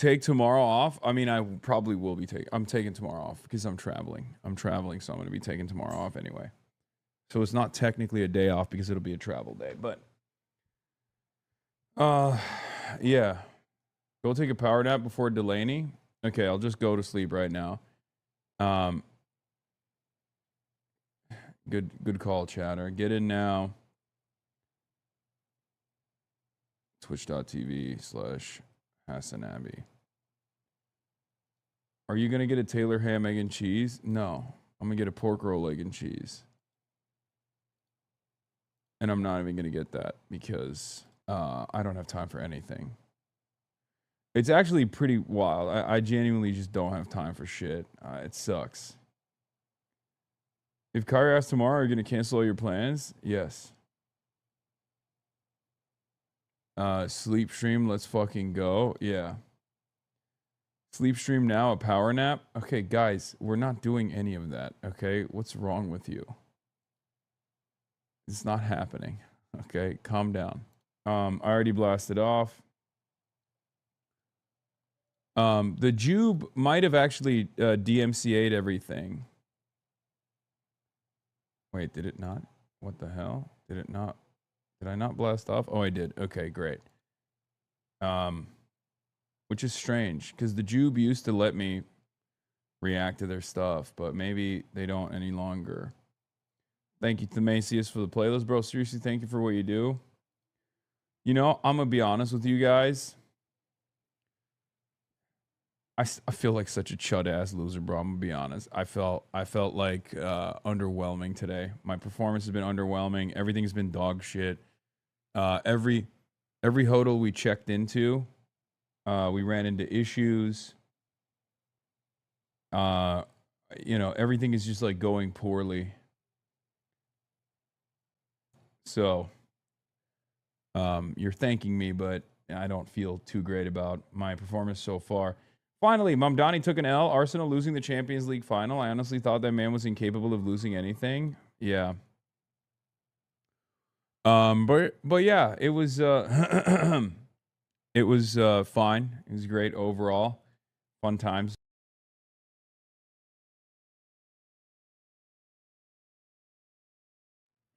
take tomorrow off. I mean, I probably will be taking. I'm taking tomorrow off because I'm traveling. I'm traveling, so I'm going to be taking tomorrow off anyway. So it's not technically a day off because it'll be a travel day. But, yeah. Go take a power nap before Delaney. Okay, I'll just go to sleep right now. Good call, chatter. Get in now. Twitch.tv/Hasanabi. Are you going to get a Taylor ham, egg, and cheese? No. I'm going to get a pork roll, egg, and cheese. And I'm not even going to get that because I don't have time for anything. It's actually pretty wild. I genuinely just don't have time for shit. It sucks. If Kyrie asks tomorrow, are you going to cancel all your plans? Yes. Sleep stream, let's fucking go. Yeah. Sleep stream now, a power nap. Okay, guys, we're not doing any of that. Okay, what's wrong with you? It's not happening. Okay, calm down. I already blasted off. The Jube might have actually DMCA'd everything. Wait, did it not? What the hell? Did it not? Did I not blast off? Oh, I did. Okay, great. Which is strange because the Jube used to let me react to their stuff, but maybe they don't any longer. Thank you to Macius for the playlist, bro. Seriously, thank you for what you do. You know, I'm gonna be honest with you guys. I feel like such a chud ass loser, bro. I'm gonna be honest. I felt like underwhelming today. My performance has been underwhelming. Everything's been dog shit. Every hodl we checked into, we ran into issues. You know, everything is just like going poorly. So, you're thanking me, but I don't feel too great about my performance so far. Finally, Mamdani took an L. Arsenal losing the Champions League final. I honestly thought that man was incapable of losing anything. Yeah. But yeah, it was it was fine. It was great overall. Fun times.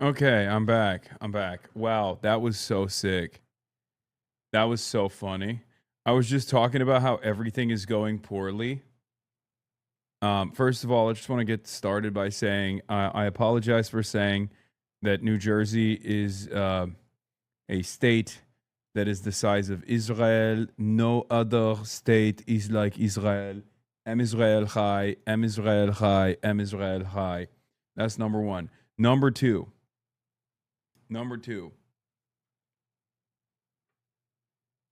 Okay, I'm back. Wow, that was so sick. That was so funny. I was just talking about how everything is going poorly. First of all, I just want to get started by saying I apologize for saying that New Jersey is a state that is the size of Israel. No other state is like Israel. Am Israel Chai, Am Israel Chai, Am Israel Chai. That's number one. Number two.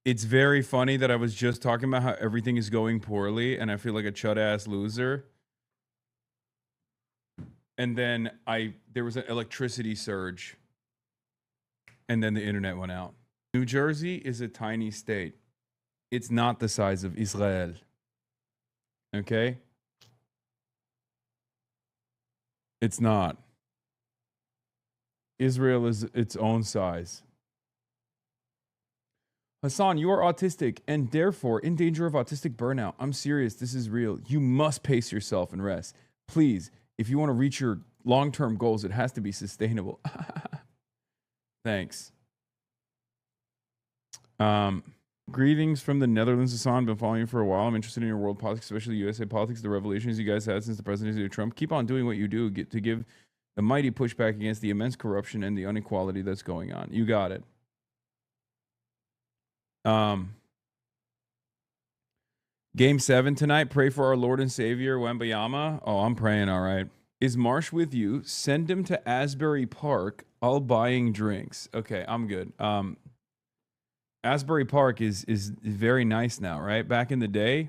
It's very funny that I was just talking about how everything is going poorly and I feel like a chud ass loser. And then there was an electricity surge. And then the internet went out. New Jersey is a tiny state. It's not the size of Israel. Okay? It's not. Israel is its own size. Hassan, you are autistic and therefore in danger of autistic burnout. I'm serious. This is real. You must pace yourself and rest. Please, if you want to reach your long-term goals, it has to be sustainable. Thanks. Greetings from the Netherlands, Hassan. Been following you for a while. I'm interested in your world politics, especially USA politics, the revelations you guys had since the presidency of Trump. Keep on doing what you do to give the mighty pushback against the immense corruption and the inequality that's going on. You got it. Game 7 tonight. Pray for our Lord and Savior, Wembayama. Oh, I'm praying, all right. Is Marsh with you? Send him to Asbury Park. I'll buying drinks. Okay, I'm good. Asbury Park is very nice now, right? Back in the day,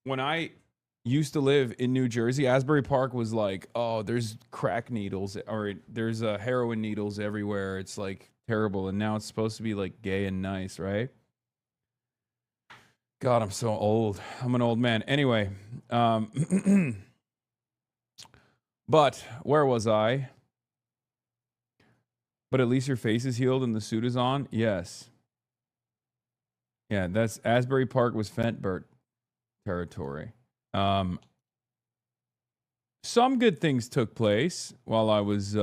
when I used to live in New Jersey, Asbury Park was like, oh, there's crack needles or there's heroin needles everywhere. It's like terrible. And now it's supposed to be like gay and nice, right? God, I'm so old. I'm an old man. Anyway, but where was I? But at least your face is healed and the suit is on? Yes. Yeah, that's Asbury Park was Fentbert territory. Some good things took place while I was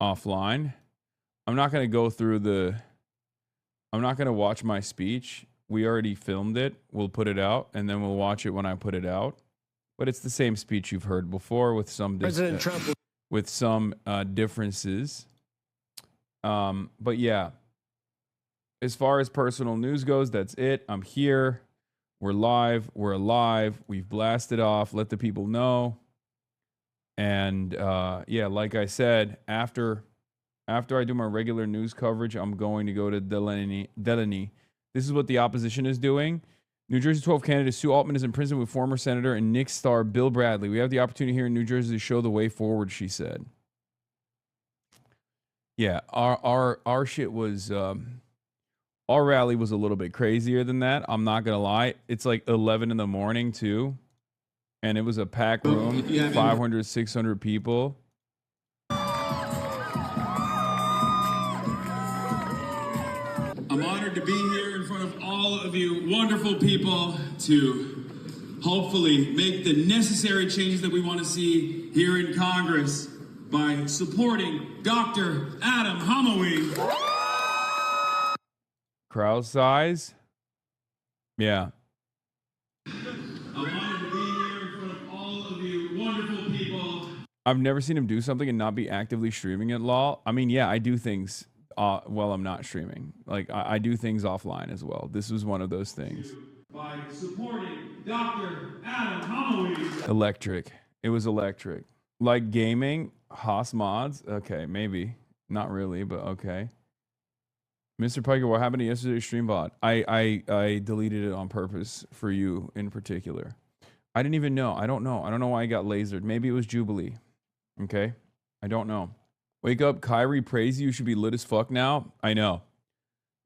offline. I'm not going to go through I'm not going to watch my speech. We already filmed it. We'll put it out, and then we'll watch it when I put it out. But it's the same speech you've heard before with some President Trump with some differences. But yeah, as far as personal news goes, that's it. I'm here. We're live. We're alive. We've blasted off. Let the people know. And yeah, like I said, after I do my regular news coverage, I'm going to go to Delaney. This is what the opposition is doing. New Jersey 12 candidate Sue Altman is in prison with former Senator and Knicks star Bill Bradley. We have the opportunity here in New Jersey to show the way forward, she said. Yeah, our shit was our rally was a little bit crazier than that. I'm not gonna lie. It's like 11 in the morning too, and it was a packed room, 500, 600 people. I'm honored to be here in front of all of you wonderful people to hopefully make the necessary changes that we want to see here in Congress by supporting Dr. Adam Homowy. Crowd size? Yeah. I'm honored to be here in front of all of you wonderful people. I've never seen him do something and not be actively streaming it, lol. I mean, yeah, I do things while I'm not streaming. Like, I do things offline as well. This was one of those things. By supporting Dr. Adam Homowy. Electric. It was electric. Like gaming, Haas mods. Okay, maybe. Not really, but okay. Mr. Piker, what happened to yesterday's stream bot? I deleted it on purpose for you in particular. I didn't even know. I don't know. I don't know why I got lasered. Maybe it was Jubilee. Okay? I don't know. Wake up, Kyrie, praise you. You should be lit as fuck now. I know.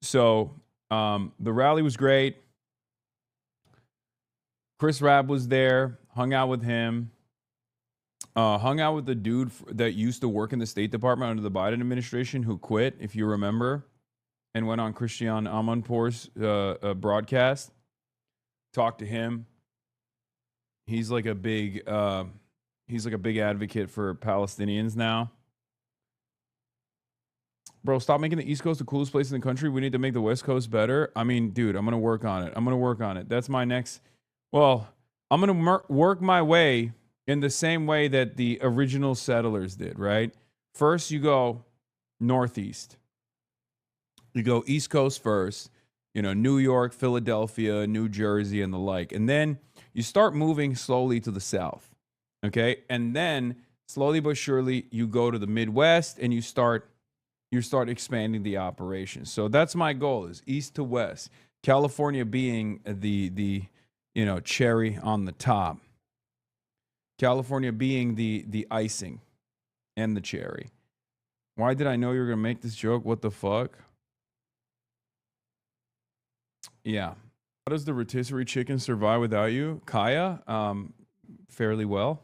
So, the rally was great. Chris Rabb was there. Hung out with him. Hung out with the dude that used to work in the State Department under the Biden administration who quit, if you remember, and went on Christian Amanpour's broadcast. Talked to him. He's like a big advocate for Palestinians now. Bro, stop making the East Coast the coolest place in the country. We need to make the West Coast better. I mean, dude, I'm going to work on it. That's my next. Well, I'm going to work my way in the same way that the original settlers did, right? First, you go northeast. You go East Coast first, New York, Philadelphia, New Jersey, and the like. And then you start moving slowly to the south, okay? And then slowly but surely, you go to the Midwest and you start expanding the operation. So that's my goal, is east to west. California being the cherry on the top. California being the icing and the cherry. Why did I know you were going to make this joke? What the fuck? Yeah. How does the rotisserie chicken survive without you? Kaya? Fairly well.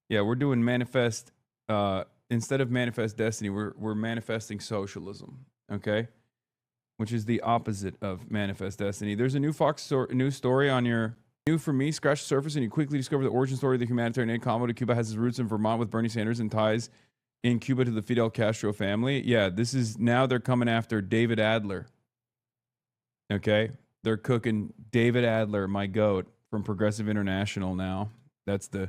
Yeah, we're doing manifest. Instead of manifest destiny, we're manifesting socialism. Okay? Which is the opposite of manifest destiny. There's a new Fox news story on your new for me. Scratch the surface and you quickly discover the origin story of the humanitarian aid convoy to Cuba has its roots in Vermont with Bernie Sanders and ties in Cuba to the Fidel Castro family. Yeah, this is now they're coming after David Adler. Okay? They're cooking David Adler, my goat, from Progressive International now. That's the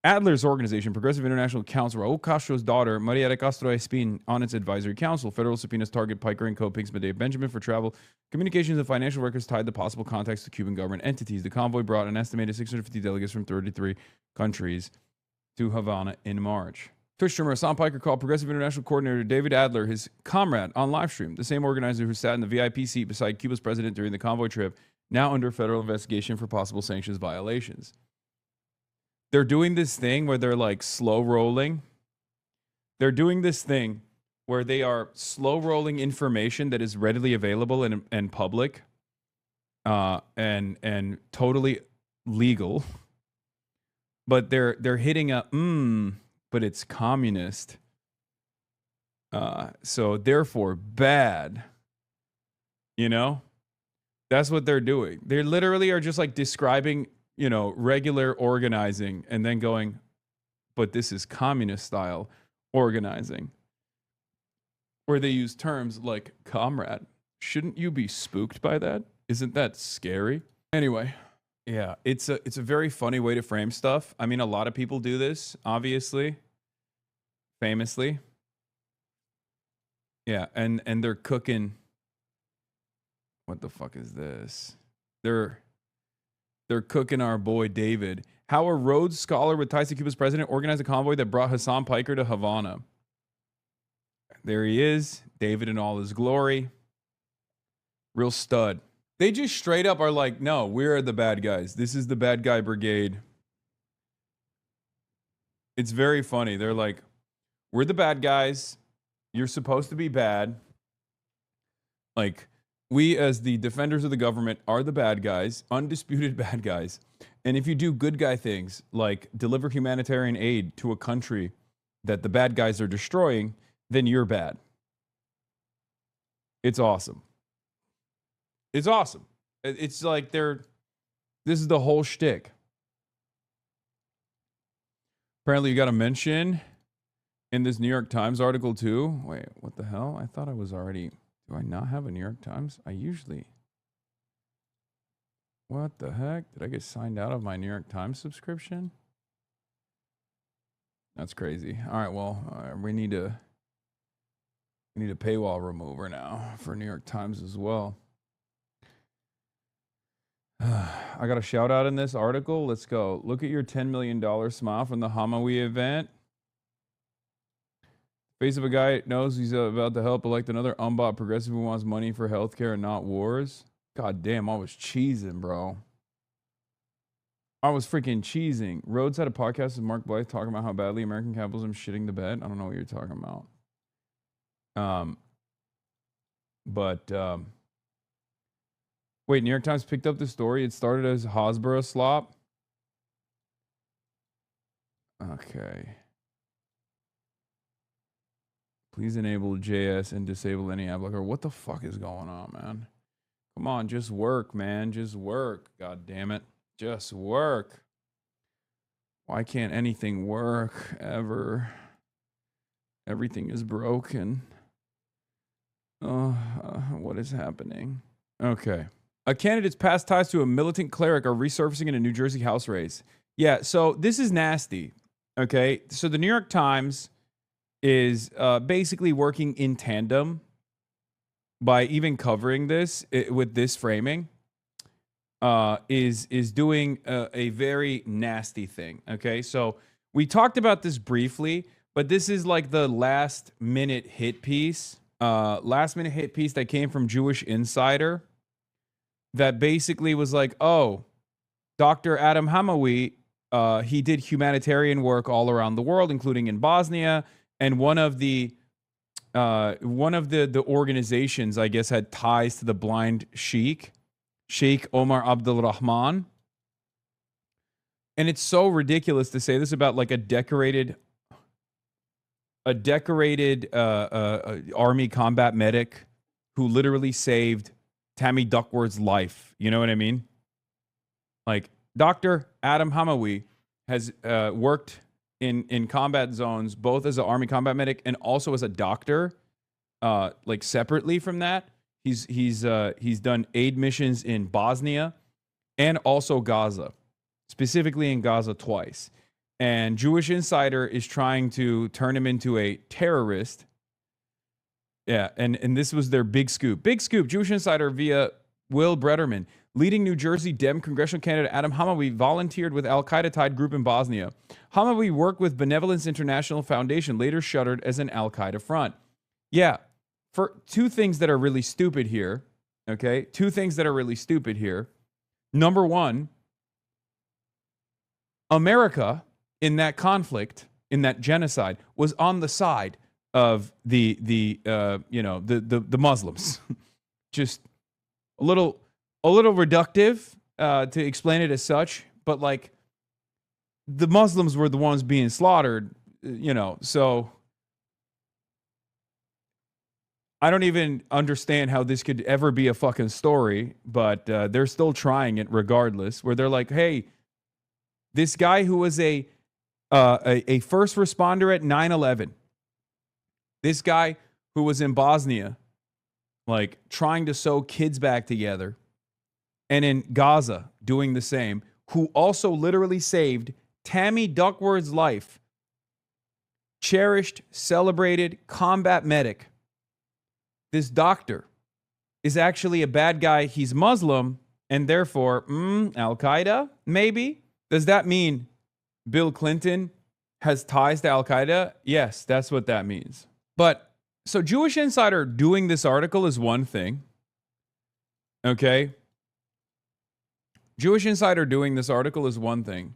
Adler's organization, Progressive International Council, Raul Castro's daughter, Maria de Castro Espin, on its advisory council. Federal subpoenas target Piker and Co. Pinksman Dave Benjamin for travel, communications, and financial records tied to possible contacts to Cuban government entities. The convoy brought an estimated 650 delegates from 33 countries to Havana in March. Twitch streamer Hassan Piker called Progressive International coordinator David Adler his comrade on livestream, the same organizer who sat in the VIP seat beside Cuba's president during the convoy trip, now under federal investigation for possible sanctions violations. They're doing this thing where they're like slow rolling. They're doing this thing where they are slow rolling information that is readily available and public, and totally legal. But they're hitting a but it's communist. So therefore bad. You know, that's what they're doing. They literally are just like describing, regular organizing and then going, but this is communist style organizing, where they use terms like comrade. Shouldn't you be spooked by that? Isn't that scary? Anyway, yeah, it's a very funny way to frame stuff. I mean, a lot of people do this, obviously, famously. Yeah, and they're cooking. What the fuck is this? They're cooking our boy David. How a Rhodes Scholar with ties to Cuba's president organized a convoy that brought Hassan Piker to Havana. There he is, David in all his glory. Real stud. They just straight up are like, no, we're the bad guys. This is the bad guy brigade. It's very funny. They're like, we're the bad guys. You're supposed to be bad. Like, we as the defenders of the government are the bad guys, undisputed bad guys. And if you do good guy things, like deliver humanitarian aid to a country that the bad guys are destroying, then you're bad. It's awesome. It's awesome. It's like this is the whole shtick. Apparently you got a mention in this New York Times article too. Wait, what the hell? I thought I was already... Do I not have a New York Times? I usually... What the heck? Did I get signed out of my New York Times subscription? That's crazy. All right, well, we need a paywall remover now for New York Times as well. I got a shout out in this article. Let's go. Look at your $10 million smile from the Hamawi event. Face of a guy knows he's about to help elect another unbought progressive who wants money for healthcare and not wars. God damn, I was cheesing, bro. I was freaking cheesing. Rhodes had a podcast with Mark Blythe talking about how badly American capitalism is shitting the bed. I don't know what you're talking about. Wait, New York Times picked up the story. It started as Hasbara slop. Okay. Please enable JS and disable any app blocker. What the fuck is going on, man? Come on, just work, man. Just work. God damn it. Just work. Why can't anything work ever? Everything is broken. What is happening? Okay. A candidate's past ties to a militant cleric are resurfacing in a New Jersey House race. Yeah, so this is nasty. Okay, so the New York Times is basically working in tandem by even covering this with this framing. Is doing a very nasty thing. Okay, so we talked about this briefly, but this is like the last minute hit piece. That came from Jewish Insider that basically was like, oh, Dr. Adam Hamawi, he did humanitarian work all around the world, including in Bosnia, and one of the organizations, I guess, had ties to the blind Sheikh Omar Abdul Rahman. And it's so ridiculous to say this about like a decorated army combat medic who literally saved Tammy Duckworth's life. You know what I mean? Like, Dr. Adam Hamawi has worked in combat zones, both as an army combat medic and also as a doctor, like separately from that. He's done aid missions in Bosnia and also Gaza, specifically in Gaza twice. And Jewish Insider is trying to turn him into a terrorist. Yeah, and this was their big scoop. Big scoop, Jewish Insider via Will Brederman. Leading New Jersey Dem congressional candidate Adam Hamawi volunteered with Al-Qaeda-tied group in Bosnia. Hamawi worked with Benevolence International Foundation, later shuttered as an Al-Qaeda front. Yeah, for two things that are really stupid here, okay? Two things that are really stupid here. Number one, America in that conflict, in that genocide, was on the side of the Muslims. Just a little reductive to explain it as such, but like the Muslims were the ones being slaughtered, so I don't even understand how this could ever be a fucking story, but they're still trying it regardless. Where they're like, "Hey, this guy who was a first responder at 9/11, this guy who was in Bosnia, like trying to sew kids back together, and in Gaza doing the same, who also literally saved Tammy Duckworth's life, cherished, celebrated combat medic. This doctor is actually a bad guy. He's Muslim, and therefore, Al Qaeda, maybe? Does that mean Bill Clinton has ties to Al Qaeda? Yes, that's what that means. But so Jewish Insider doing this article is one thing. Okay? Jewish Insider doing this article is one thing.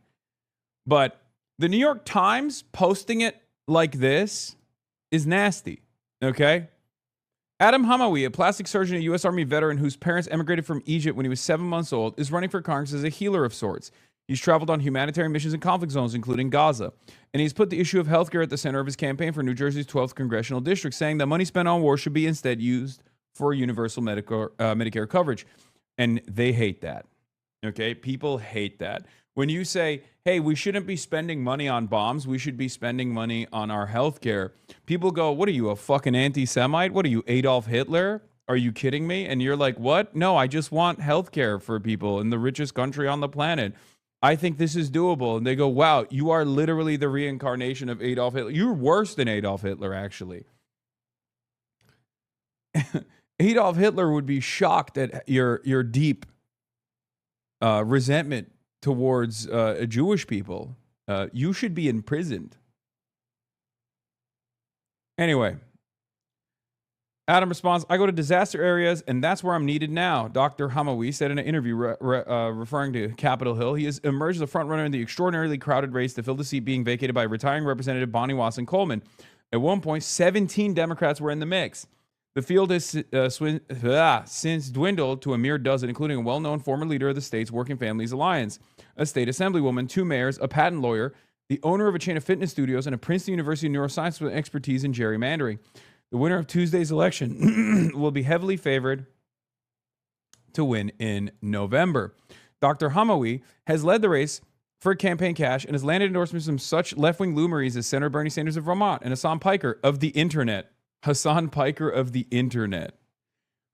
But the New York Times posting it like this is nasty. Okay? Adam Hamawi, a plastic surgeon, a U.S. Army veteran whose parents emigrated from Egypt when he was 7 months old, is running for Congress as a healer of sorts. He's traveled on humanitarian missions in conflict zones, including Gaza. And he's put the issue of healthcare at the center of his campaign for New Jersey's 12th congressional district, saying that money spent on war should be instead used for universal Medicare coverage. And they hate that. Okay? People hate that. When you say, hey, we shouldn't be spending money on bombs, we should be spending money on our healthcare, people go, what are you, a fucking anti-Semite? What are you, Adolf Hitler? Are you kidding me? And you're like, what? No, I just want healthcare for people in the richest country on the planet. I think this is doable. And they go, wow, you are literally the reincarnation of Adolf Hitler. You're worse than Adolf Hitler, actually. Adolf Hitler would be shocked at your deep resentment towards Jewish people. You should be imprisoned. Anyway, Adam responds, I go to disaster areas, and that's where I'm needed now, Dr. Hamawi said in an interview referring to Capitol Hill. He has emerged as a frontrunner in the extraordinarily crowded race to fill the seat being vacated by retiring Representative Bonnie Watson-Coleman. At one point, 17 Democrats were in the mix. The field has since dwindled to a mere dozen, including a well-known former leader of the state's Working Families Alliance, a state assemblywoman, 2 mayors, a patent lawyer, the owner of a chain of fitness studios, and a Princeton University neuroscience with expertise in gerrymandering. The winner of Tuesday's election will be heavily favored to win in November. Dr. Hamawi has led the race for campaign cash and has landed endorsements from such left-wing luminaries as Senator Bernie Sanders of Vermont and Hassan Piker of the Internet. Hassan Piker of the Internet,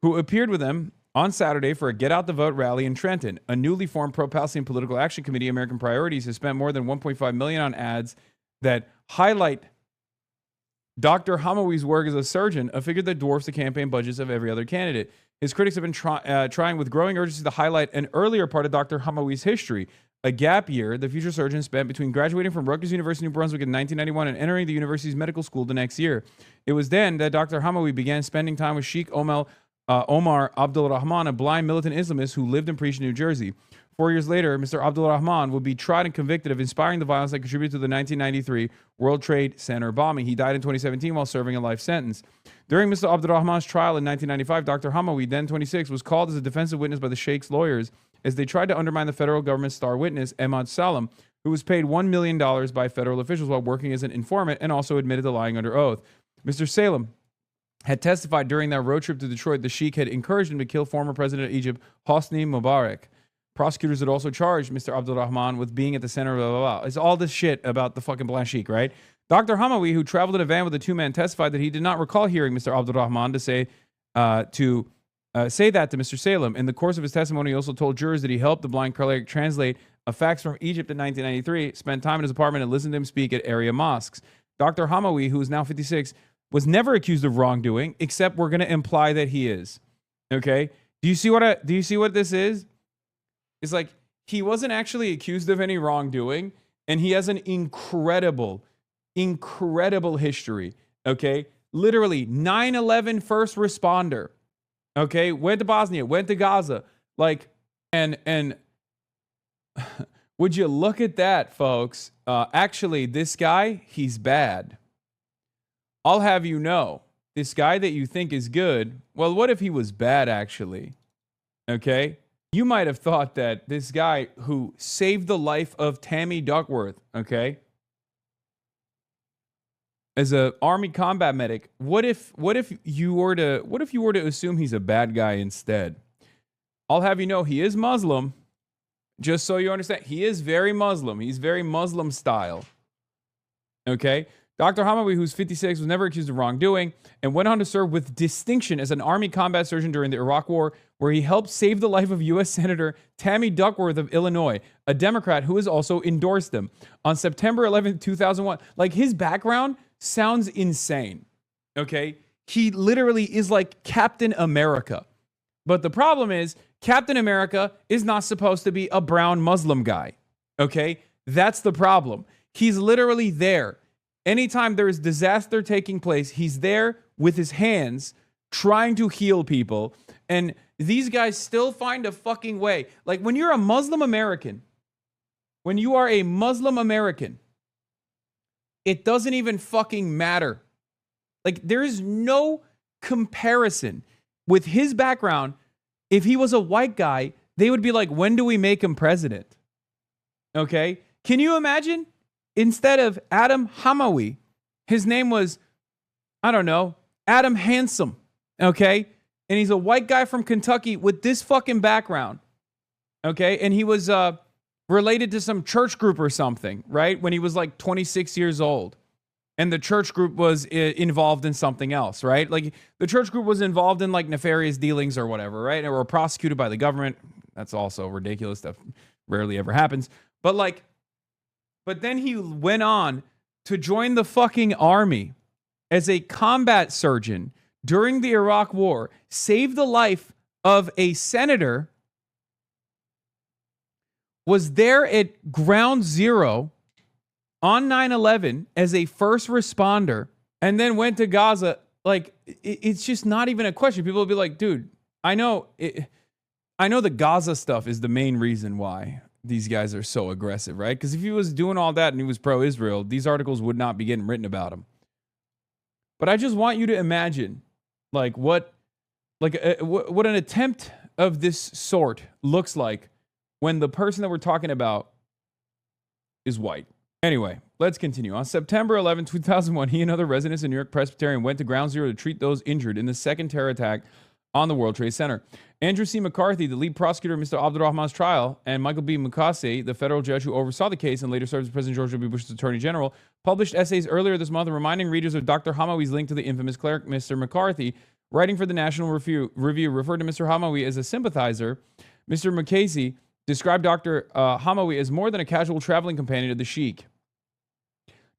who appeared with them on Saturday for a Get Out the Vote rally in Trenton. A newly formed pro-Palestinian political action committee, American Priorities, has spent more than $1.5 million on ads that highlight Dr. Hamawi's work as a surgeon, a figure that dwarfs the campaign budgets of every other candidate. His critics have been trying with growing urgency to highlight an earlier part of Dr. Hamawi's history, a gap year the future surgeon spent between graduating from Rutgers University, New Brunswick in 1991 and entering the university's medical school the next year. It was then that Dr. Hamawi began spending time with Sheikh Omar Abdul Rahman, a blind militant Islamist who lived and preached in New Jersey. 4 years later, Mr. Abdul Rahman would be tried and convicted of inspiring the violence that contributed to the 1993 World Trade Center bombing. He died in 2017 while serving a life sentence. During Mr. Abdul Rahman's trial in 1995, Dr. Hamawi, then 26, was called as a defensive witness by the Sheikh's lawyers as they tried to undermine the federal government's star witness, Ahmad Salam, who was paid $1 million by federal officials while working as an informant and also admitted to lying under oath. Mr. Salem had testified during their road trip to Detroit the Sheikh had encouraged him to kill former President of Egypt, Hosni Mubarak. Prosecutors had also charged Mr. Abdul Rahman with being at the center of blah, blah, blah. It's all this shit about the fucking Black Sheikh, right? Dr. Hamawi, who traveled in a van with the 2 men, testified that he did not recall hearing Mr. Abdul Rahman say that to Mr. Salem. In the course of his testimony, he also told jurors that he helped the blind cleric translate a fax from Egypt in 1993, spent time in his apartment, and listened to him speak at area mosques. Dr. Hamawi, who is now 56, was never accused of wrongdoing, except we're going to imply that he is. Okay? Do you see what this is? It's like he wasn't actually accused of any wrongdoing, and he has an incredible history. Okay? Literally 9/11 first responder. Okay? Went to Bosnia, went to Gaza. Like, and would you look at that, folks? Actually, this guy, he's bad. I'll have you know, this guy that you think is good, well, what if he was bad, actually? Okay? You might have thought that this guy who saved the life of Tammy Duckworth, okay? as a army combat medic, what if you were to assume he's a bad guy instead? I'll have you know he is Muslim. Just so you understand, he is very Muslim. He's very Muslim style. Okay? Dr. Hamawi, who's 56, was never accused of wrongdoing and went on to serve with distinction as an Army combat surgeon during the Iraq War, where he helped save the life of U.S. Senator Tammy Duckworth of Illinois, a Democrat who has also endorsed him. On September 11, 2001, like, his background sounds insane. Okay? He literally is like Captain America. But the problem is, Captain America is not supposed to be a brown Muslim guy. Okay? That's the problem. He's literally there. Anytime there is disaster taking place, he's there with his hands trying to heal people. And these guys still find a fucking way. Like, when you're a Muslim American, when you are a Muslim American, it doesn't even fucking matter. Like, there is no comparison with his background. If he was a white guy, they would be like, when do we make him president? Okay? Can you imagine? Instead of Adam Hamawi, his name was, I don't know, Adam Handsome, okay? And he's a white guy from Kentucky with this fucking background, okay? And he was related to some church group or something, right? When he was like 26 years old. And the church group was involved in something else, right? Like, the church group was involved in like nefarious dealings or whatever, right? And were prosecuted by the government. That's also ridiculous. That rarely ever happens. But then he went on to join the fucking army as a combat surgeon during the Iraq War, saved the life of a senator, was there at ground zero on 9/11 as a first responder, and then went to Gaza. Like, it's just not even a question. People will be like, dude, I know the Gaza stuff is the main reason why these guys are so aggressive, right? Because if he was doing all that and he was pro-Israel, these articles would not be getting written about him. But I just want you to imagine, like, what an attempt of this sort looks like when the person that we're talking about is white. Anyway, let's continue. On September 11, 2001, he and other residents in New York Presbyterian went to Ground Zero to treat those injured in the second terror attack on the World Trade Center. Andrew C. McCarthy, the lead prosecutor of Mr. Abdurrahman's trial, and Michael B. Mukasey, the federal judge who oversaw the case and later served as President George W. Bush's attorney general, published essays earlier this month reminding readers of Dr. Hamawi's link to the infamous cleric Mr. McCarthy. Writing for the National Review, referred to Mr. Hamawi as a sympathizer. Mr. Mukasey described Dr. Hamawi as more than a casual traveling companion of the Sheikh.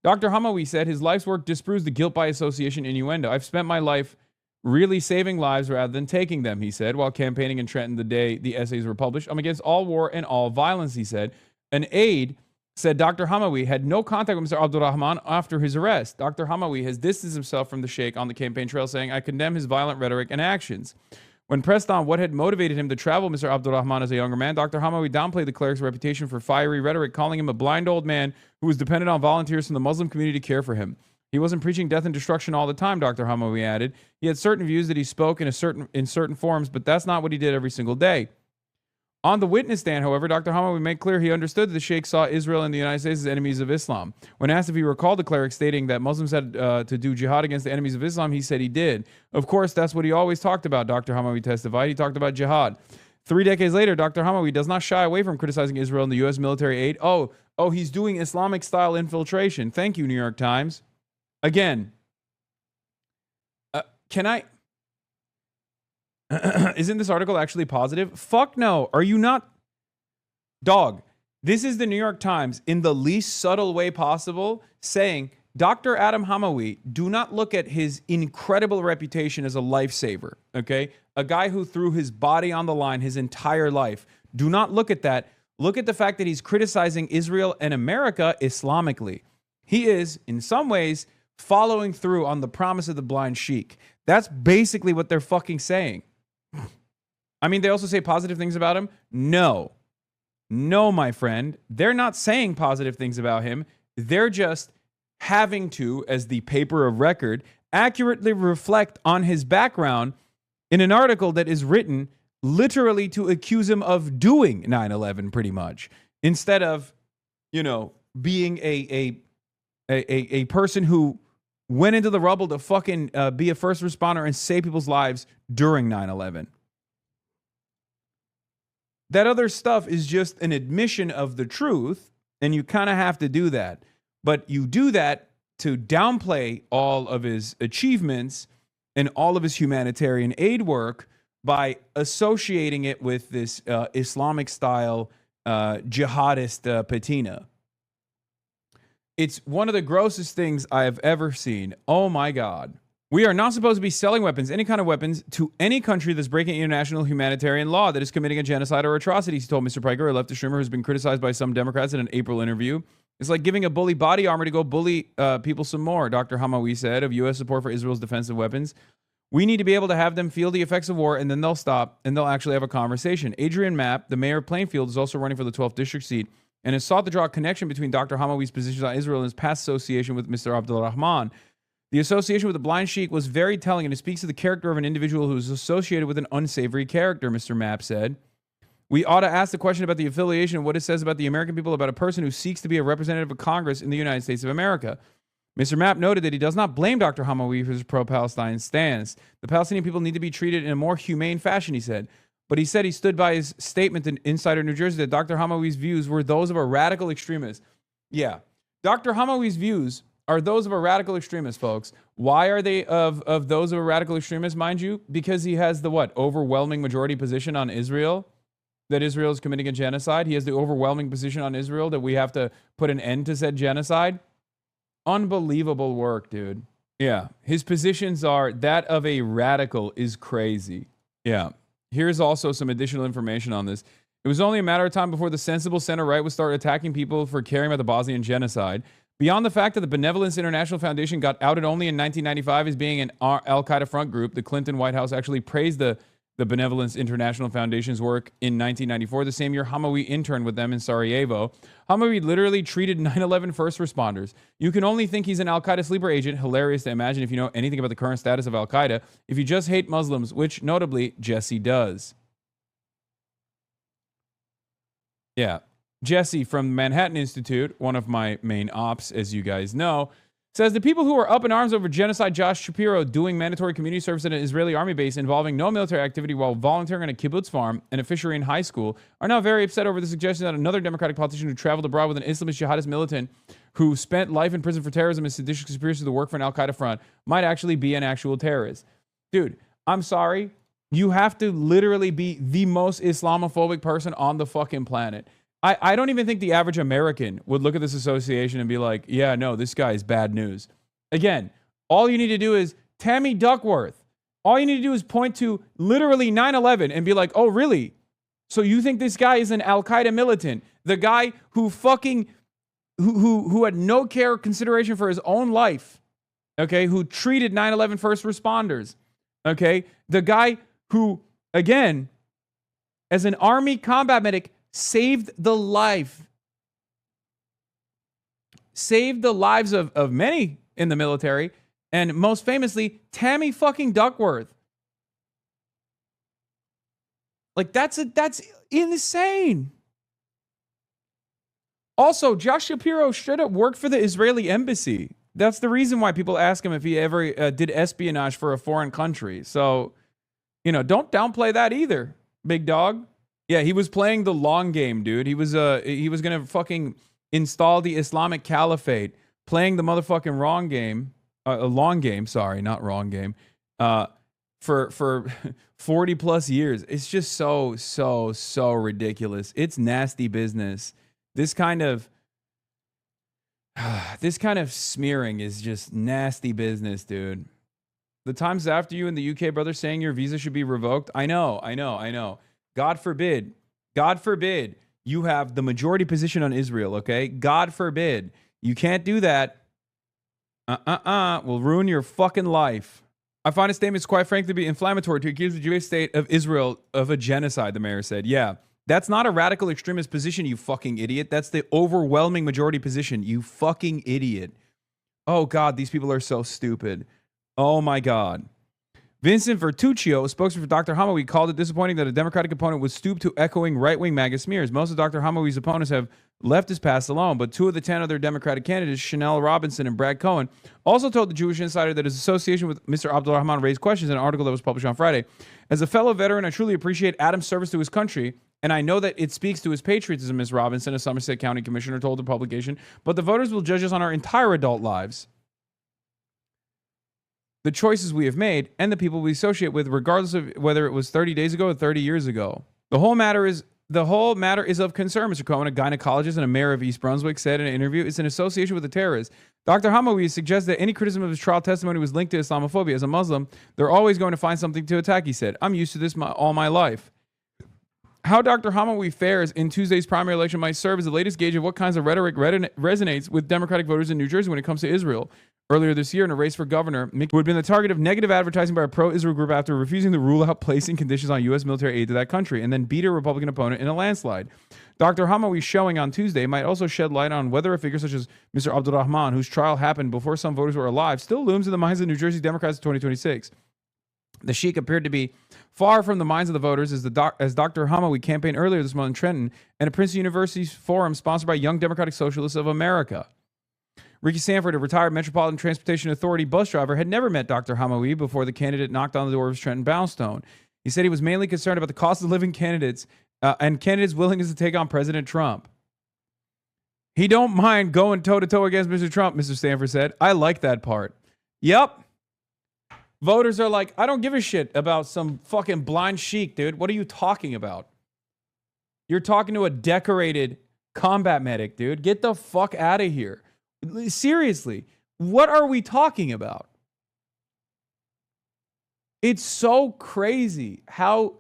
Dr. Hamawi said his life's work disproves the guilt by association innuendo. I've spent my life really saving lives rather than taking them, he said, while campaigning in Trenton the day the essays were published. I'm against all war and all violence, he said. An aide said Dr. Hamawi had no contact with Mr. Abdurrahman after his arrest. Dr. Hamawi has distanced himself from the Sheikh on the campaign trail, saying, I condemn his violent rhetoric and actions. When pressed on what had motivated him to travel Mr. Abdurrahman as a younger man, Dr. Hamawi downplayed the cleric's reputation for fiery rhetoric, calling him a blind old man who was dependent on volunteers from the Muslim community to care for him. He wasn't preaching death and destruction all the time, Dr. Hamawi added. He had certain views that he spoke in certain forms, but that's not what he did every single day. On the witness stand, however, Dr. Hamawi made clear he understood that the Sheikh saw Israel and the United States as enemies of Islam. When asked if he recalled the cleric stating that Muslims had to do jihad against the enemies of Islam, he said he did. Of course, that's what he always talked about, Dr. Hamawi testified. He talked about jihad. 3 decades later, Dr. Hamawi does not shy away from criticizing Israel and the U.S. military aid. Oh, he's doing Islamic-style infiltration. Thank you, New York Times. Again, can I... Isn't this article actually positive? Fuck no. Are you not? Dog, this is the New York Times in the least subtle way possible saying, Dr. Adam Hamawi, do not look at his incredible reputation as a lifesaver, okay? A guy who threw his body on the line his entire life. Do not look at that. Look at the fact that he's criticizing Israel and America Islamically. He is, in some ways, following through on the promise of the blind sheik. That's basically what they're fucking saying. I mean, they also say positive things about him. No, my friend. They're not saying positive things about him. They're just having to, as the paper of record, accurately reflect on his background in an article that is written literally to accuse him of doing 9/11 pretty much, instead of, being a person who went into the rubble to fucking be a first responder and save people's lives during 9/11. That other stuff is just an admission of the truth, and you kind of have to do that. But you do that to downplay all of his achievements and all of his humanitarian aid work by associating it with this Islamic-style jihadist patina. It's one of the grossest things I have ever seen. Oh, my God. We are not supposed to be selling weapons, any kind of weapons, to any country that's breaking international humanitarian law that is committing a genocide or atrocities, he told Mr. Piker, a leftist streamer who's been criticized by some Democrats in an April interview. It's like giving a bully body armor to go bully people some more, Dr. Hamawi said, of U.S. support for Israel's defensive weapons. We need to be able to have them feel the effects of war, and then they'll stop, and they'll actually have a conversation. Adrian Mapp, the mayor of Plainfield, is also running for the 12th district seat, and has sought to draw a connection between Dr. Hamawi's positions on Israel and his past association with Mr. Abdul Rahman. The association with the blind sheik was very telling, and it speaks to the character of an individual who is associated with an unsavory character, Mr. Mapp said. We ought to ask the question about the affiliation and what it says about the American people about a person who seeks to be a representative of Congress in the United States of America. Mr. Mapp noted that he does not blame Dr. Hamawi for his pro-Palestine stance. The Palestinian people need to be treated in a more humane fashion, he said. But he said he stood by his statement in Insider New Jersey that Dr. Hamawi's views were those of a radical extremist. Yeah, Dr. Hamawi's views are those of a radical extremist, folks. Why are they of those of a radical extremist, mind you? Because he has the what? Overwhelming majority position on Israel, that Israel is committing a genocide. He has the overwhelming position on Israel that we have to put an end to said genocide. Unbelievable work, dude. Yeah, his positions are that of a radical is crazy. Yeah. Here's also some additional information on this. It was only a matter of time before the sensible center-right would start attacking people for caring about the Bosnian genocide. Beyond the fact that the Benevolence International Foundation got outed only in 1995 as being an al-Qaeda front group, the Clinton White House actually praised the Benevolence International Foundation's work in 1994, the same year Hamawi interned with them in Sarajevo. Hamawi literally treated 9/11 first responders. You can only think he's an al-Qaeda sleeper agent. Hilarious to imagine if you know anything about the current status of al-Qaeda, if you just hate Muslims, which notably Jesse does. Yeah. Jesse from Manhattan Institute, one of my main ops, as you guys know, says the people who are up in arms over genocide Josh Shapiro doing mandatory community service at an Israeli army base involving no military activity while volunteering on a kibbutz farm and a fishery in high school are now very upset over the suggestion that another Democratic politician who traveled abroad with an Islamist jihadist militant who spent life in prison for terrorism and seditious conspiracy to work for an al-Qaeda front might actually be an actual terrorist. Dude, I'm sorry. You have to literally be the most Islamophobic person on the fucking planet. I don't even think the average American would look at this association and be like, yeah, no, this guy is bad news. Again, all you need to do is Tammy Duckworth. All you need to do is point to literally 9/11 and be like, oh, really? So you think this guy is an al-Qaeda militant? The guy who fucking, who had no care or consideration for his own life, okay, who treated 9/11 first responders, okay? The guy who, again, as an Army combat medic, saved the lives of many in the military, and most famously, Tammy fucking Duckworth. Like, that's insane. Also, Josh Shapiro should have worked for the Israeli embassy. That's the reason why people ask him if he ever did espionage for a foreign country. So, don't downplay that either, big dog. Yeah, he was playing the long game, dude. He was gonna fucking install the Islamic Caliphate, playing the motherfucking long game, not wrong game, for 40 plus years. It's just so ridiculous. It's nasty business. This kind of smearing is just nasty business, dude. The times after you in the UK, brother, saying your visa should be revoked. I know. God forbid you have the majority position on Israel, okay? God forbid. You can't do that. Will ruin your fucking life. I find his statements, quite frankly, to be inflammatory to accuse the Jewish state of Israel of a genocide, the mayor said. Yeah, that's not a radical extremist position, you fucking idiot. That's the overwhelming majority position, you fucking idiot. Oh, God, these people are so stupid. Oh, my God. Vincent Vertuccio, a spokesman for Dr. Hamawi, called it disappointing that a Democratic opponent would stoop to echoing right-wing MAGA smears. Most of Dr. Hamawi's opponents have left his past alone, but 2 of the 10 other Democratic candidates, Chanel Robinson and Brad Cohen, also told the Jewish Insider that his association with Mr. Abdul-Rahman raised questions in an article that was published on Friday. As a fellow veteran, I truly appreciate Adam's service to his country, and I know that it speaks to his patriotism, Ms. Robinson, a Somerset County commissioner, told the publication, but the voters will judge us on our entire adult lives, the choices we have made, and the people we associate with, regardless of whether it was 30 days ago or 30 years ago. The whole matter is of concern, Mr. Cohen, a gynecologist and a mayor of East Brunswick, said in an interview. It's an association with the terrorists. Dr. Hamawi suggests that any criticism of his trial testimony was linked to Islamophobia. As a Muslim, they're always going to find something to attack, he said. I'm used to this all my life. How Dr. Hamawi fares in Tuesday's primary election might serve as the latest gauge of what kinds of rhetoric resonates with Democratic voters in New Jersey when it comes to Israel. Earlier this year, in a race for governor, Mickey, who had been the target of negative advertising by a pro-Israel group after refusing to rule out placing conditions on U.S. military aid to that country, and then beat a Republican opponent in a landslide. Dr. Hamawi's showing on Tuesday might also shed light on whether a figure such as Mr. Abdul-Rahman, whose trial happened before some voters were alive, still looms in the minds of New Jersey Democrats in 2026. The sheik appeared to be far from the minds of the voters as Dr. Hamawi campaigned earlier this month in Trenton and a Princeton University's forum sponsored by Young Democratic Socialists of America. Ricky Sanford, a retired Metropolitan Transportation Authority bus driver, had never met Dr. Hamawi before the candidate knocked on the door of his Trenton brownstone. He said he was mainly concerned about the cost of living candidates and candidates' willingness to take on President Trump. He don't mind going toe-to-toe against Mr. Trump, Mr. Sanford said. I like that part. Yep. Voters are like, I don't give a shit about some fucking blind sheik, dude. What are you talking about? You're talking to a decorated combat medic, dude. Get the fuck out of here. Seriously, what are we talking about? It's so crazy how,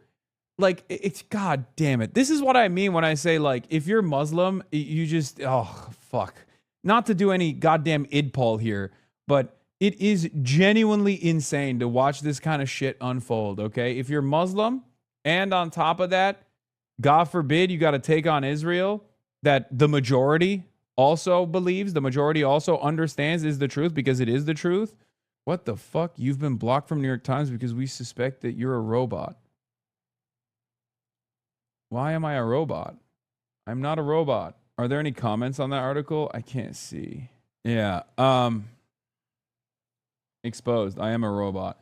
like, it's, God damn it. This is what I mean when I say, like, if you're Muslim, you just, oh, fuck. Not to do any goddamn idpol here, but it is genuinely insane to watch this kind of shit unfold, okay? If you're Muslim, and on top of that, God forbid you got to take on Israel, that the majority also believes, the majority also understands is the truth because it is the truth. What the fuck? You've been blocked from New York Times because we suspect that you're a robot. Why am I a robot? I'm not a robot. Are there any comments on that article? I can't see. Yeah. Exposed. I am a robot.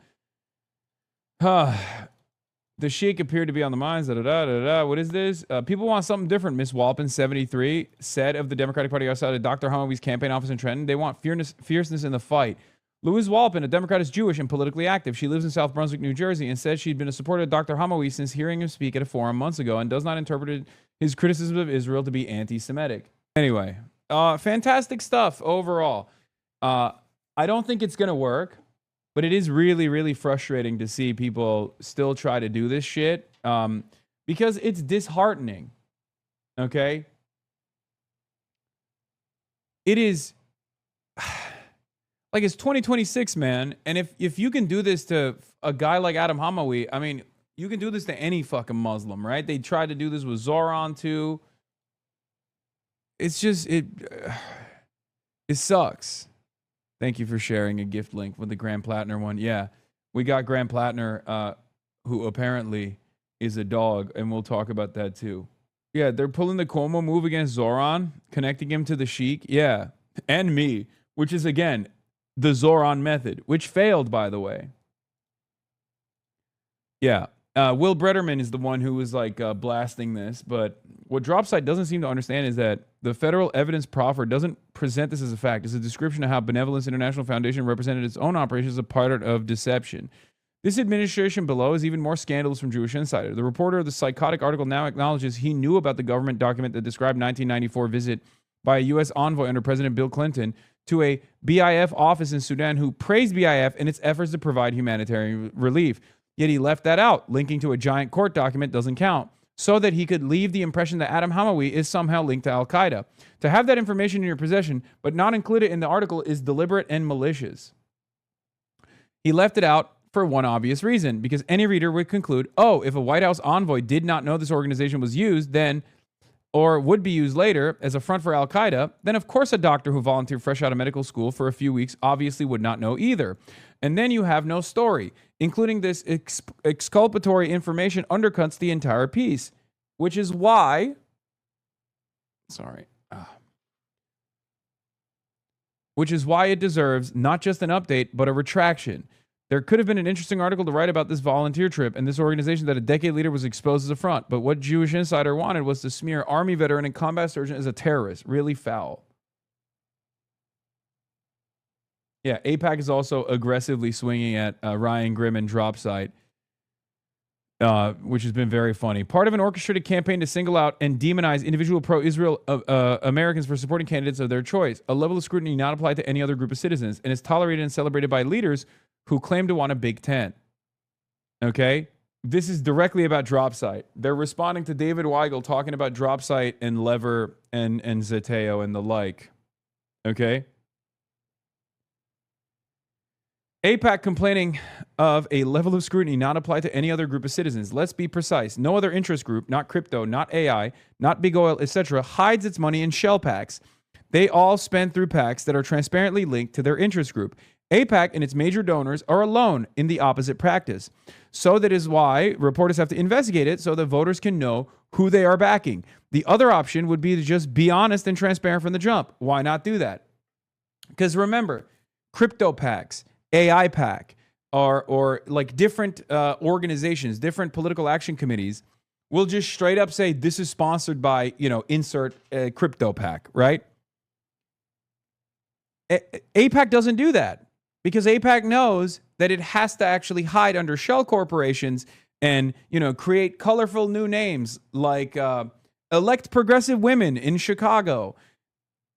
The sheik appeared to be on the minds. What is this? People want something different, Miss Walpin, 73, said of the Democratic Party outside of Dr. Hamawi's campaign office in Trenton. They want fierceness in the fight. Louise Walpin, a Democrat, is Jewish and politically active. She lives in South Brunswick, New Jersey, and said she'd been a supporter of Dr. Hamawi since hearing him speak at a forum months ago and does not interpret his criticism of Israel to be anti-Semitic. Anyway, fantastic stuff overall. I don't think it's going to work. But it is really, really frustrating to see people still try to do this shit because it's disheartening. Okay? It is like it's 2026, man. And if you can do this to a guy like Adam Hamawi, I mean, you can do this to any fucking Muslim, right? They tried to do this with Zoran too. It's just, it sucks. Thank you for sharing a gift link with the Grand Plattner one. Yeah, we got Grand Plattner, who apparently is a dog, and we'll talk about that too. Yeah, they're pulling the Cuomo move against Zoran, connecting him to the sheik. Yeah, and me, which is, again, the Zoran method, which failed, by the way. Yeah, Will Brederman is the one who was like blasting this, but what Dropsite doesn't seem to understand is that the federal evidence proffer doesn't present this as a fact. It's a description of how Benevolence International Foundation represented its own operations as a part of deception. This administration below is even more scandalous from Jewish Insider. The reporter of the psychotic article now acknowledges he knew about the government document that described 1994 visit by a U.S. envoy under President Bill Clinton to a BIF office in Sudan who praised BIF in its efforts to provide humanitarian relief. Yet he left that out. Linking to a giant court document doesn't count, so that he could leave the impression that Adam Hamawi is somehow linked to Al-Qaeda. To have that information in your possession, but not include it in the article, is deliberate and malicious. He left it out for one obvious reason, because any reader would conclude, oh, if a White House envoy did not know this organization was used then, or would be used later as a front for Al-Qaeda, then of course a doctor who volunteered fresh out of medical school for a few weeks obviously would not know either. And then you have no story. Including this exculpatory information undercuts the entire piece, which is why... Which is why it deserves not just an update, but a retraction. There could have been an interesting article to write about this volunteer trip and this organization that a decade later was exposed as a front. But what Jewish Insider wanted was to smear Army veteran and combat sergeant as a terrorist. Really foul. Yeah, AIPAC is also aggressively swinging at Ryan Grim and Dropsite, which has been very funny. Part of an orchestrated campaign to single out and demonize individual pro-Israel Americans for supporting candidates of their choice. A level of scrutiny not applied to any other group of citizens, and is tolerated and celebrated by leaders who claim to want a big tent. Okay? This is directly about Dropsite. They're responding to David Weigel talking about Dropsite and Lever and Zeteo and the like. Okay? AIPAC complaining of a level of scrutiny not applied to any other group of citizens. Let's be precise. No other interest group, not crypto, not AI, not big oil, etc., hides its money in shell packs. They all spend through packs that are transparently linked to their interest group. AIPAC and its major donors are alone in the opposite practice. So that is why reporters have to investigate it so that voters can know who they are backing. The other option would be to just be honest and transparent from the jump. Why not do that? Because remember, crypto packs, AI PAC, or like different organizations, different political action committees will just straight up say this is sponsored by, insert crypto PAC, right? AIPAC doesn't do that because AIPAC knows that it has to actually hide under shell corporations and, create colorful new names like elect progressive women in Chicago.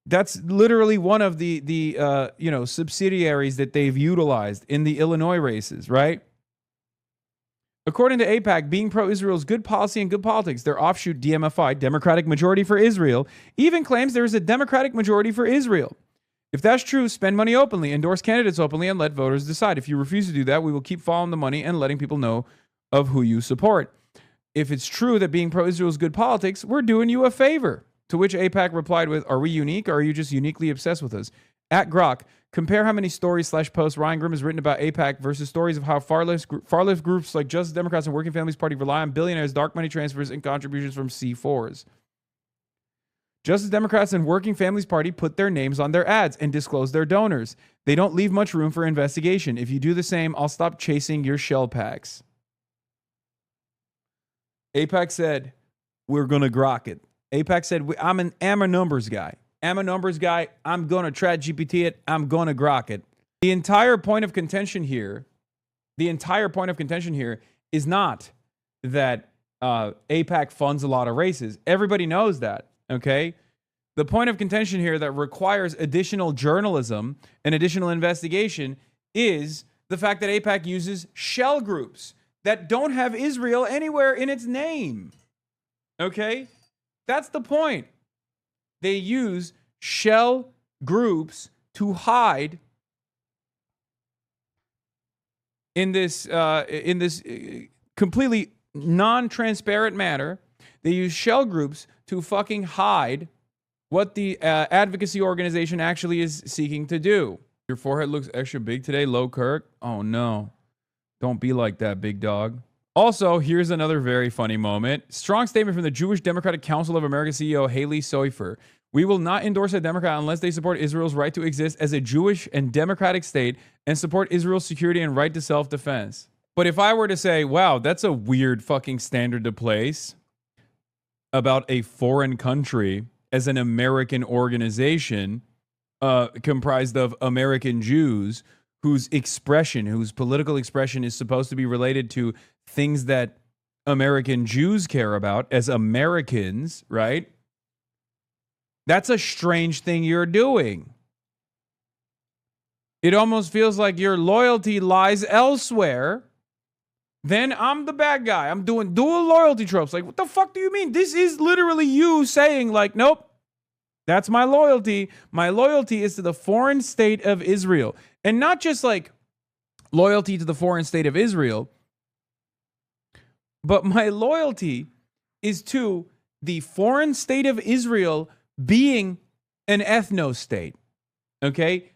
That's literally one of the subsidiaries that they've utilized in the Illinois races, right? According to AIPAC, being pro-Israel is good policy and good politics. Their offshoot DMFI, Democratic Majority for Israel, even claims there is a Democratic majority for Israel. If that's true, spend money openly, endorse candidates openly, and let voters decide. If you refuse to do that, we will keep following the money and letting people know of who you support. If it's true that being pro-Israel is good politics, we're doing you a favor. To which AIPAC replied with, are we unique or are you just uniquely obsessed with us? At Grok, compare how many stories/posts Ryan Grim has written about AIPAC versus stories of how far-left groups like Justice Democrats and Working Families Party rely on billionaires, dark money transfers, and contributions from C4s. Justice Democrats and Working Families Party put their names on their ads and disclose their donors. They don't leave much room for investigation. If you do the same, I'll stop chasing your shell packs. AIPAC said, we're going to grok it. AIPAC said, I'm a numbers guy. I'm a numbers guy. I'm going to chat GPT it. I'm going to grok it. The entire point of contention here is not that AIPAC funds a lot of races. Everybody knows that, okay? The point of contention here that requires additional journalism and additional investigation is the fact that AIPAC uses shell groups that don't have Israel anywhere in its name, okay? That's the point. They use shell groups to hide in this completely non-transparent manner. They use shell groups to fucking hide what the advocacy organization actually is seeking to do. Your forehead looks extra big today, Low Kirk. Oh no. Don't be like that, big dog. Also, here's another very funny moment. Strong statement from the Jewish Democratic Council of America CEO Haley Soifer. We will not endorse a Democrat unless they support Israel's right to exist as a Jewish and democratic state and support Israel's security and right to self-defense. But if I were to say, wow, that's a weird fucking standard to place about a foreign country as an American organization comprised of American Jews whose political expression is supposed to be related to things that American Jews care about as Americans, right? That's a strange thing you're doing. It almost feels like your loyalty lies elsewhere. Then I'm the bad guy. I'm doing dual loyalty tropes. Like, what the fuck do you mean? This is literally you saying like, nope, that's my loyalty. My loyalty is to the foreign state of Israel. And not just like loyalty to the foreign state of Israel, but my loyalty is to the foreign state of Israel being an ethno-state. Okay?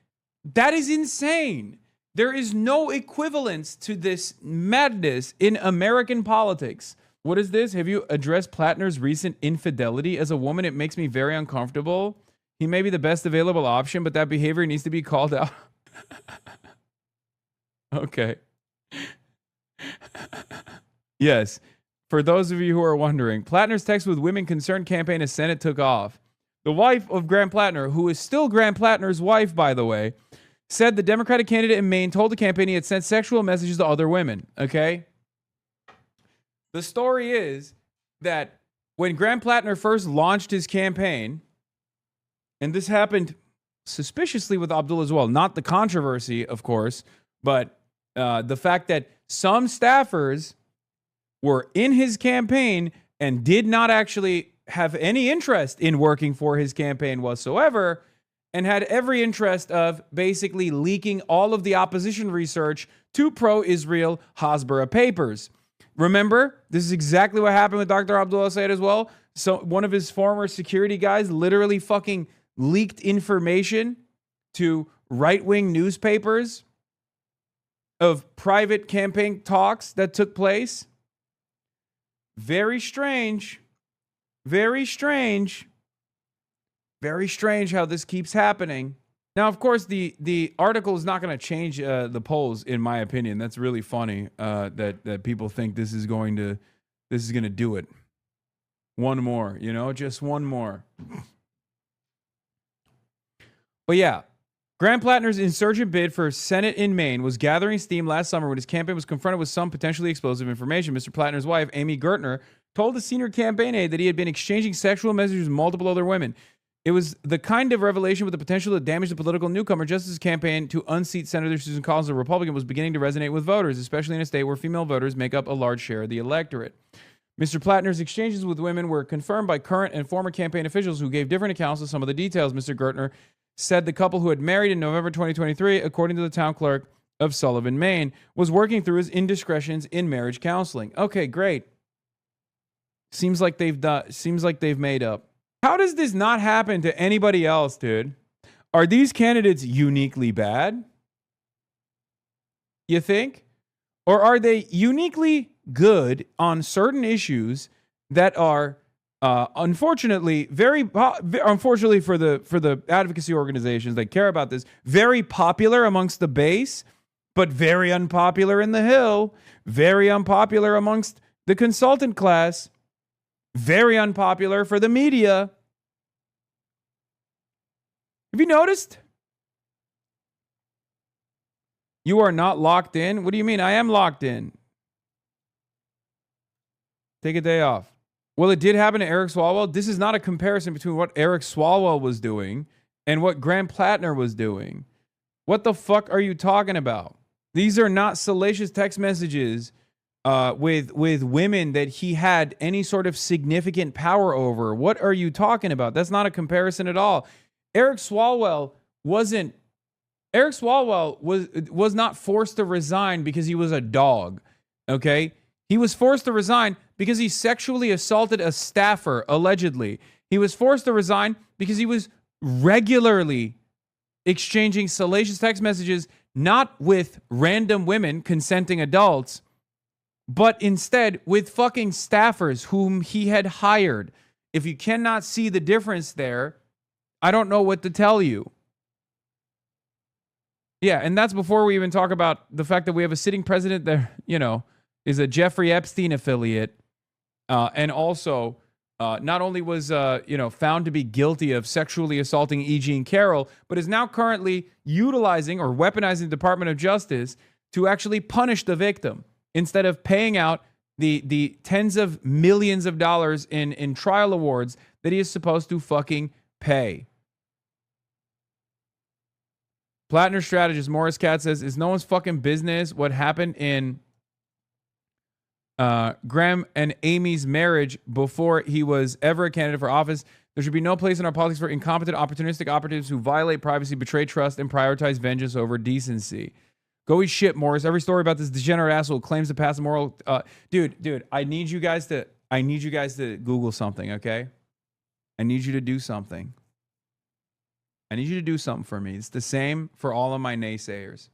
That is insane. There is no equivalence to this madness in American politics. What is this? Have you addressed Plattner's recent infidelity? As a woman, it makes me very uncomfortable. He may be the best available option, but that behavior needs to be called out. Okay. Yes. For those of you who are wondering, Plattner's Text with Women Concerned campaign as Senate took off. The wife of Graham Plattner, who is still Graham Plattner's wife, by the way, said the Democratic candidate in Maine told the campaign he had sent sexual messages to other women. Okay? The story is that when Graham Plattner first launched his campaign, and this happened suspiciously with Abdul as well, not the controversy, of course, but the fact that some staffers were in his campaign and did not actually have any interest in working for his campaign whatsoever, and had every interest of basically leaking all of the opposition research to pro-Israel Hasbara papers. Remember, this is exactly what happened with Dr. Abdullah Sayed as well. So one of his former security guys literally fucking leaked information to right-wing newspapers of private campaign talks that took place. Very strange. Very strange. Very strange how this keeps happening. Now, of course, the article is not going to change the polls, in my opinion. That's really funny that people think this is going to do it. One more, just one more. But yeah, Graham Plattner's insurgent bid for Senate in Maine was gathering steam last summer when his campaign was confronted with some potentially explosive information. Mr. Plattner's wife, Amy Gertner, told the senior campaign aide that he had been exchanging sexual messages with multiple other women. It was the kind of revelation with the potential to damage the political newcomer, just as his campaign to unseat Senator Susan Collins, a Republican, was beginning to resonate with voters, especially in a state where female voters make up a large share of the electorate. Mr. Plattner's exchanges with women were confirmed by current and former campaign officials who gave different accounts of some of the details. Mr. Gertner said the couple who had married in November 2023, according to the town clerk of Sullivan, Maine, was working through his indiscretions in marriage counseling. Okay, great. Seems like they've made up. How does this not happen to anybody else, dude? Are these candidates uniquely bad? You think? Or are they uniquely good on certain issues that are unfortunately unfortunately for the advocacy organizations that care about this, very popular amongst the base, but very unpopular in the Hill, very unpopular amongst the consultant class, very unpopular for the media. Have you noticed? You are not locked in? What do you mean? I am locked in. Take a day off. Well, it did happen to Eric Swalwell. This is not a comparison between what Eric Swalwell was doing and what Graham Plattner was doing. What the fuck are you talking about? These are not salacious text messages with women that he had any sort of significant power over. What are you talking about? That's not a comparison at all. Eric Swalwell was not forced to resign because he was a dog. Okay? He was forced to resign because he sexually assaulted a staffer, allegedly. He was forced to resign because he was regularly exchanging salacious text messages, not with random women, consenting adults, but instead with fucking staffers whom he had hired. If you cannot see the difference there, I don't know what to tell you. Yeah, and that's before we even talk about the fact that we have a sitting president that, is a Jeffrey Epstein affiliate, and also not only was found to be guilty of sexually assaulting E. Jean Carroll, but is now currently utilizing or weaponizing the Department of Justice to actually punish the victim instead of paying out the tens of millions of dollars in trial awards that he is supposed to fucking pay. Plattner strategist Morris Katz says, "It's no one's fucking business what happened in Graham and Amy's marriage before he was ever a candidate for office. There should be no place in our politics for incompetent, opportunistic operatives who violate privacy, betray trust, and prioritize vengeance over decency." Go eat shit, Morris. Every story about this degenerate asshole claims to pass the moral. Dude, I need you guys to Google something, okay? I need you to do something. I need you to do something for me. It's the same for all of my naysayers.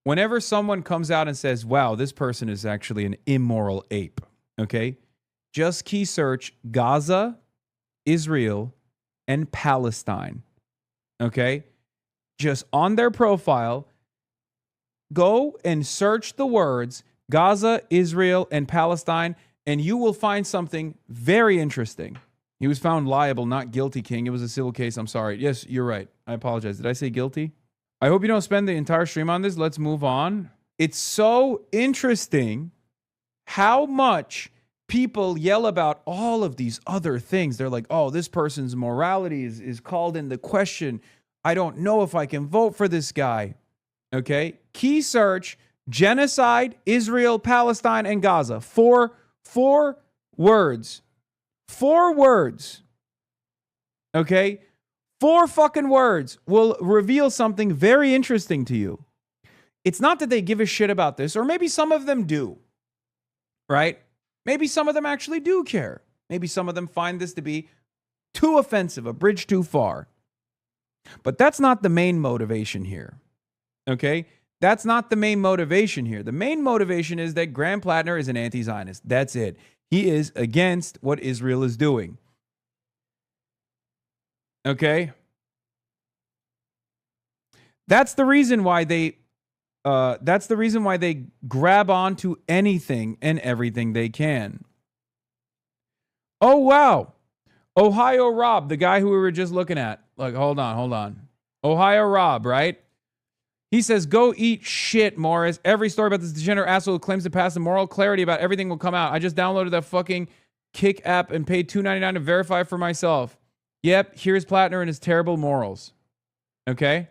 whenever someone comes out and says, wow, this person is actually an immoral ape, okay, just key search Gaza, Israel, and Palestine, okay? Just on their profile, go and search the words Gaza, Israel, and Palestine, and you will find something very interesting. He was found liable, not guilty, King. It was a civil case. I'm sorry. Yes, you're right. I apologize. Did I say guilty? I hope you don't spend the entire stream on this. Let's move on. It's so interesting how much people yell about all of these other things. They're like, oh, this person's morality is called into question. I don't know if I can vote for this guy. Okay? Key search, genocide, Israel, Palestine, and Gaza. Four words. 4 words. Okay? 4 fucking words will reveal something very interesting to you. It's not that they give a shit about this, or maybe some of them do, right? Maybe some of them actually do care. Maybe some of them find this to be too offensive, a bridge too far. But that's not the main motivation here, okay? That's not the main motivation here. The main motivation is that Graham Plattner is an anti-Zionist. That's it. He is against what Israel is doing. Okay? That's the reason why they grab onto anything and everything they can. Oh, wow. Ohio Rob, the guy who we were just looking at. Like, hold on. Ohio Rob, right? He says, go eat shit, Morris. Every story about this degenerate asshole who claims to pass the moral clarity about everything will come out. I just downloaded that fucking Kick app and paid $2.99 to verify for myself. Yep, here's Plattner and his terrible morals. Okay?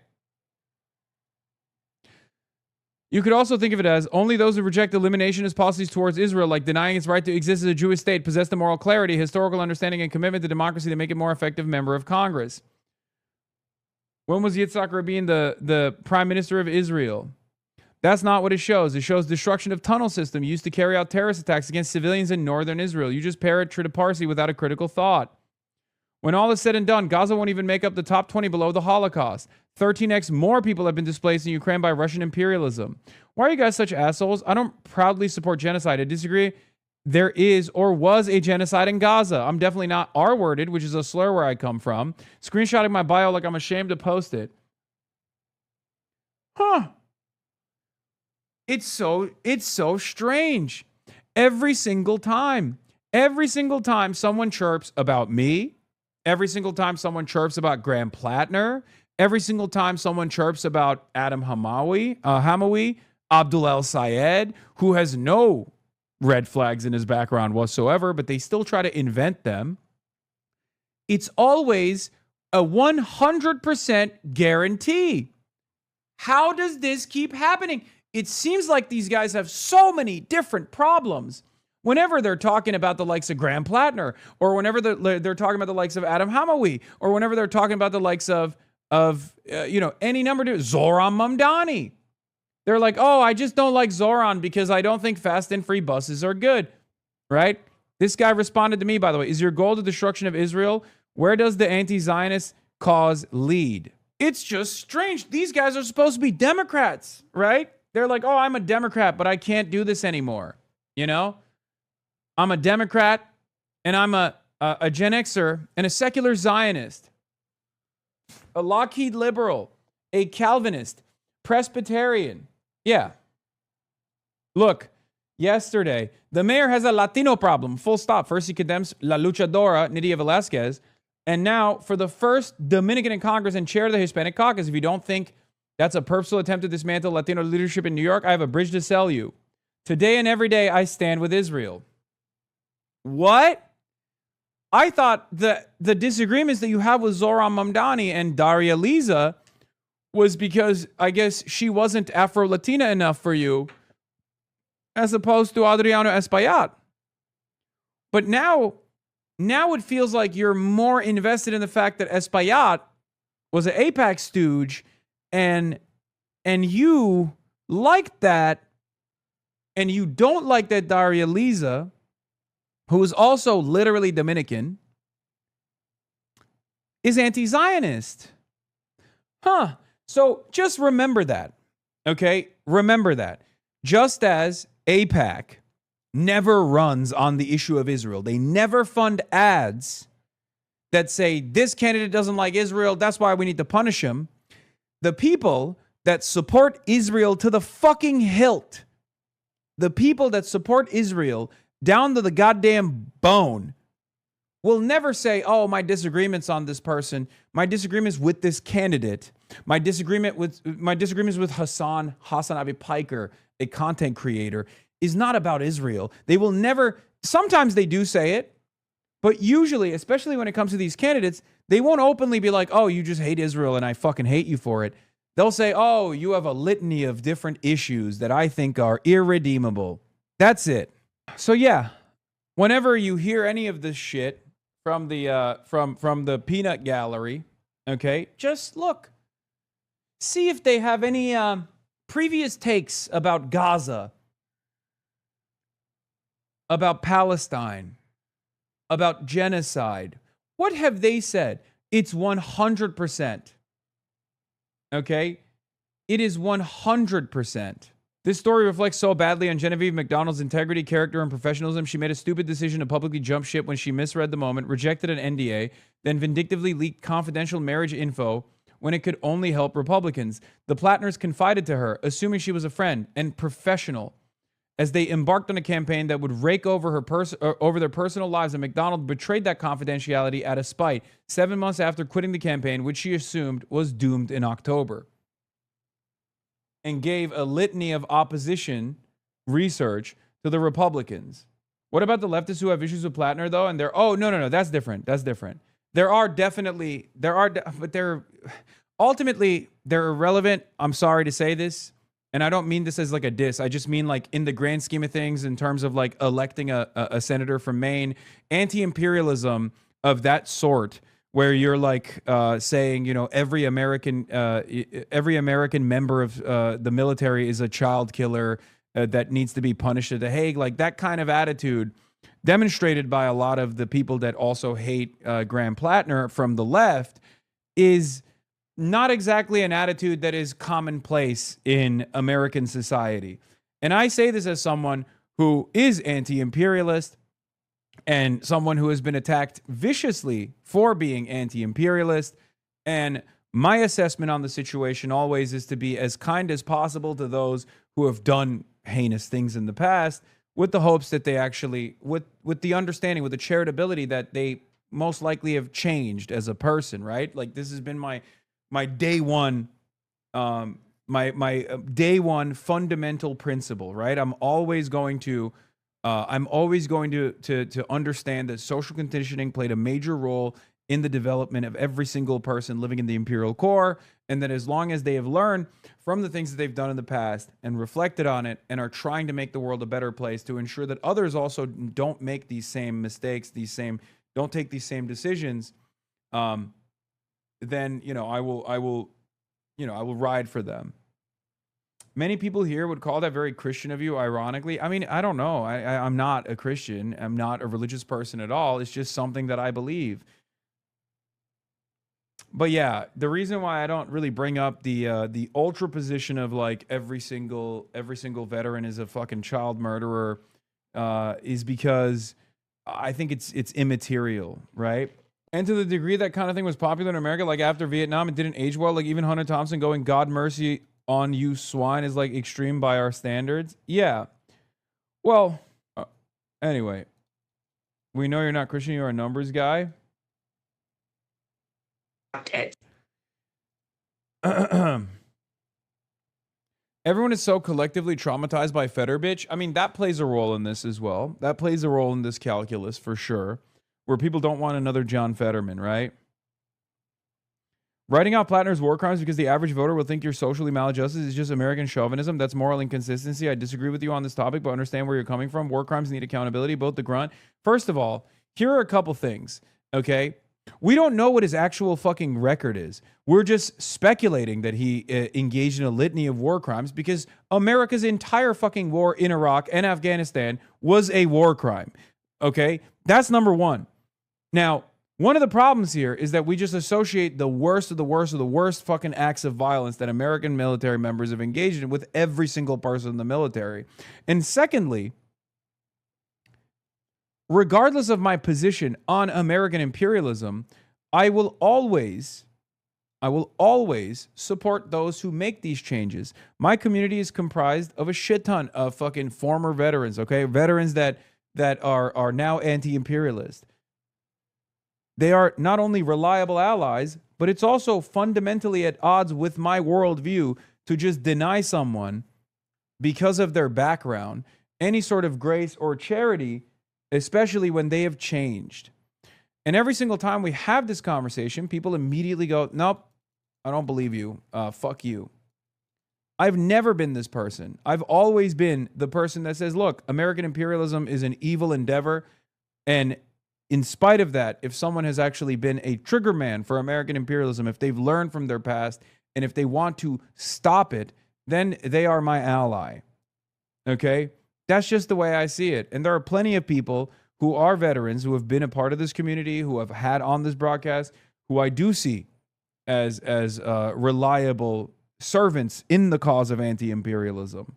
You could also think of it as only those who reject eliminationist policies towards Israel, like denying its right to exist as a Jewish state, possess the moral clarity, historical understanding, and commitment to democracy to make it more effective member of Congress. When was Yitzhak Rabin the prime minister of Israel? That's not what it shows. It shows destruction of tunnel system used to carry out terrorist attacks against civilians in northern Israel. You just parrot Parsi without a critical thought. When all is said and done, Gaza won't even make up the top 20 below the Holocaust. 13x more people have been displaced in Ukraine by Russian imperialism. Why are you guys such assholes? I don't proudly support genocide. I disagree. There is or was a genocide in Gaza. I'm definitely not R-worded, which is a slur where I come from. Screenshotting my bio like I'm ashamed to post it. Huh. It's so strange. Every single time someone chirps about me, every single time someone chirps about Graham Plattner, every single time someone chirps about Adam Hamawi, Abdul El Sayed, who has no red flags in his background whatsoever, but they still try to invent them. It's always a 100% guarantee. How does this keep happening? It seems like these guys have so many different problems. Whenever they're talking about the likes of Graham Plattner, or whenever they're talking about the likes of Adam Hamawi, or whenever they're talking about the likes of any number of Zoran Mamdani. They're like, oh, I just don't like Zoran because I don't think fast and free buses are good, right? This guy responded to me, by the way, is your goal the destruction of Israel? Where does the anti-Zionist cause lead? It's just strange. These guys are supposed to be Democrats, right? They're like, oh, I'm a Democrat, but I can't do this anymore. You know? I'm a Democrat, and I'm a Gen Xer, and a secular Zionist, a Lockheed liberal, a Calvinist, Presbyterian. Yeah. Look, yesterday, the mayor has a Latino problem, full stop. First, he condemns La Luchadora, Nydia Velasquez, and now, for the first Dominican in Congress and chair of the Hispanic caucus, if you don't think that's a purposeful attempt to dismantle Latino leadership in New York, I have a bridge to sell you. Today and every day, I stand with Israel. What? I thought the disagreements that you have with Zoran Mamdani and Daria Liza was because I guess she wasn't Afro-Latina enough for you, as opposed to Adriano Espaillat. But now it feels like you're more invested in the fact that Espaillat was an AIPAC stooge, and you liked that, and you don't like that Daria Liza, who is also literally Dominican, is anti-Zionist. Huh. So just remember that, okay? Remember that. Just as AIPAC never runs on the issue of Israel, they never fund ads that say this candidate doesn't like Israel, that's why we need to punish him. The people that support Israel to the fucking hilt, the people that support Israel down to the goddamn bone, will never say, oh, my disagreements on this person, my disagreements with this candidate, my disagreements with Hasanabi Piker, a content creator, is not about Israel. They will never, sometimes they do say it, but usually, especially when it comes to these candidates, they won't openly be like, oh, you just hate Israel and I fucking hate you for it. They'll say, oh, you have a litany of different issues that I think are irredeemable. That's it. So yeah, whenever you hear any of this shit from the peanut gallery, okay, just look. See if they have any previous takes about Gaza, about Palestine, about genocide. What have they said? It's 100%. Okay? It is 100%. This story reflects so badly on Genevieve McDonald's integrity, character, and professionalism. She made a stupid decision to publicly jump ship when she misread the moment, rejected an NDA, then vindictively leaked confidential marriage info when it could only help Republicans. The Plattners confided to her, assuming she was a friend and professional, as they embarked on a campaign that would rake over over their personal lives, and McDonald betrayed that confidentiality out of spite 7 months after quitting the campaign, which she assumed was doomed in October, and gave a litany of opposition research to the Republicans. What about the leftists who have issues with Plattner, though? And they're, oh, no, that's different. That's different. But they're ultimately, they're irrelevant. I'm sorry to say this. And I don't mean this as like a diss. I just mean like in the grand scheme of things, in terms of like electing a senator from Maine, anti-imperialism of that sort, where you're like saying, you know, every American member of the military is a child killer that needs to be punished at The Hague. Like that kind of attitude, demonstrated by a lot of the people that also hate Graham Plattner from the left, is not exactly an attitude that is commonplace in American society. And I say this as someone who is anti-imperialist and someone who has been attacked viciously for being anti-imperialist. And my assessment on the situation always is to be as kind as possible to those who have done heinous things in the past, with the hopes that they actually, with the understanding, with the charitability that they most likely have changed as a person, right? Like this has been my day one, my day one fundamental principle, right? I'm always going to understand that social conditioning played a major role in the development of every single person living in the imperial core, and that as long as they have learned from the things that they've done in the past and reflected on it and are trying to make the world a better place to ensure that others also don't make these same mistakes, don't take these same decisions, then, you know, I will ride for them. Many people here would call that very Christian of you, ironically. I mean, I don't know. I'm not a Christian. I'm not a religious person at all. It's just something that I believe. But yeah, the reason why I don't really bring up the ultra position of like every single veteran is a fucking child murderer is because I think it's immaterial, right? And to the degree that kind of thing was popular in America, like after Vietnam, it didn't age well. Like even Hunter Thompson going, "God mercy on you, swine," is like extreme by our standards. Yeah. Well, anyway, we know you're not Christian. You're a numbers guy. Everyone is so collectively traumatized by Fetterbitch. I mean, that plays a role in this as well. That plays a role in this calculus for sure, where people don't want another John Fetterman, right? Writing out Plattner's war crimes because the average voter will think you're socially maladjusted is just American chauvinism. That's moral inconsistency. I disagree with you on this topic, but understand where you're coming from. War crimes need accountability, both the grunt. First of all, here are a couple things, okay? We don't know what his actual fucking record is. We're just speculating that he engaged in a litany of war crimes because America's entire fucking war in Iraq and Afghanistan was a war crime, okay? That's number one. Now, One of the problems here is that we just associate the worst of the worst of the worst fucking acts of violence that American military members have engaged in with every single person in the military. And secondly, regardless of my position on American imperialism, I will always support those who make these changes. My community is comprised of a shit ton of fucking former veterans, okay? Veterans that are now anti-imperialist. They are not only reliable allies, but it's also fundamentally at odds with my worldview to just deny someone, because of their background, any sort of grace or charity, especially when they have changed. And every single time we have this conversation, people immediately go, nope, I don't believe you. Fuck you. I've never been this person. I've always been the person that says, look, American imperialism is an evil endeavor. And in spite of that, if someone has actually been a trigger man for American imperialism, if they've learned from their past, and if they want to stop it, then they are my ally. Okay? That's just the way I see it. And there are plenty of people who are veterans, who have been a part of this community, who have had on this broadcast, who I do see as reliable servants in the cause of anti-imperialism.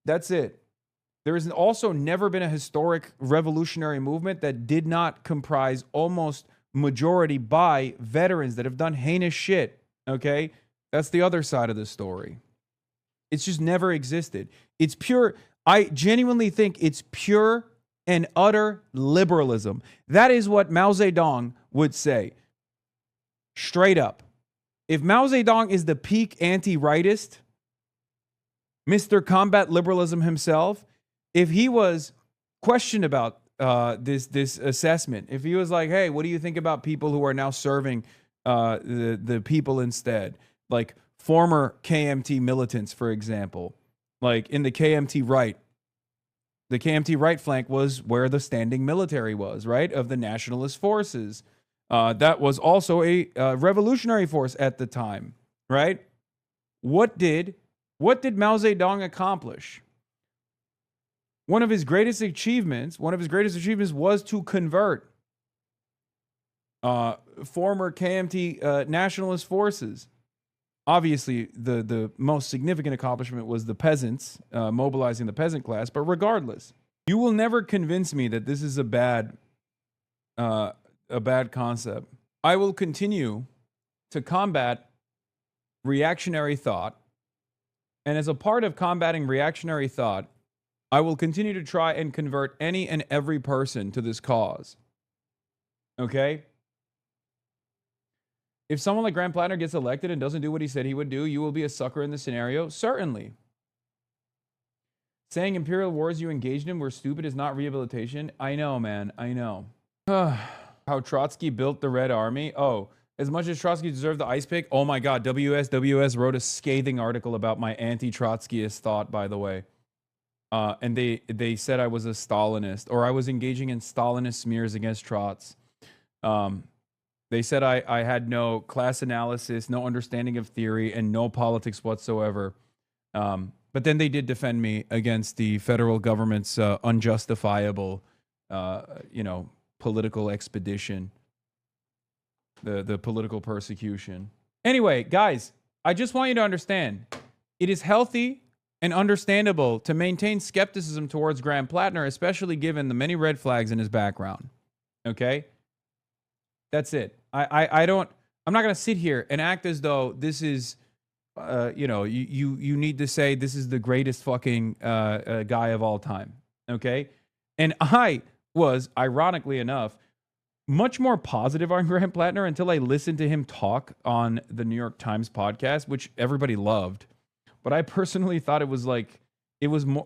That's it. There has also never been a historic revolutionary movement that did not comprise almost majority by veterans that have done heinous shit. Okay? That's the other side of the story. It's just never existed. It's pure. I genuinely think it's pure and utter liberalism. That is what Mao Zedong would say. Straight up. If Mao Zedong is the peak anti-rightist, Mr. Combat Liberalism himself, if he was questioned about this assessment, if he was like, hey, what do you think about people who are now serving the people instead? Like former KMT militants, for example, like in the KMT right flank was where the standing military was, right? Of the nationalist forces. That was also a revolutionary force at the time, right? What did Mao Zedong accomplish? One of his greatest achievements was to convert former KMT nationalist forces. Obviously, the most significant accomplishment was the peasants, mobilizing the peasant class. But regardless, you will never convince me that this is a bad concept. I will continue to combat reactionary thought. And as a part of combating reactionary thought, I will continue to try and convert any and every person to this cause. Okay? If someone like Grant Plattner gets elected and doesn't do what he said he would do, you will be a sucker in the scenario? Certainly. Saying imperial wars you engaged in were stupid is not rehabilitation. I know, man. I know. How Trotsky built the Red Army. Oh, as much as Trotsky deserved the ice pick. Oh my God, WS wrote a scathing article about my anti-Trotskyist thought, by the way. And they said I was a Stalinist, or I was engaging in Stalinist smears against Trots. They said I had no class analysis, no understanding of theory, and no politics whatsoever. But then they did defend me against the federal government's unjustifiable, political expedition, the political persecution. Anyway, guys, I just want you to understand, it is healthy and understandable to maintain skepticism towards Graham Plattner, especially given the many red flags in his background. Okay? That's it. I'm not going to sit here and act as though this is, you need to say this is the greatest fucking guy of all time. Okay? And I was, ironically enough, much more positive on Graham Plattner until I listened to him talk on the New York Times podcast, which everybody loved. But I personally thought it was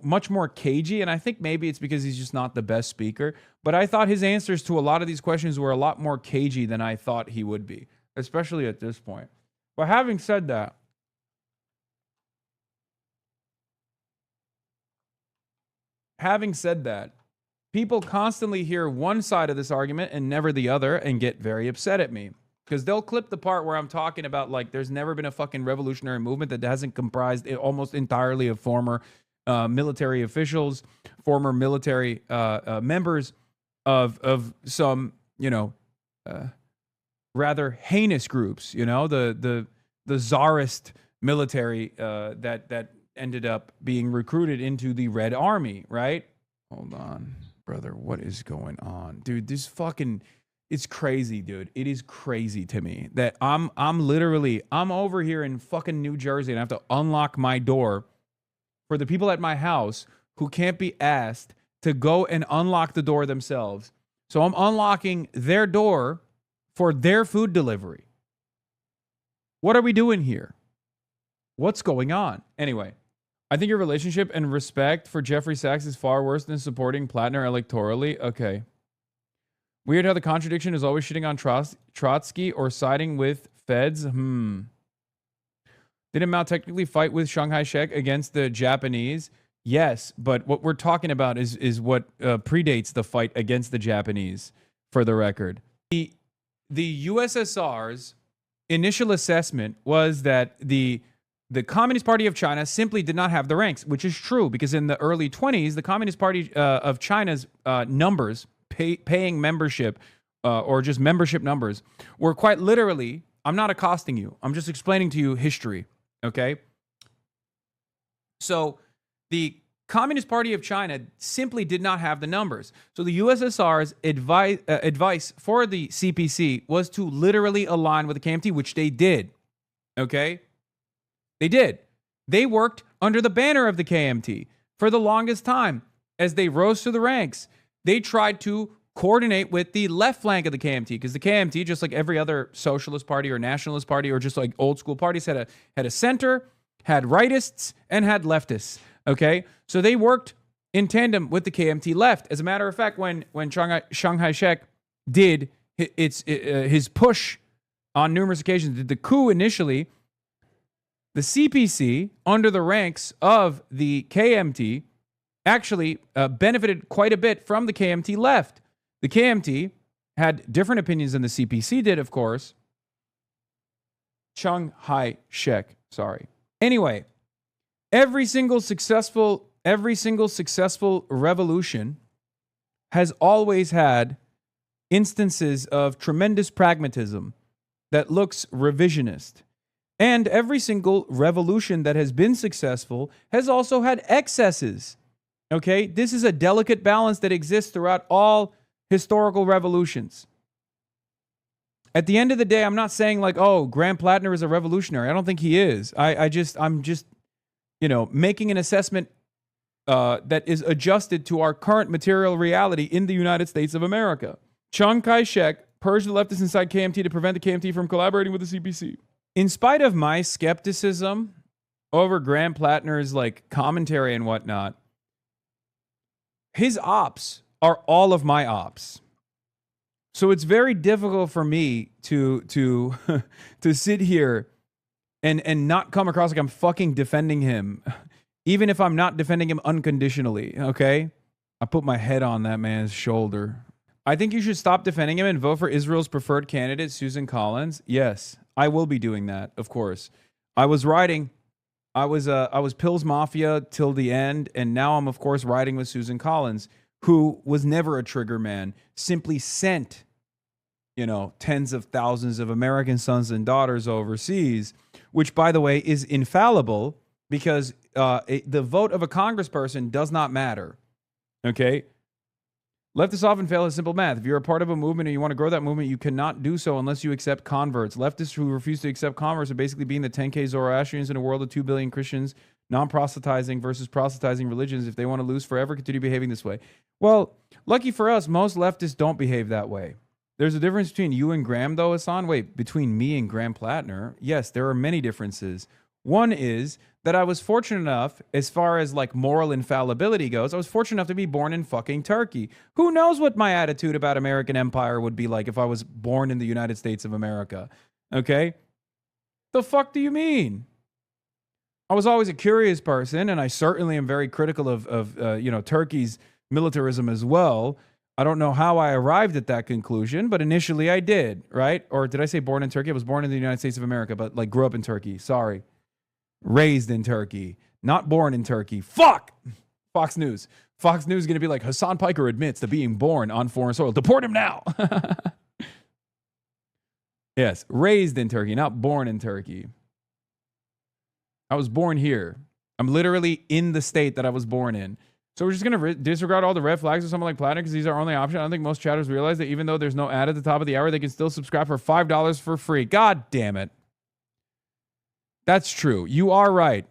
much more cagey, and I think maybe it's because he's just not the best speaker. But I thought his answers to a lot of these questions were a lot more cagey than I thought he would be, especially at this point. But having said that, people constantly hear one side of this argument and never the other and get very upset at me. Because they'll clip the part where I'm talking about, like, there's never been a fucking revolutionary movement that hasn't comprised almost entirely of former military officials, former military members, of some, rather heinous groups, the czarist military that ended up being recruited into the Red Army, right? Hold on, brother. What is going on? Dude, this fucking it's crazy, dude. It is crazy to me that I'm over here in fucking New Jersey and I have to unlock my door for the people at my house who can't be asked to go and unlock the door themselves. So I'm unlocking their door for their food delivery. What are we doing here? What's going on? Anyway, I think your relationship and respect for Jeffrey Sachs is far worse than supporting Plattner electorally. Okay. Weird how the contradiction is always shitting on Trotsky or siding with feds. Didn't Mao technically fight with Shanghai Shek against the Japanese? Yes, but what we're talking about is what predates the fight against the Japanese, for the record. The USSR's initial assessment was that the Communist Party of China simply did not have the ranks, which is true because in the early 20s, the Communist Party of China's numbers, paying membership or just membership numbers, were quite literally, I'm not accosting you, I'm just explaining to you history, okay? So the Communist Party of China simply did not have the numbers. So the USSR's advice for the CPC was to literally align with the KMT, which they did, okay? They did. They worked under the banner of the KMT for the longest time. As they rose through the ranks, they tried to coordinate with the left flank of the KMT because the KMT, just like every other socialist party or nationalist party or just like old school parties, had a center, had rightists, and had leftists. Okay, so they worked in tandem with the KMT left. As a matter of fact, when Shanghai Shek did his push on numerous occasions, did the coup initially, the CPC, under the ranks of the KMT, actually benefited quite a bit from the KMT left. The KMT had different opinions than the CPC did, of course. Shanghai Shek, sorry. Anyway, every single successful revolution has always had instances of tremendous pragmatism that looks revisionist. And every single revolution that has been successful has also had excesses. Okay? This is a delicate balance that exists throughout all historical revolutions. At the end of the day, I'm not saying like, oh, Graham Plattner is a revolutionary. I don't think he is. I'm just making an assessment that is adjusted to our current material reality in the United States of America. Chiang Kai-shek purged the leftists inside KMT to prevent the KMT from collaborating with the CPC. In spite of my skepticism over Graham Plattner's like commentary and whatnot, his ops are all of my ops. So it's very difficult for me to to sit here and not come across like I'm fucking defending him, even if I'm not defending him unconditionally, okay? I put my head on that man's shoulder. I think you should stop defending him and vote for Israel's preferred candidate, Susan Collins. Yes, I will be doing that, of course. I was Pill's Mafia till the end, and now I'm, of course, riding with Susan Collins, who was never a trigger man, simply sent, tens of thousands of American sons and daughters overseas, which, by the way, is infallible because the vote of a congressperson does not matter. Okay? Leftists often fail at simple math. If you're a part of a movement and you want to grow that movement, you cannot do so unless you accept converts. Leftists who refuse to accept converts are basically being the 10K Zoroastrians in a world of 2 billion Christians, non-proselytizing versus proselytizing religions. If they want to lose forever, continue behaving this way. Well, lucky for us, most leftists don't behave that way. There's a difference between you and Graham, though, Hassan. Wait, between me and Graham Plattner? Yes, there are many differences. One is that I was fortunate enough, as far as like moral infallibility goes, I was fortunate enough to be born in fucking Turkey. Who knows what my attitude about American empire would be like if I was born in the United States of America? Okay? The fuck do you mean? I was always a curious person, and I certainly am very critical of Turkey's militarism as well. I don't know how I arrived at that conclusion, but initially I did, right? Or did I say born in Turkey? I was born in the United States of America, but like grew up in Turkey. Sorry. Raised in Turkey, not born in Turkey. Fuck! Fox News. Fox News is going to be like, Hassan Piker admits to being born on foreign soil. Deport him now. Yes, raised in Turkey, not born in Turkey. I was born here. I'm literally in the state that I was born in. So we're just going to disregard all the red flags of someone like Platinum because these are our only option. I don't think most chatters realize that even though there's no ad at the top of the hour, they can still subscribe for $5 for free. God damn it. That's true. You are right.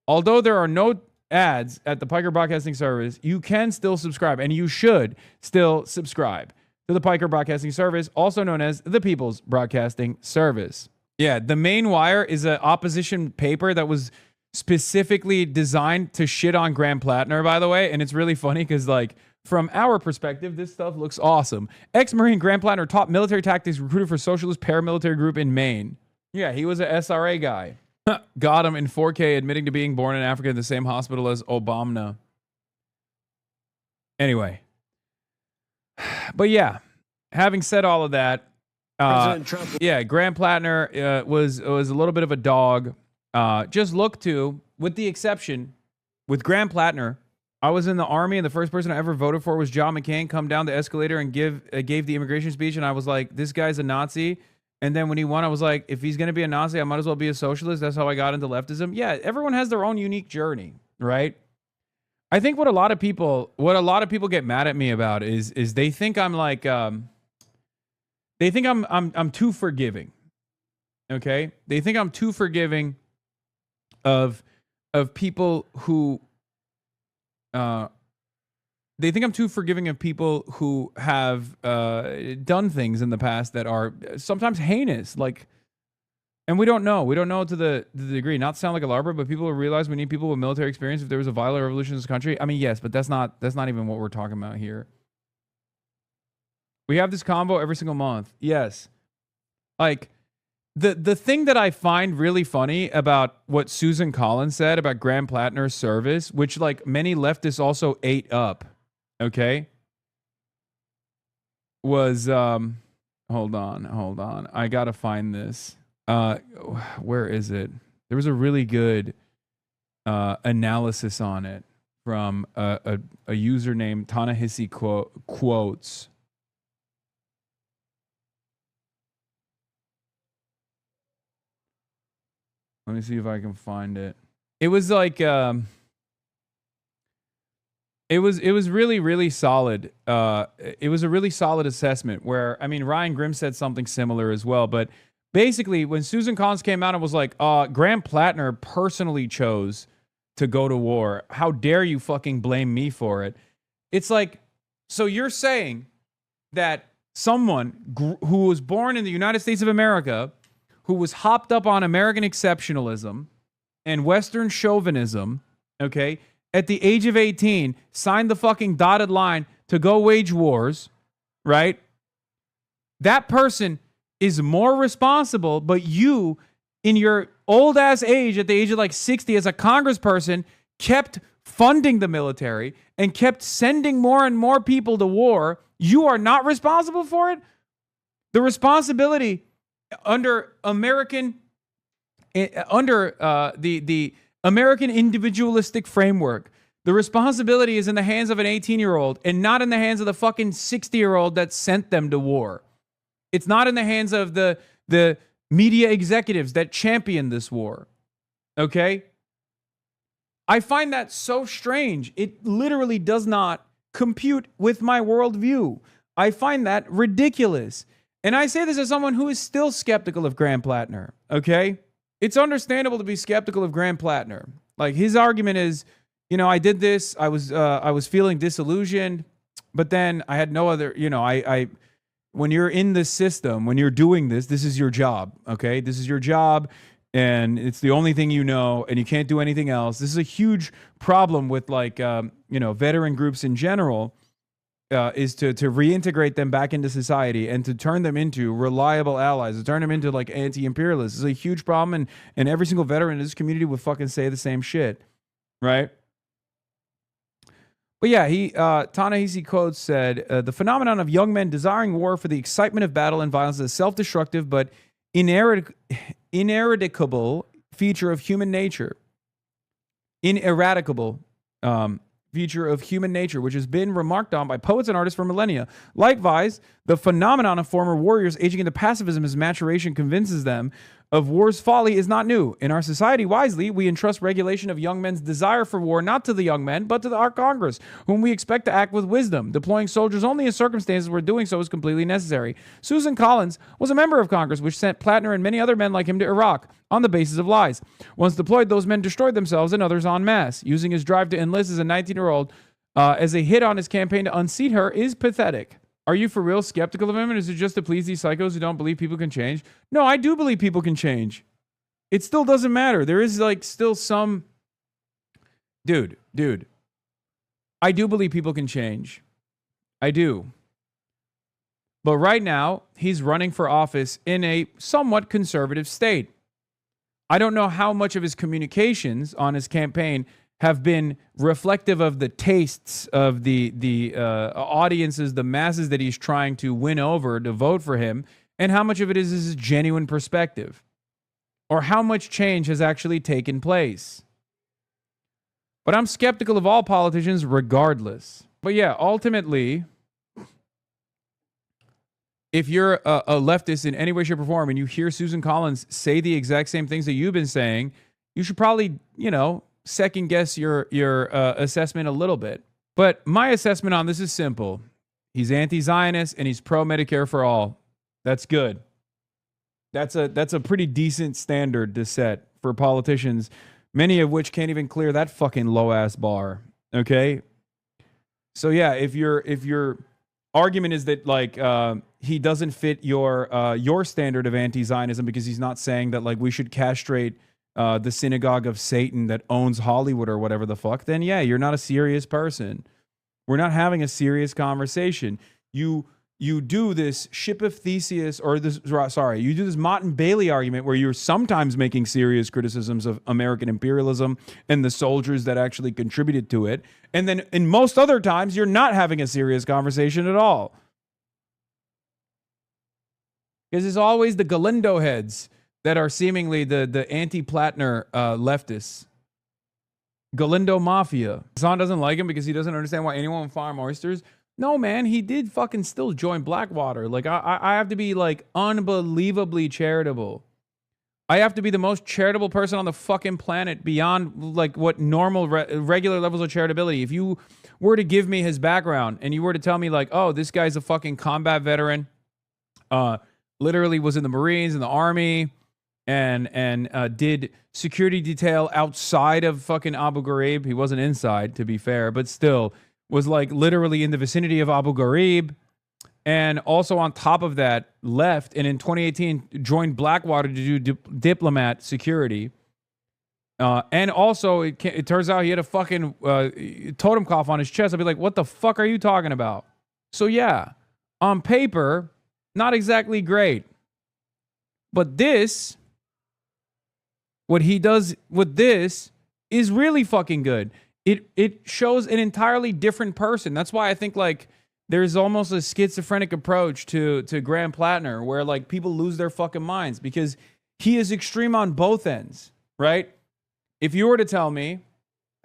Although there are no ads at the Piker Broadcasting Service, you can still subscribe, and you should still subscribe to the Piker Broadcasting Service, also known as the People's Broadcasting Service. Yeah, the Main Wire is an opposition paper that was specifically designed to shit on Graham Plattner, by the way, and it's really funny because, like, from our perspective, this stuff looks awesome. Ex-Marine Graham Plattner, top military tactics recruited for socialist paramilitary group in Maine. Yeah, he was an SRA guy. Got him in 4K admitting to being born in Africa in the same hospital as Obama. Anyway. But yeah, having said all of that, yeah, Graham Plattner was a little bit of a dog. Just look to, with the exception, with Graham Plattner, I was in the Army, and the first person I ever voted for was John McCain. Come down the escalator and gave the immigration speech, and I was like, this guy's a Nazi. And then when he won, I was like, if he's going to be a Nazi, I might as well be a socialist. That's how I got into leftism. Yeah, everyone has their own unique journey, right? I think what a lot of people get mad at me about is they think I'm like they think I'm too forgiving. Okay? They think I'm too forgiving of people who they think I'm too forgiving of people who have done things in the past that are sometimes heinous. Like, and we don't know. We don't know to the degree. Not to sound like a larper, but people will realize we need people with military experience if there was a violent revolution in this country. I mean, yes, but that's not even what we're talking about here. We have this combo every single month. Yes. Like, the thing that I find really funny about what Susan Collins said about Graham Plattner's service, which like many leftists also ate up, okay, was hold on. I gotta find this. Where is it? There was a really good analysis on it from a user named Ta-Nehisi Quotes. Let me see if I can find it. It was like it was really, really solid. It was a really solid assessment where, I mean, Ryan Grimm said something similar as well. But basically, when Susan Collins came out and was like, Graham Plattner personally chose to go to war. How dare you fucking blame me for it? It's like, so you're saying that someone who was born in the United States of America, who was hopped up on American exceptionalism and Western chauvinism, okay, at the age of 18, signed the fucking dotted line to go wage wars, right? That person is more responsible, but you, in your old ass age, at the age of like 60, as a congressperson, kept funding the military and kept sending more and more people to war. You are not responsible for it? The responsibility under American, the American individualistic framework, the responsibility is in the hands of an 18-year-old and not in the hands of the fucking 60-year-old that sent them to war. It's not in the hands of the media executives that champion this war. Okay? I find that so strange. It literally does not compute with my worldview. I find that ridiculous. And I say this as someone who is still skeptical of Graham Plattner, okay? It's understandable to be skeptical of Graham Plattner. Like, his argument is, you know, I did this, I was feeling disillusioned, but then I had no other, you know, I when you're in this system, when you're doing this is your job, okay? This is your job, and it's the only thing you know, and you can't do anything else. This is a huge problem with, like, you know, veteran groups in general, is to reintegrate them back into society and to turn them into reliable allies, to turn them into like anti-imperialists. This is a huge problem, and every single veteran in this community would fucking say the same shit, right? But yeah, Ta-Nehisi Coates said, the phenomenon of young men desiring war for the excitement of battle and violence is a self-destructive but ineradicable feature of human nature. Ineradicable feature of human nature, which has been remarked on by poets and artists for millennia. Likewise, the phenomenon of former warriors aging into pacifism as maturation convinces them of war's folly is not new. In our society, wisely, we entrust regulation of young men's desire for war not to the young men, but to our Congress, whom we expect to act with wisdom, deploying soldiers only in circumstances where doing so is completely necessary. Susan Collins was a member of Congress, which sent Plattner and many other men like him to Iraq on the basis of lies. Once deployed, those men destroyed themselves and others en masse. Using his drive to enlist as a 19-year-old as a hit on his campaign to unseat her is pathetic. Are you for real skeptical of him, and is it just to please these psychos who don't believe people can change? No, I do believe people can change. It still doesn't matter. There is like still some... Dude. I do believe people can change. I do. But right now, he's running for office in a somewhat conservative state. I don't know how much of his communications on his campaign have been reflective of the tastes of the audiences, the masses that he's trying to win over to vote for him, and how much of it is his genuine perspective, or how much change has actually taken place. But I'm skeptical of all politicians regardless. But yeah, ultimately, if you're a leftist in any way, shape, or form, and you hear Susan Collins say the exact same things that you've been saying, you should probably, second guess your assessment a little bit. But my assessment on this is simple. He's anti-Zionist and he's pro-Medicare for all. That's good. That's a pretty decent standard to set for politicians, many of which can't even clear that fucking low-ass bar. Okay? So yeah, if your argument is that like he doesn't fit your standard of anti-Zionism because he's not saying that like we should castrate the synagogue of Satan that owns Hollywood or whatever the fuck, then yeah, you're not a serious person. We're not having a serious conversation. You do this Ship of Theseus, you do this Mott and Bailey argument where you're sometimes making serious criticisms of American imperialism and the soldiers that actually contributed to it. And then in most other times, you're not having a serious conversation at all. Because it's always the Galindo heads that are seemingly the anti-Plattner leftists. Galindo Mafia. Hassan doesn't like him because he doesn't understand why anyone would farm oysters. No, man, he did fucking still join Blackwater. Like, I have to be, like, unbelievably charitable. I have to be the most charitable person on the fucking planet beyond, like, what normal, regular levels of charitability. If you were to give me his background and you were to tell me, like, oh, this guy's a fucking combat veteran, literally was in the Marines, in the Army, and did security detail outside of fucking Abu Ghraib. He wasn't inside, to be fair, but still was like literally in the vicinity of Abu Ghraib. And also on top of that, left and in 2018 joined Blackwater to do diplomat security. And also, it turns out he had a fucking totem cloth on his chest. I'd be like, what the fuck are you talking about? So yeah, on paper, not exactly great. But this, what he does with this is really fucking good. It shows an entirely different person. That's why I think like there's almost a schizophrenic approach to Graham Plattner where like people lose their fucking minds because he is extreme on both ends, right? If you were to tell me,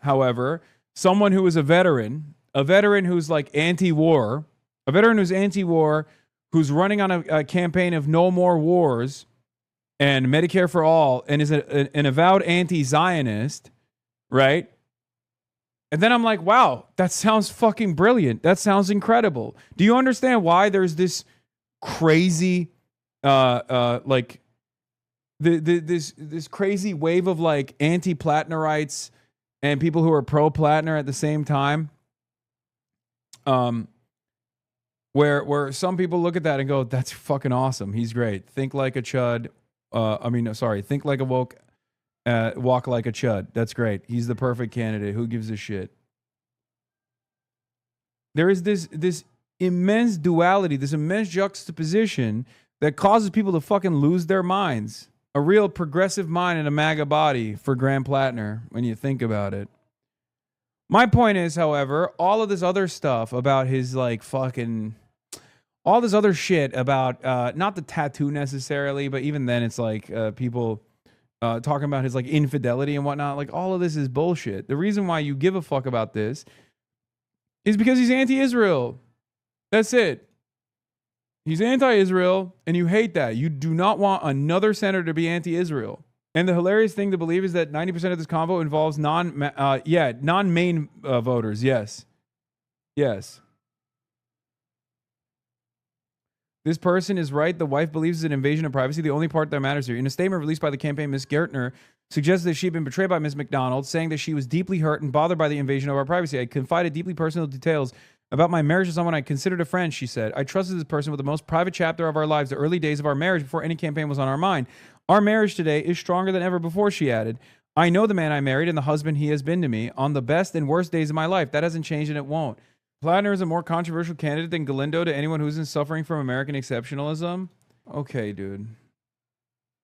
however, someone who is a veteran who's like anti-war, a veteran who's anti-war, who's running on a campaign of no more wars and Medicare for all and is an avowed anti-Zionist, right? And then I'm like, wow, that sounds fucking brilliant. That sounds incredible. Do you understand why there's this crazy, like, this crazy wave of like anti-Plattnerites and people who are pro-Plattner at the same time? Where some people look at that and go, that's fucking awesome. He's great. Think like a chud. Think like a woke. Walk like a chud. That's great. He's the perfect candidate. Who gives a shit? There is this immense duality, this immense juxtaposition that causes people to fucking lose their minds. A real progressive mind and a MAGA body for Graham Plattner when you think about it. My point is, however, all of this other stuff about his like fucking... all this other shit about, not the tattoo necessarily, but even then it's like people... talking about his like infidelity and whatnot, like all of this is bullshit. The reason why you give a fuck about this is because he's anti-Israel. That's it. He's anti-Israel, and you hate that. You do not want another senator to be anti-Israel. And the hilarious thing to believe is that 90% of this convo involves non-main voters. Yes. Yes. This person is right. The wife believes it's an invasion of privacy. The only part that matters here. In a statement released by the campaign, Ms. Gertner suggested that she'd been betrayed by Ms. McDonald, saying that she was deeply hurt and bothered by the invasion of our privacy. I confided deeply personal details about my marriage to someone I considered a friend, she said. I trusted this person with the most private chapter of our lives, the early days of our marriage, before any campaign was on our mind. Our marriage today is stronger than ever before, she added. I know the man I married and the husband he has been to me on the best and worst days of my life. That hasn't changed and it won't. Plattner is a more controversial candidate than Galindo to anyone who isn't suffering from American exceptionalism. Okay, dude.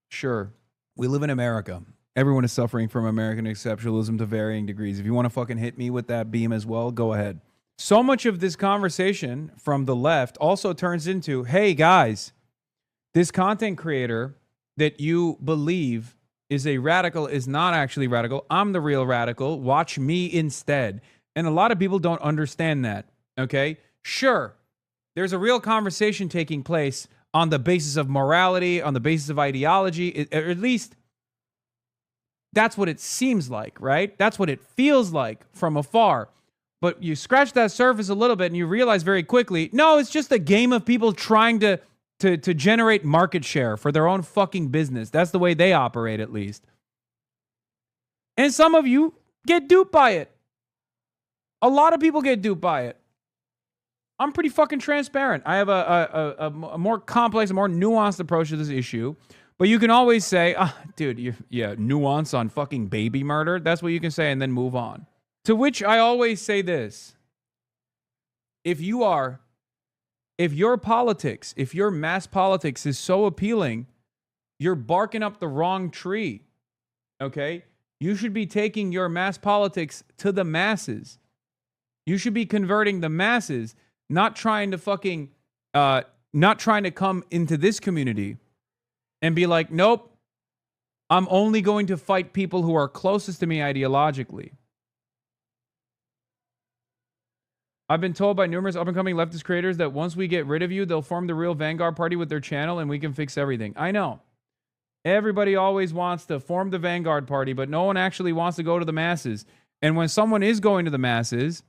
Sure. We live in America. Everyone is suffering from American exceptionalism to varying degrees. If you want to fucking hit me with that beam as well, go ahead. So much of this conversation from the left also turns into, hey guys, this content creator that you believe is a radical is not actually radical. I'm the real radical. Watch me instead. And a lot of people don't understand that, okay? Sure, there's a real conversation taking place on the basis of morality, on the basis of ideology, or at least that's what it seems like, right? That's what it feels like from afar. But you scratch that surface a little bit and you realize very quickly, no, it's just a game of people trying to generate market share for their own fucking business. That's the way they operate, at least. And some of you get duped by it. A lot of people get duped by it. I'm pretty fucking transparent. I have a more complex, a more nuanced approach to this issue. But you can always say, dude, nuance on fucking baby murder. That's what you can say and then move on. To which I always say this. If your politics, if your mass politics is so appealing, you're barking up the wrong tree. Okay? You should be taking your mass politics to the masses. You should be converting the masses, not trying to come into this community and be like, nope, I'm only going to fight people who are closest to me ideologically. I've been told by numerous up-and-coming leftist creators that once we get rid of you, they'll form the real Vanguard Party with their channel and we can fix everything. I know. Everybody always wants to form the Vanguard Party, but no one actually wants to go to the masses. And when someone is going to the masses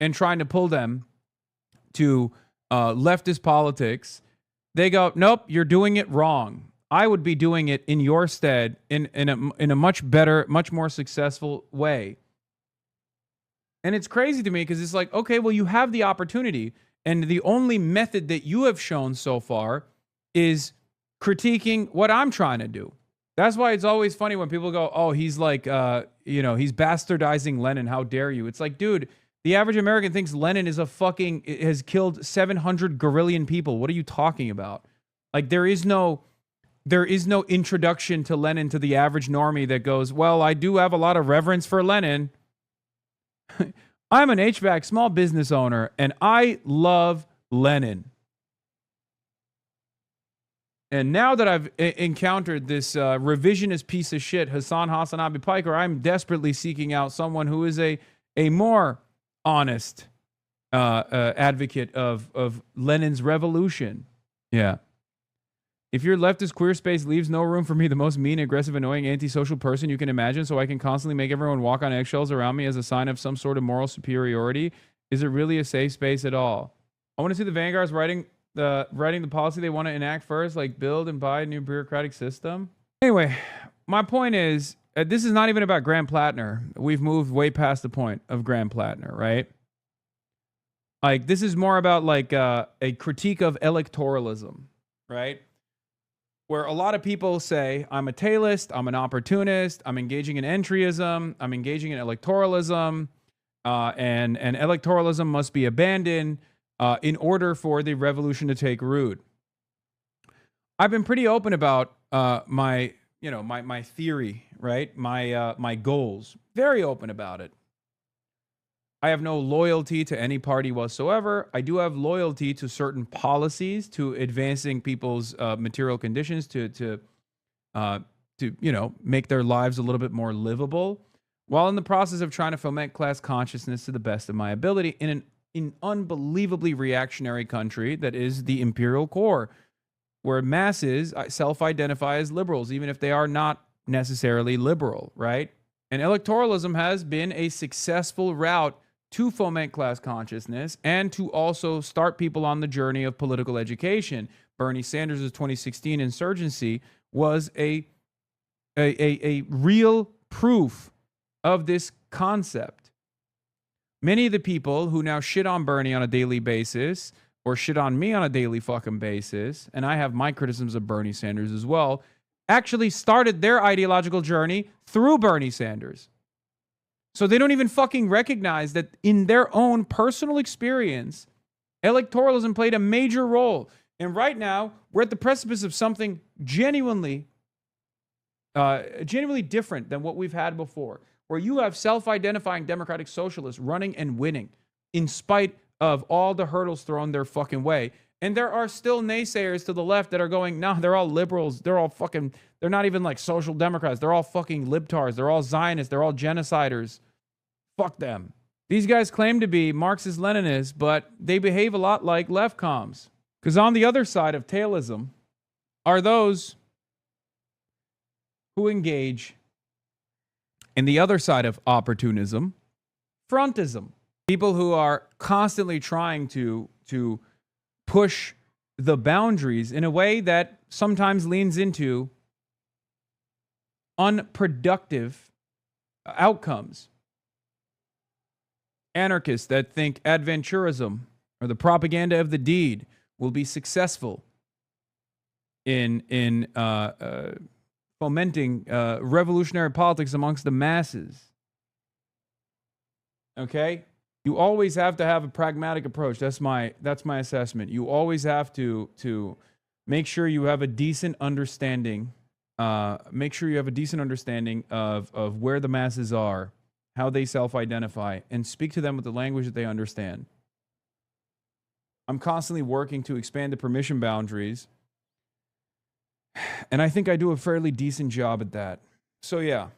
and trying to pull them to leftist politics, they go, nope, you're doing it wrong. I would be doing it in your stead in a much better, much more successful way. And it's crazy to me because it's like, okay, well, you have the opportunity. And the only method that you have shown so far is critiquing what I'm trying to do. That's why it's always funny when people go, oh, he's like, he's bastardizing Lenin. How dare you? It's like, dude, the average American thinks Lenin is has killed 700 guerrillion people. What are you talking about? Like, there is no introduction to Lenin to the average normie that goes, well, I do have a lot of reverence for Lenin. I'm an HVAC small business owner, and I love Lenin. And now that I've encountered this revisionist piece of shit, Hasanabi Piker, I'm desperately seeking out someone who is a more honest advocate of Lenin's revolution. Yeah. If your leftist queer space leaves no room for me, the most mean, aggressive, annoying, antisocial person you can imagine, so I can constantly make everyone walk on eggshells around me as a sign of some sort of moral superiority, is it really a safe space at all? I want to see the Vanguards writing the policy they want to enact first, like build and buy a new bureaucratic system. Anyway, my point is, this is not even about Graham Plattner. We've moved way past the point of Graham Plattner, right? Like, this is more about like a critique of electoralism, right? Where a lot of people say, I'm a tailist, I'm an opportunist, I'm engaging in entryism, I'm engaging in electoralism, and electoralism must be abandoned in order for the revolution to take root. I've been pretty open about my theory, right? My goals. Very open about it. I have no loyalty to any party whatsoever. I do have loyalty to certain policies, to advancing people's material conditions, to make their lives a little bit more livable, while in the process of trying to foment class consciousness to the best of my ability in unbelievably reactionary country that is the imperial core, where masses self-identify as liberals, even if they are not necessarily liberal, right? And electoralism has been a successful route to foment class consciousness and to also start people on the journey of political education. Bernie Sanders' 2016 insurgency was a real proof of this concept. Many of the people who now shit on Bernie on a daily basis or shit on me on a daily fucking basis, and I have my criticisms of Bernie Sanders as well, actually started their ideological journey through Bernie Sanders. So they don't even fucking recognize that in their own personal experience, electoralism played a major role. And right now, we're at the precipice of something genuinely different than what we've had before, where you have self-identifying democratic socialists running and winning in spite of all the hurdles thrown their fucking way. And there are still naysayers to the left that are going, nah, they're all liberals. They're all fucking, they're not even like social democrats. They're all fucking libtards. They're all Zionists. They're all genociders. Fuck them. These guys claim to be Marxist-Leninists, but they behave a lot like left comms. Because on the other side of tailism are those who engage in the other side of opportunism, frontism. People who are constantly trying to push the boundaries in a way that sometimes leans into unproductive outcomes. Anarchists that think adventurism or the propaganda of the deed will be successful in fomenting revolutionary politics amongst the masses. Okay? You always have to have a pragmatic approach. That's my assessment. You always have to make sure you have a decent understanding. Make sure you have a decent understanding of where the masses are, how they self-identify, and speak to them with the language that they understand. I'm constantly working to expand the permission boundaries, and I think I do a fairly decent job at that. So yeah.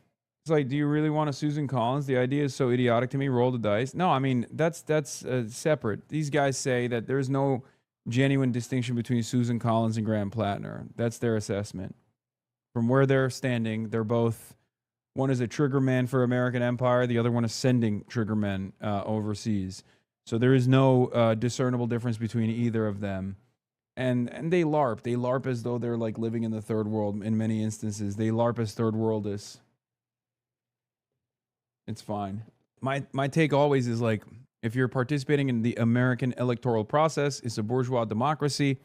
It's like, do you really want a Susan Collins? The idea is so idiotic to me. Roll the dice. No, I mean, that's separate. These guys say that there's no genuine distinction between Susan Collins and Graham Plattner. That's their assessment. From where they're standing, they're both, one is a trigger man for American empire. The other one is sending trigger men overseas. So there is no discernible difference between either of them. And they LARP. They LARP as though they're like living in the third world in many instances. They LARP as third worldists. It's fine. My take always is like, if you're participating in the American electoral process, it's a bourgeois democracy.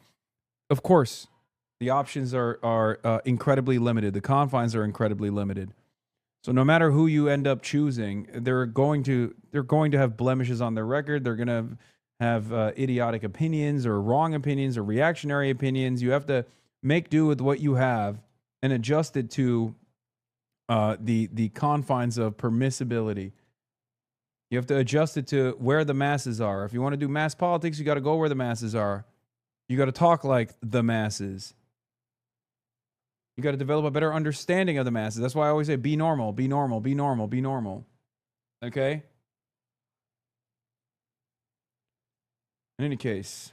Of course, the options are incredibly limited. The confines are incredibly limited. So no matter who you end up choosing, they're going to have blemishes on their record. They're going to have idiotic opinions or wrong opinions or reactionary opinions. You have to make do with what you have and adjust it to the confines of permissibility. You have to adjust it to where the masses are. If you want to do mass politics, you got to go where the masses are. You got to talk like the masses. You got to develop a better understanding of the masses. That's why I always say, be normal, be normal, be normal, be normal. Okay? In any case,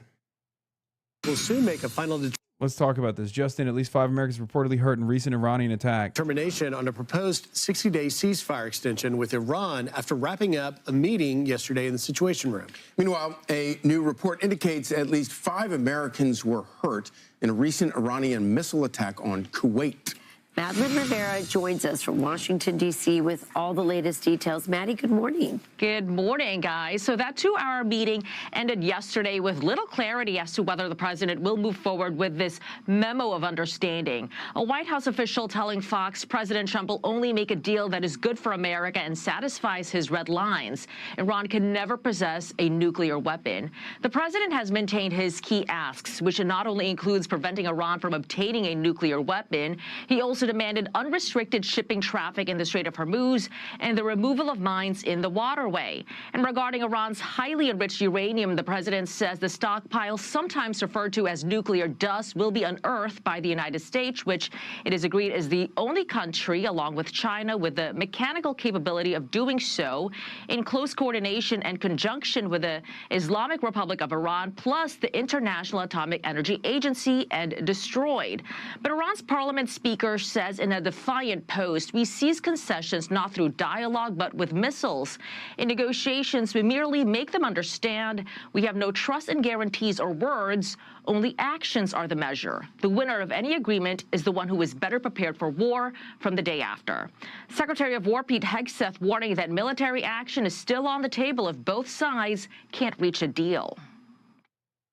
we'll soon make a final let's talk about this. Justin, at least 5 Americans reportedly hurt in recent Iranian attack. determination on a proposed 60-day ceasefire extension with Iran after wrapping up a meeting yesterday in the Situation Room. Meanwhile, a new report indicates at least 5 Americans were hurt in a recent Iranian missile attack on Kuwait. Madeline Rivera joins us from Washington, D.C. with all the latest details. Maddie, good morning. Good morning, guys. So that 2-hour meeting ended yesterday with little clarity as to whether the president will move forward with this memo of understanding. A White House official telling Fox President Trump will only make a deal that is good for America and satisfies his red lines. Iran can never possess a nuclear weapon. The president has maintained his key asks, which not only includes preventing Iran from obtaining a nuclear weapon, he also demanded unrestricted shipping traffic in the Strait of Hormuz and the removal of mines in the waterway. And regarding Iran's highly enriched uranium, the president says the stockpile, sometimes referred to as nuclear dust, will be unearthed by the United States, which it is agreed is the only country, along with China, with the mechanical capability of doing so in close coordination and conjunction with the Islamic Republic of Iran, plus the International Atomic Energy Agency, and destroyed. But Iran's parliament speaker says in a defiant post, "We seize concessions not through dialogue, but with missiles. In negotiations, we merely make them understand we have no trust in guarantees or words. Only actions are the measure. The winner of any agreement is the one who is better prepared for war from the day after." Secretary of War Pete Hegseth warning that military action is still on the table if both sides can't reach a deal.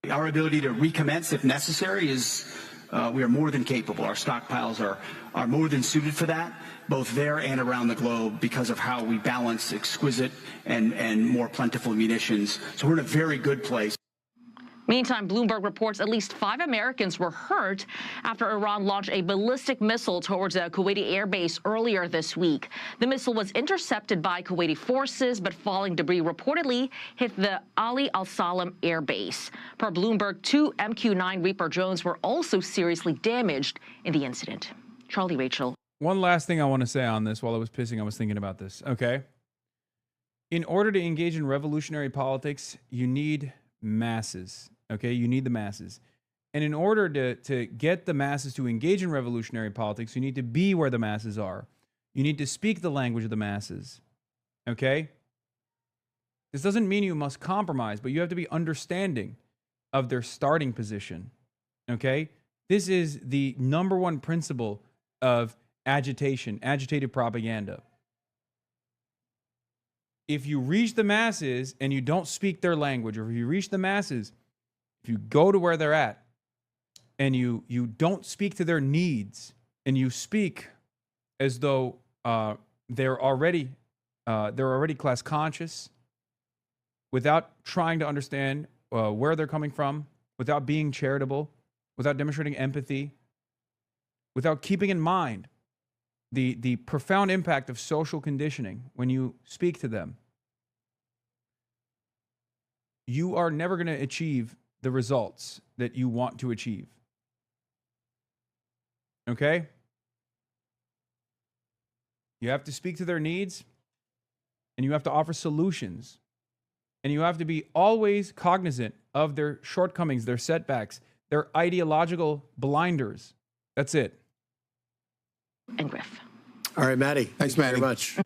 Our ability to recommence if necessary is, we are more than capable. Our stockpiles are more than suited for that, both there and around the globe, because of how we balance exquisite and more plentiful munitions. So we're in a very good place. Meantime, Bloomberg reports at least 5 Americans were hurt after Iran launched a ballistic missile towards a Kuwaiti airbase earlier this week. The missile was intercepted by Kuwaiti forces, but falling debris reportedly hit the Ali al-Salam airbase. Per Bloomberg, 2 MQ-9 Reaper drones were also seriously damaged in the incident. Charlie, Rachel. One last thing I want to say on this. While I was pissing, I was thinking about this. Okay. In order to engage in revolutionary politics, you need masses. Okay, you need the masses. And in order to get the masses to engage in revolutionary politics, you need to be where the masses are. You need to speak the language of the masses. Okay? This doesn't mean you must compromise, but you have to be understanding of their starting position. Okay? This is the number one principle of agitation, agitated propaganda. If you reach the masses and you don't speak their language, or if you reach the masses, if you go to where they're at and you don't speak to their needs, and you speak as though they're already class conscious, without trying to understand where they're coming from, without being charitable, without demonstrating empathy, without keeping in mind the profound impact of social conditioning when you speak to them, you are never going to achieve the results that you want to achieve. Okay? You have to speak to their needs, and you have to offer solutions, and you have to be always cognizant of their shortcomings, their setbacks, their ideological blinders. That's it. And Griff. All right, Maddie. Thanks, Maddie. Maddie. Very much.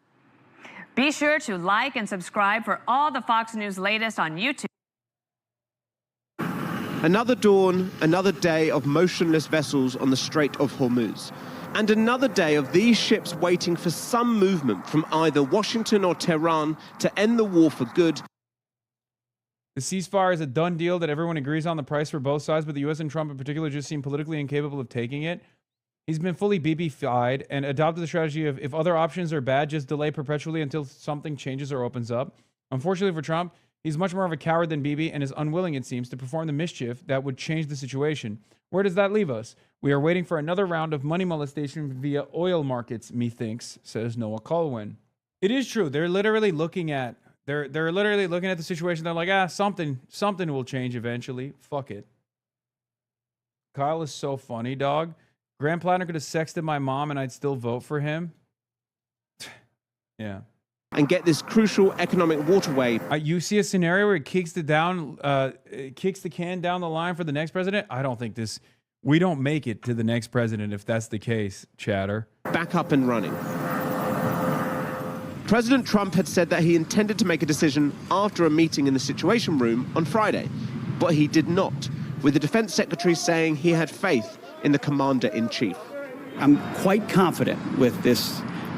Be sure to like and subscribe for all the Fox News latest on YouTube. Another dawn, another day of motionless vessels on the Strait of Hormuz. And another day of these ships waiting for some movement from either Washington or Tehran to end the war for good. The ceasefire is a done deal that everyone agrees on the price for both sides, but the U.S. and Trump in particular just seem politically incapable of taking it. He's been fully BB-fied and adopted the strategy of, if other options are bad, just delay perpetually until something changes or opens up. Unfortunately for Trump, he's much more of a coward than Bibi and is unwilling, it seems, to perform the mischief that would change the situation. Where does that leave us? We are waiting for another round of money molestation via oil markets, methinks, says Noah Colwyn. It is true. They're literally looking at the situation. They're like, something will change eventually. Fuck it. Kyle is so funny, dog. Graham Plattner could have sexted my mom and I'd still vote for him. Yeah. And get this crucial economic waterway. You see a scenario where it kicks the can down the line for the next president? I don't think we don't make it to the next president if that's the case, chatter. Back up and running. President Trump had said that he intended to make a decision after a meeting in the Situation Room on Friday, but he did not, with the defense secretary saying he had faith in the commander-in-chief. I'm quite confident with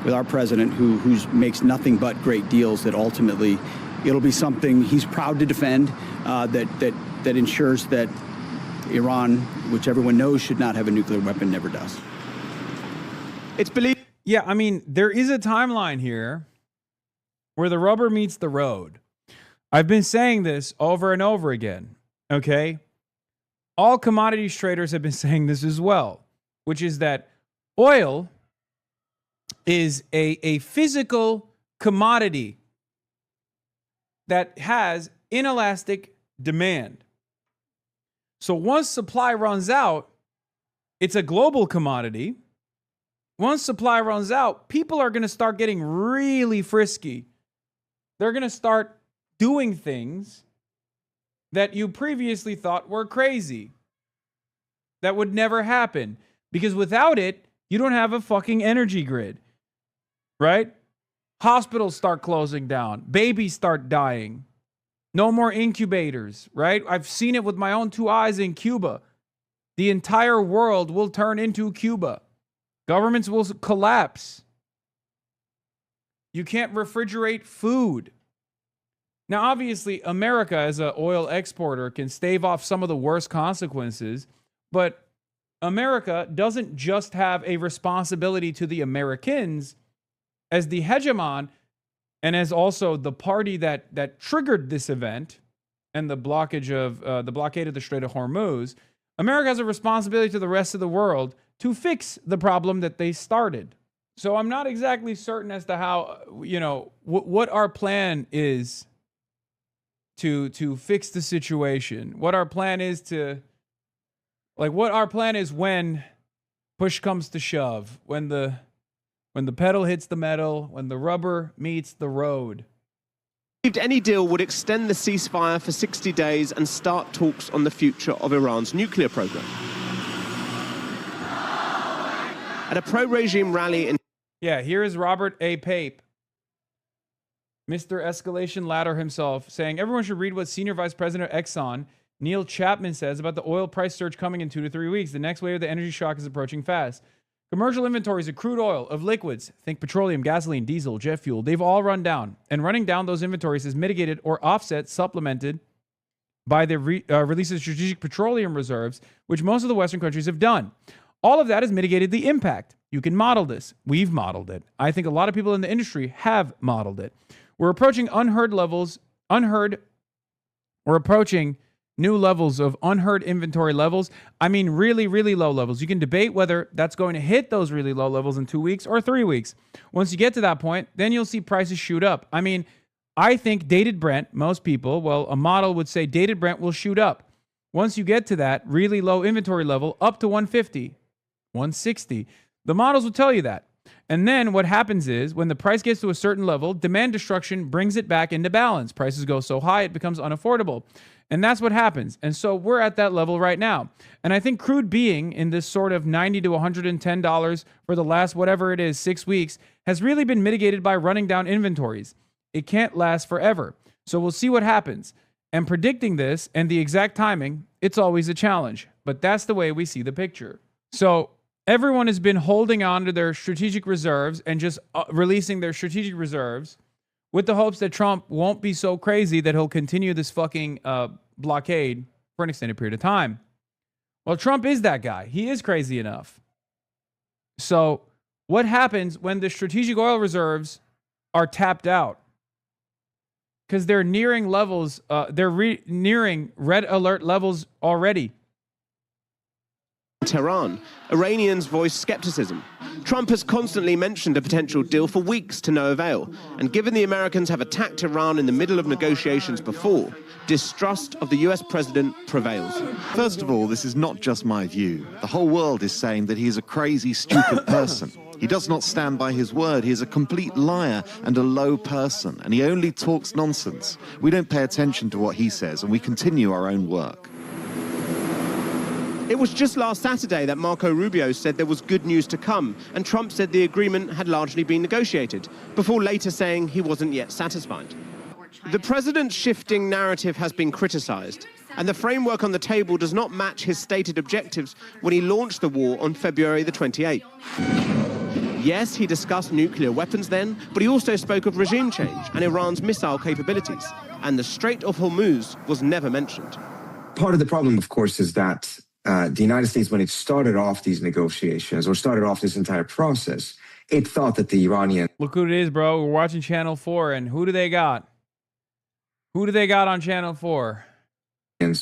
our president who makes nothing but great deals, that ultimately it'll be something he's proud to defend, that ensures that Iran, which everyone knows should not have a nuclear weapon, never does. It's believed. Yeah, I mean, there is a timeline here where the rubber meets the road. I've been saying this over and over again, okay? All commodities traders have been saying this as well, which is that oil is a physical commodity that has inelastic demand. So once supply runs out, it's a global commodity. Once supply runs out, people are going to start getting really frisky. They're going to start doing things that you previously thought were crazy, that would never happen. Because without it, you don't have a fucking energy grid, right? Hospitals start closing down. Babies start dying. No more incubators, right? I've seen it with my own two eyes in Cuba. The entire world will turn into Cuba. Governments will collapse. You can't refrigerate food. Now, obviously, America as an oil exporter can stave off some of the worst consequences, but America doesn't just have a responsibility to the Americans as the hegemon and as also the party that triggered this event and the blockade of the Strait of Hormuz. America has a responsibility to the rest of the world to fix the problem that they started. So I'm not exactly certain as to how, what our plan is to fix the situation. What our plan is when push comes to shove, when the pedal hits the metal, when the rubber meets the road. Any deal would extend the ceasefire for 60 days and start talks on the future of Iran's nuclear program. At a pro-regime rally in... Yeah, here is Robert A. Pape, Mr. Escalation Ladder himself, saying everyone should read what Senior Vice President of Exxon, Neil Chapman, says about the oil price surge coming in 2 to 3 weeks. The next wave of the energy shock is approaching fast. Commercial inventories of crude oil, of liquids, think petroleum, gasoline, diesel, jet fuel, they've all run down. And running down those inventories is mitigated or offset, supplemented by the release of strategic petroleum reserves, which most of the Western countries have done. All of that has mitigated the impact. You can model this. We've modeled it. I think a lot of people in the industry have modeled it. We're approaching we're approaching new levels of unheard inventory levels. I mean, really, really low levels. You can debate whether that's going to hit those really low levels in 2 weeks or 3 weeks. Once you get to that point, then you'll see prices shoot up. I mean, I think dated Brent, most people, well, a model would say dated Brent will shoot up. Once you get to that really low inventory level, up to 150, 160, the models will tell you that. And then what happens is when the price gets to a certain level, demand destruction brings it back into balance. Prices go so high, it becomes unaffordable. And that's what happens. And so we're at that level right now. And I think crude being in this sort of $90 to $110 for the last, whatever it is, 6 weeks, has really been mitigated by running down inventories. It can't last forever. So we'll see what happens. And predicting this and the exact timing, it's always a challenge. But that's the way we see the picture. So everyone has been holding on to their strategic reserves and just releasing their strategic reserves with the hopes that Trump won't be so crazy that he'll continue this fucking blockade for an extended period of time. Well, Trump is that guy. He is crazy enough. So what happens when the strategic oil reserves are tapped out? Because they're nearing levels, nearing red alert levels already. Tehran, Iranians voiced skepticism. Trump has constantly mentioned a potential deal for weeks to no avail. And given the Americans have attacked Iran in the middle of negotiations before, distrust of the US president prevails. First of all, this is not just my view. The whole world is saying that he is a crazy, stupid person. He does not stand by his word. He is a complete liar and a low person, and he only talks nonsense. We don't pay attention to what he says, and we continue our own work. It was just last Saturday that Marco Rubio said there was good news to come, and Trump said the agreement had largely been negotiated, before later saying he wasn't yet satisfied. The president's shifting narrative has been criticized, and the framework on the table does not match his stated objectives when he launched the war on February the 28th. Yes, he discussed nuclear weapons then, but he also spoke of regime change and Iran's missile capabilities, and the Strait of Hormuz was never mentioned. Part of the problem, of course, is that the United States, when it started off these negotiations or started off this entire process, it thought that the Iranian... Look who it is, bro. We're watching Channel 4, and who do they got? Who do they got on Channel 4?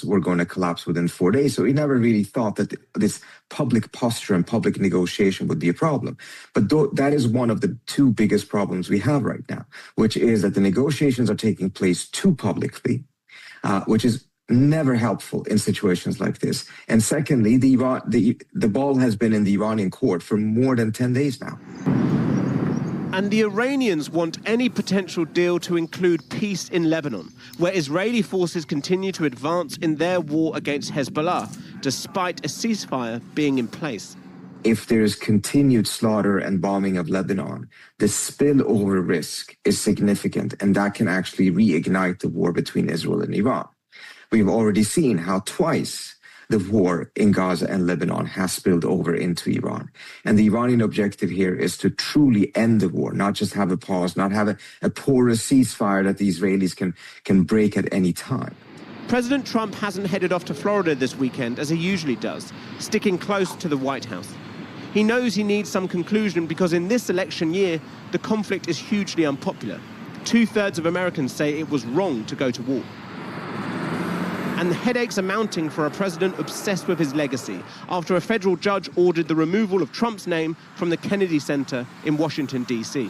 were going to collapse within 4 days. So he never really thought that this public posture and public negotiation would be a problem. But that is one of the two biggest problems we have right now, which is that the negotiations are taking place too publicly, which is never helpful in situations like this. And secondly, the ball has been in the Iranian court for more than 10 days now. And the Iranians want any potential deal to include peace in Lebanon, where Israeli forces continue to advance in their war against Hezbollah, despite a ceasefire being in place. If there's continued slaughter and bombing of Lebanon, the spillover risk is significant, and that can actually reignite the war between Israel and Iran. We've already seen how twice the war in Gaza and Lebanon has spilled over into Iran. And the Iranian objective here is to truly end the war, not just have a pause, not have a porous ceasefire that the Israelis can break at any time. President Trump hasn't headed off to Florida this weekend as he usually does, sticking close to the White House. He knows he needs some conclusion because in this election year, the conflict is hugely unpopular. 2/3 of Americans say it was wrong to go to war. And the headaches are mounting for a president obsessed with his legacy after a federal judge ordered the removal of Trump's name from the Kennedy Center in Washington, D.C.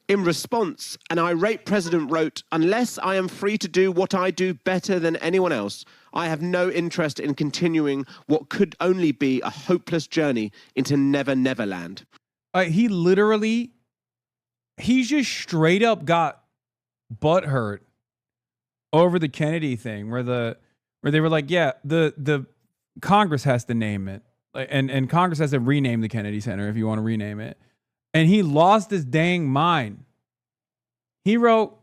In response, an irate president wrote, "Unless I am free to do what I do better than anyone else, I have no interest in continuing what could only be a hopeless journey into Never Never Land." He just straight up got butthurt over the Kennedy thing, where they were like, yeah, the Congress has to name it, and Congress has to rename the Kennedy Center if you want to rename it. And he lost his dang mind. He wrote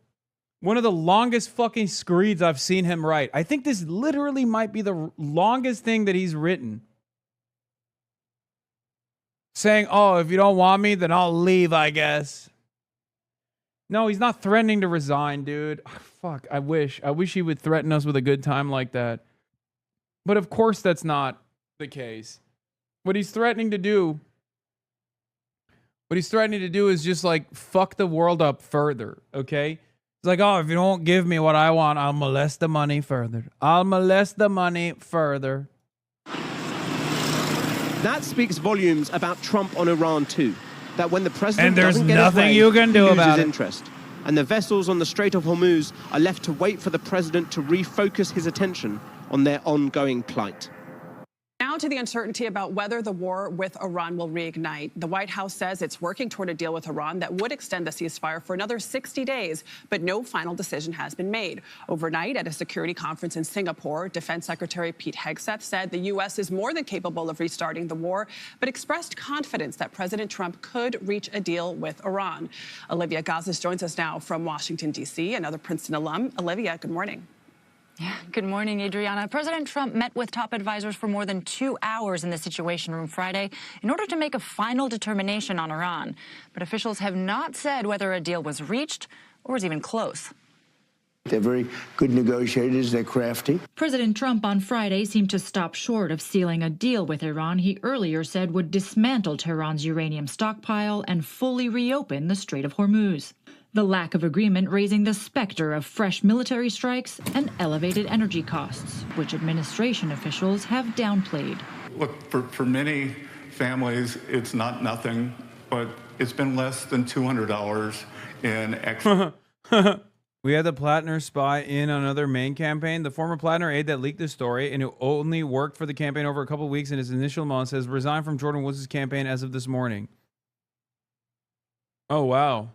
one of the longest fucking screeds I've seen him write. I think this literally might be the longest thing that he's written. Saying, oh, if you don't want me, then I'll leave, I guess. No, he's not threatening to resign, dude. Oh, fuck, I wish he would threaten us with a good time like that. But of course that's not the case. What he's threatening to do is just like fuck the world up further, okay? It's like, oh, if you don't give me what I want, I'll molest the money further. That speaks volumes about Trump on Iran too. That when the president and there's doesn't get nothing his way, you can do he about loses it. interest. And the vessels on the Strait of Hormuz are left to wait for the president to refocus his attention on their ongoing plight. Now to the uncertainty about whether the war with Iran will reignite. The White House says it's working toward a deal with Iran that would extend the ceasefire for another 60 days, but no final decision has been made. Overnight, at a security conference in Singapore, Defense Secretary Pete Hegseth said the U.S. is more than capable of restarting the war, but expressed confidence that President Trump could reach a deal with Iran. Olivia Gazis joins us now from Washington, D.C., another Princeton alum. Olivia, good morning. Yeah, good morning, Adriana. President Trump met with top advisors for more than 2 hours in the Situation Room Friday in order to make a final determination on Iran. But officials have not said whether a deal was reached or was even close. They're very good negotiators. They're crafty. President Trump on Friday seemed to stop short of sealing a deal with Iran he earlier said would dismantle Tehran's uranium stockpile and fully reopen the Strait of Hormuz. The lack of agreement raising the specter of fresh military strikes and elevated energy costs, which administration officials have downplayed. Look, for many families, it's not nothing, but it's been less than $200 in extra. We had the Plattner spy in on another Maine campaign. The former Plattner aide that leaked the story and who only worked for the campaign over a couple of weeks in his initial months has resigned from Jordan Woods' campaign as of this morning. Oh, wow.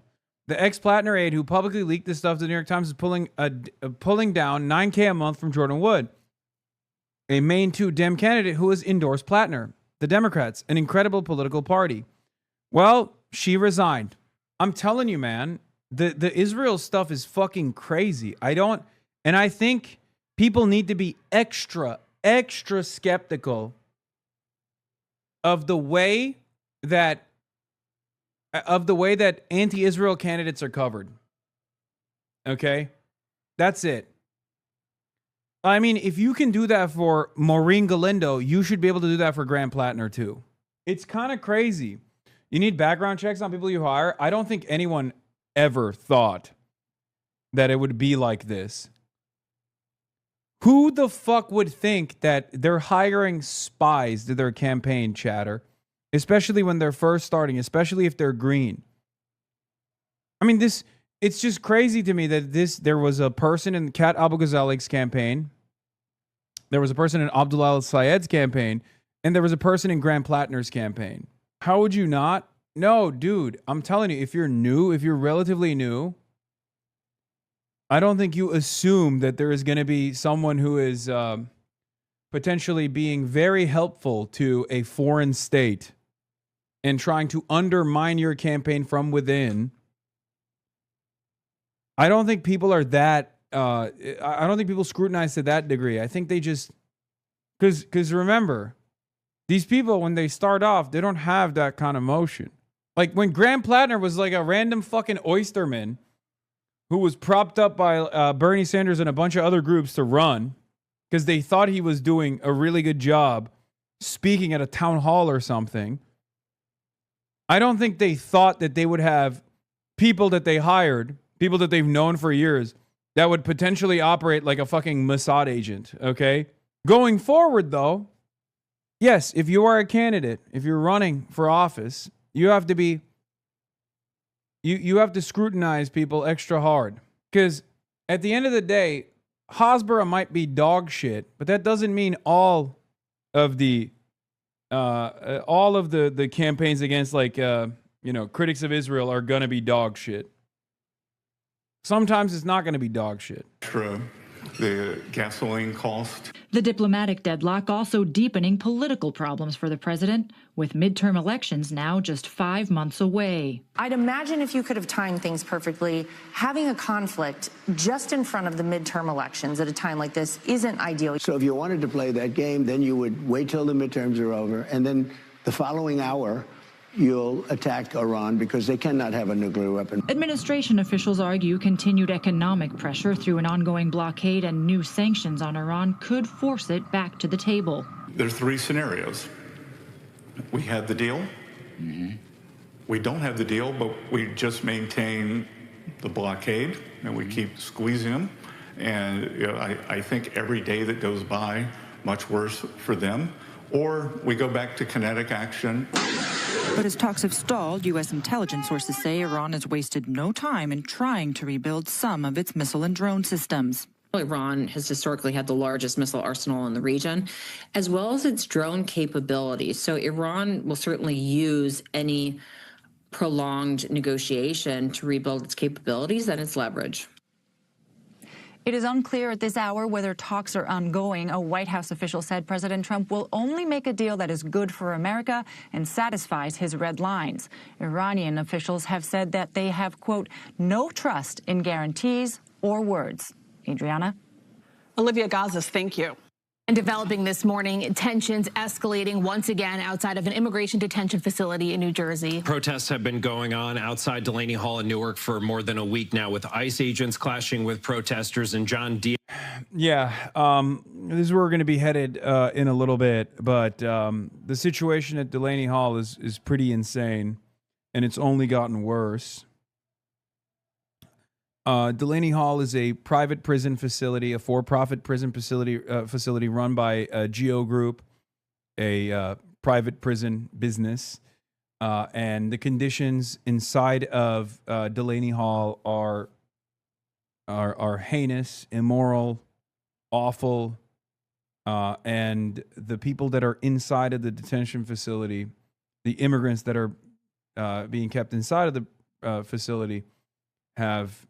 The ex-Plattner aide who publicly leaked this stuff to the New York Times is pulling down $9K a month from Jordan Wood, a Maine 2 Dem candidate who has endorsed Plattner, the Democrats, an incredible political party. Well, she resigned. I'm telling you, man, the Israel stuff is fucking crazy. I think people need to be extra skeptical of the way that anti-Israel candidates are covered. Okay? That's it. I mean, if you can do that for Maureen Galindo, you should be able to do that for Graham Plattner too. It's kind of crazy. You need background checks on people you hire. I don't think anyone ever thought that it would be like this. Who the fuck would think that they're hiring spies to their campaign, chatter? Especially when they're first starting, especially if they're green. I mean, it's just crazy to me that there was a person in Kat Abu Ghazalik's campaign, there was a person in Abdullah al-Sayed's campaign, and there was a person in Grant Plattner's campaign. How would you not? No, dude, I'm telling you, if you're new, if you're relatively new, I don't think you assume that there is going to be someone who is potentially being very helpful to a foreign state and trying to undermine your campaign from within. I don't think people are that. I don't think people scrutinize to that degree. I think they just, because remember, these people, when they start off, they don't have that kind of motion. Like when Grant Plattner was like a random fucking oysterman who was propped up by Bernie Sanders and a bunch of other groups to run because they thought he was doing a really good job speaking at a town hall or something. I don't think they thought that they would have people that they hired, people that they've known for years, that would potentially operate like a fucking Mossad agent, okay? Going forward, though, yes, if you are a candidate, if you're running for office, you have to be, you have to scrutinize people extra hard. Because at the end of the day, Hasbara might be dog shit, but that doesn't mean all of the campaigns against critics of Israel are gonna be dog shit. Sometimes it's not gonna be dog shit. True. The gasoline cost. The diplomatic deadlock also deepening political problems for the president, with midterm elections now just 5 months away. I'd imagine if you could have timed things perfectly, having a conflict just in front of the midterm elections at a time like this isn't ideal. So if you wanted to play that game, then you would wait till the midterms are over, and then the following hour, you'll attack Iran because they cannot have a nuclear weapon. Administration officials argue continued economic pressure through an ongoing blockade and new sanctions on Iran could force it back to the table. There's three scenarios. We have the deal. We don't have the deal, but we just maintain the blockade and we keep squeezing them. And I think every day that goes by, much worse for them. Or we go back to kinetic action. But as talks have stalled, U.S. intelligence sources say Iran has wasted no time in trying to rebuild some of its missile and drone systems. Iran has historically had the largest missile arsenal in the region, as well as its drone capabilities. So Iran will certainly use any prolonged negotiation to rebuild its capabilities and its leverage. It is unclear at this hour whether talks are ongoing. A White House official said President Trump will only make a deal that is good for America and satisfies his red lines. Iranian officials have said that they have, quote, no trust in guarantees or words. Adriana? Olivia Gazas, thank you. And developing this morning, tensions escalating once again outside of an immigration detention facility in New Jersey. Protests have been going on outside Delaney Hall in Newark for more than a week now, with ICE agents clashing with protesters. And John D. Yeah, this is where we're going to be headed in a little bit. But the situation at Delaney Hall is pretty insane, and it's only gotten worse. Delaney Hall is a private prison facility, a for-profit prison facility run by Geo Group, a private prison business. And the conditions inside of Delaney Hall are heinous, immoral, awful. And the people that are inside of the detention facility, the immigrants that are being kept inside of the facility, have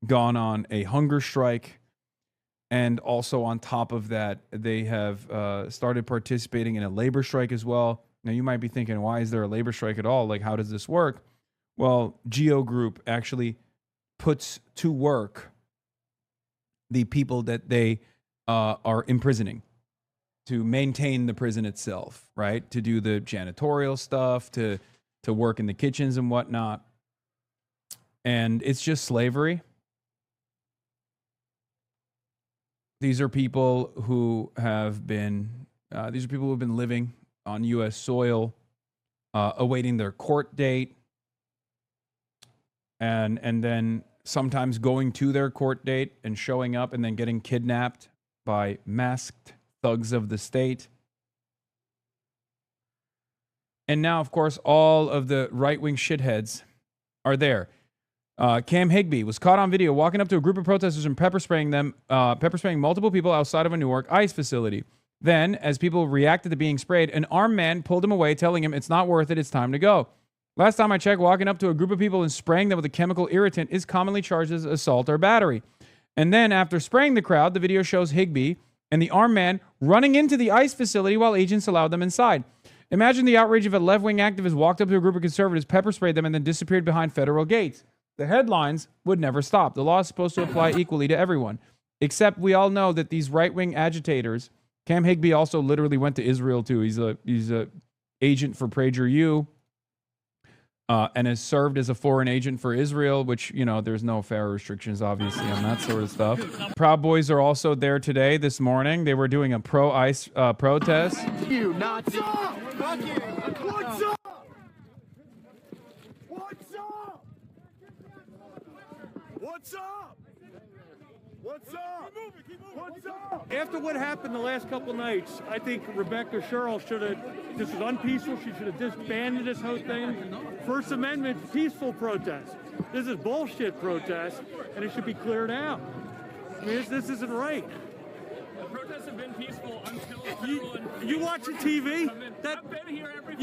gone on a hunger strike, and also on top of that, they have started participating in a labor strike as well. Now, you might be thinking, why is there a labor strike at all? Like, how does this work? Well, Geo Group actually puts to work the people that they are imprisoning to maintain the prison itself, right? To do the janitorial stuff, to work in the kitchens and whatnot. And it's just slavery. These are people who have been living on U.S. soil, awaiting their court date, and then sometimes going to their court date and showing up and then getting kidnapped by masked thugs of the state. And now, of course, all of the right-wing shitheads are there. Cam Higbee was caught on video walking up to a group of protesters and pepper spraying multiple people outside of a Newark ICE facility. Then, as people reacted to being sprayed, an armed man pulled him away, telling him it's not worth it, it's time to go. Last time I checked, walking up to a group of people and spraying them with a chemical irritant is commonly charged as assault or battery. And then, after spraying the crowd, the video shows Higbee and the armed man running into the ICE facility while agents allowed them inside. Imagine the outrage if a left-wing activist walked up to a group of conservatives, pepper sprayed them, and then disappeared behind federal gates. The headlines would never stop. The law is supposed to apply equally to everyone. Except we all know that these right-wing agitators, Cam Higbee also literally went to Israel too. He's a agent for PragerU, and has served as a foreign agent for Israel, which, you know, there's no fair restrictions, obviously, on that sort of stuff. Proud Boys are also there today, this morning. They were doing a pro-ICE protest. You Nazi! Fuck you! What's up? What's up? What's up? What's up? What's up? After what happened the last couple nights, I think Rebecca Sherrill should have, this was unpeaceful, she should have disbanded this whole thing. First Amendment, peaceful protest. This is bullshit protest, and it should be cleared out. I mean, this isn't right. The protests have been peaceful until You watching TV? I've been here every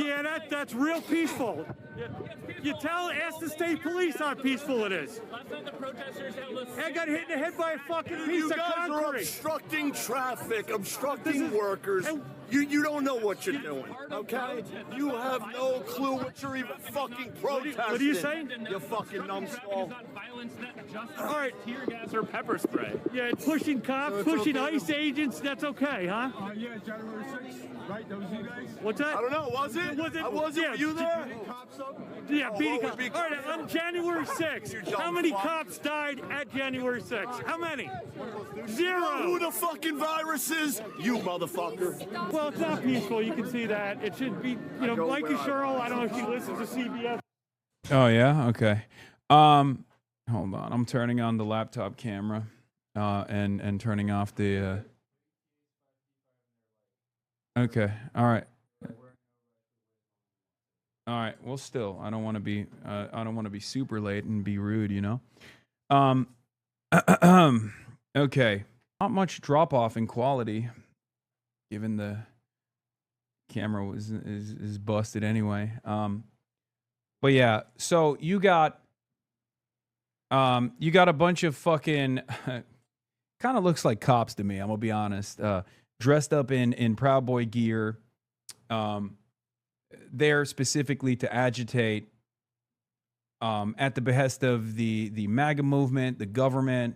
that's real peaceful. Ask the state police how peaceful it is. Last night the protesters held a... I got hit in the head by a fucking piece You of guys concrete. are obstructing traffic, obstructing workers. You don't know what you're doing, okay? You have no clue what you're even fucking protesting. What are you saying? You fucking numbskull. All right. Tear gas or pepper spray. Yeah, pushing cops, pushing ICE agents, that's okay, huh? Yeah, January 6th, right? That was you guys? What's that? I don't know, was it? I wasn't. Were you there? Yeah, beating what cops. would be All right, on January 6th, how many cops died at January 6th? How many? Zero. You know who the fucking virus is? You motherfucker. Well, it's not peaceful. You can see that. It should be, Micah Sherrill, I don't know if she listens to CBS. Oh, yeah? Okay. Hold on. I'm turning on the laptop camera and turning off the... Okay. All right. All right. Well, still, I don't want to be super late and be rude, you know. Okay. Not much drop off in quality, given the camera is busted anyway. But yeah. So you got a bunch of fucking kind of looks like cops to me. I'm gonna be honest. Dressed up in Proud Boy gear. There specifically to agitate at the behest of the MAGA movement, the government.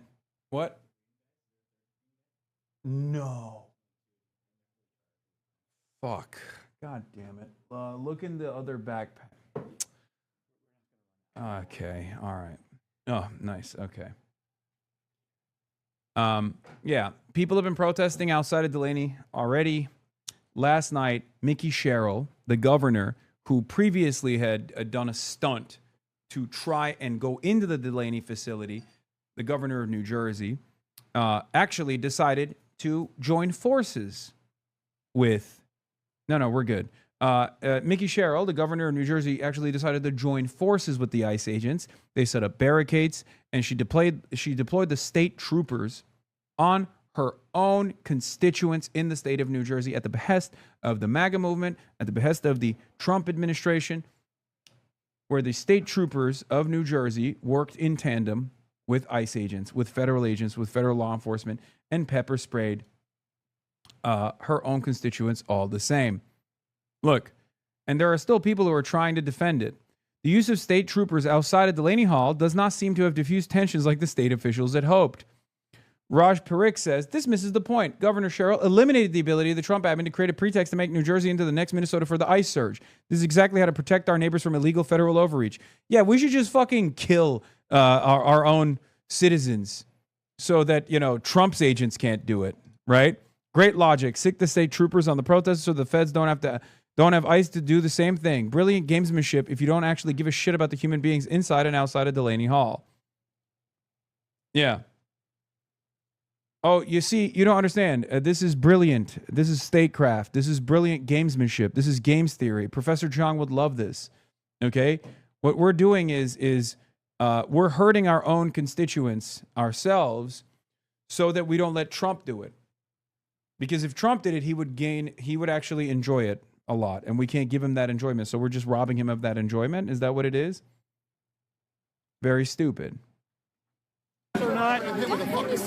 What? No. Fuck. God damn it. Look in the other backpack. Okay. All right. Oh, nice. Okay. Yeah. People have been protesting outside of Delaney already. Last night, Mickey Sherrill, the governor, who previously had done a stunt to try and go into the Delaney facility, the governor of New Jersey, actually decided to join forces with... No, we're good. Mickey Sherrill, the governor of New Jersey, actually decided to join forces with the ICE agents. They set up barricades, and she deployed the state troopers on her own constituents in the state of New Jersey at the behest of the MAGA movement, at the behest of the Trump administration, where the state troopers of New Jersey worked in tandem with ICE agents, with federal law enforcement, and pepper sprayed her own constituents all the same. Look, and there are still people who are trying to defend it. The use of state troopers outside of Delaney Hall does not seem to have diffused tensions like the state officials had hoped. Raj Parikh says, this misses the point. Governor Sherrill eliminated the ability of the Trump admin to create a pretext to make New Jersey into the next Minnesota for the ICE surge. This is exactly how to protect our neighbors from illegal federal overreach. Yeah, we should just fucking kill our own citizens so that, Trump's agents can't do it, right? Great logic. Sick the state troopers on the protesters so the feds don't have ICE to do the same thing. Brilliant gamesmanship if you don't actually give a shit about the human beings inside and outside of Delaney Hall. Yeah. Oh, you see, you don't understand. This is brilliant. This is statecraft. This is brilliant gamesmanship. This is games theory. Professor Chong would love this. Okay? What we're doing is we're hurting our own constituents ourselves so that we don't let Trump do it. Because if Trump did it, he would actually enjoy it a lot. And we can't give him that enjoyment. So we're just robbing him of that enjoyment. Is that what it is? Very stupid. Or not,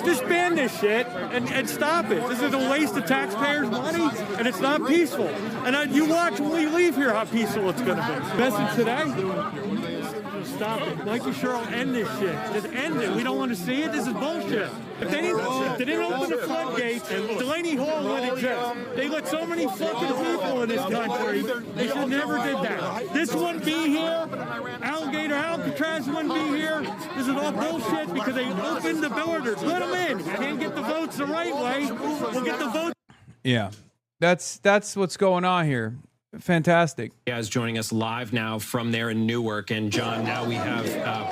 disband this shit and stop it. This is a waste of taxpayers' money, and it's not peaceful. And you watch when we leave here how peaceful it's going to be. Message today: stop it. Mikey Sherrill, end this shit. Just end it. We don't want to see it. This is bullshit. If they didn't open the floodgates, Delaney Hall would exist. They let so many fucking people in this country. They should never did that. This wouldn't be here. Alligator Alcatraz wouldn't be here. This is all bullshit because they opened the borders. Let them in. Can't get the votes the right way. We'll get the votes. Yeah. That's what's going on here. Fantastic. Guys joining us live now from there in Newark. And John, now we have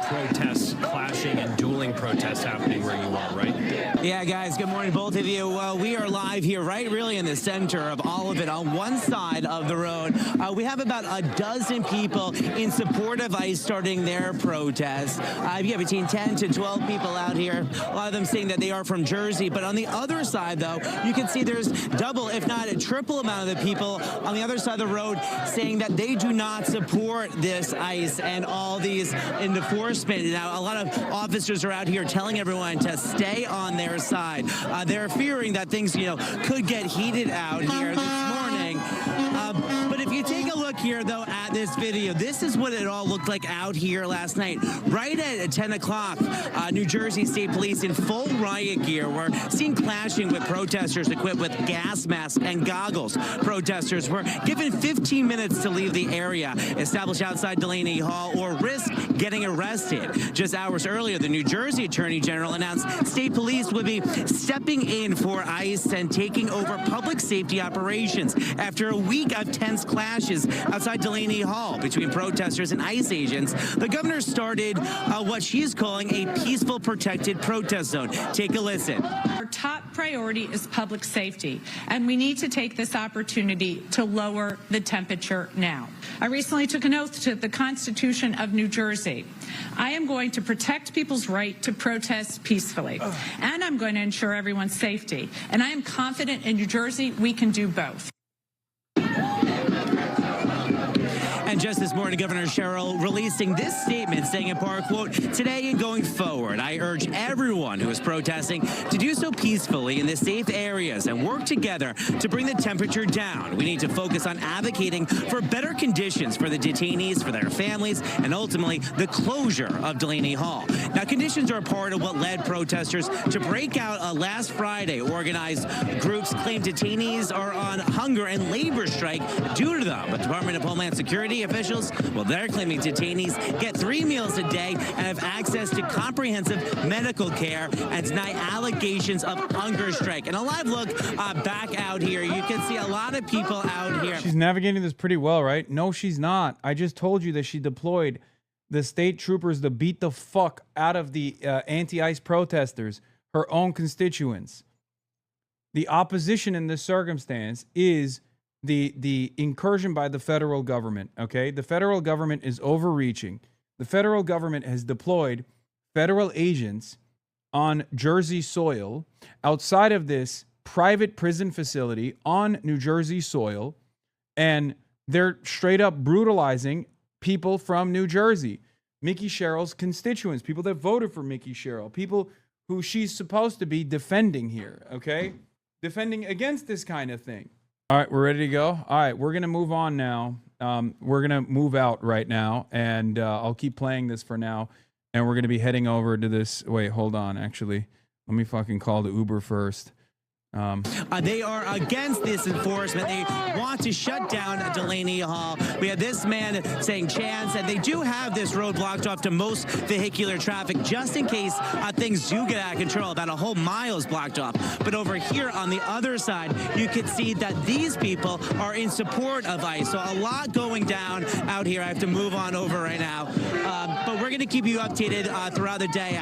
protests, clashing and dueling protests happening where you are, right? Yeah, guys, good morning, both of you. We are live here, right really in the center of all of it. On one side of the road, we have about a dozen people in support of ICE starting their protest. We have between 10 to 12 people out here, a lot of them saying that they are from Jersey. But on the other side, though, you can see there's double, if not a triple amount of the people on the other side of the road saying that they do not support this ICE and all these enforcement. Now, a lot of officers are out here telling everyone to stay on their side. They're fearing that things, could get heated out here this morning. But if you take a look here, though, at this video, this is what it all looked like out here last night. Right at 10 o'clock, New Jersey State Police in full riot gear were seen clashing with protesters equipped with gas masks and goggles. Protesters were given 15 minutes to leave the area established outside Delaney Hall or risk getting arrested. Just hours earlier, the New Jersey Attorney General announced state police would be stepping in for ICE and taking over public safety operations after a week of tense clashes outside Delaney Hall between protesters and ICE agents. The governor started what she's calling a peaceful protected protest zone. Take a listen. Our top priority is public safety, and we need to take this opportunity to lower the temperature now. I recently took an oath to the Constitution of New Jersey. I am going to protect people's right to protest peacefully, and I'm going to ensure everyone's safety. And I am confident in New Jersey we can do both. And just this morning, Governor Sherrill releasing this statement saying in part, quote, today and going forward, I urge everyone who is protesting to do so peacefully in the safe areas and work together to bring the temperature down. We need to focus on advocating for better conditions for the detainees, for their families, and ultimately the closure of Delaney Hall. Now, conditions are a part of what led protesters to break out last Friday. Organized groups claim detainees are on hunger and labor strike due to them. But Department of Homeland Security officials, well, they're claiming detainees get 3 meals a day and have access to comprehensive medical care and deny allegations of hunger strike. And a live look back out here, you can see a lot of people out here. She's navigating this pretty well, right? No, she's not. I just told you that she deployed the state troopers to beat the fuck out of the anti-ICE protesters, her own constituents. The opposition in this circumstance is the incursion by the federal government, okay? The federal government is overreaching. The federal government has deployed federal agents on Jersey soil outside of this private prison facility on New Jersey soil, and they're straight up brutalizing people from New Jersey. Mickey Sherrill's constituents, people that voted for Mickey Sherrill, people who she's supposed to be defending here, okay? Defending against this kind of thing. All right, we're ready to go. All right, we're going to move on now. We're going to move out right now, and I'll keep playing this for now. And we're going to be heading over to this. Wait, hold on. Actually, let me fucking call the Uber first. They are against this enforcement. They want to shut down Delaney Hall. We have this man saying chants, and they do have this road blocked off to most vehicular traffic just in case things do get out of control. About a whole mile is blocked off. But over here on the other side, you can see that these people are in support of ICE. So a lot going down out here. I have to move on over right now. But we're going to keep you updated throughout the day.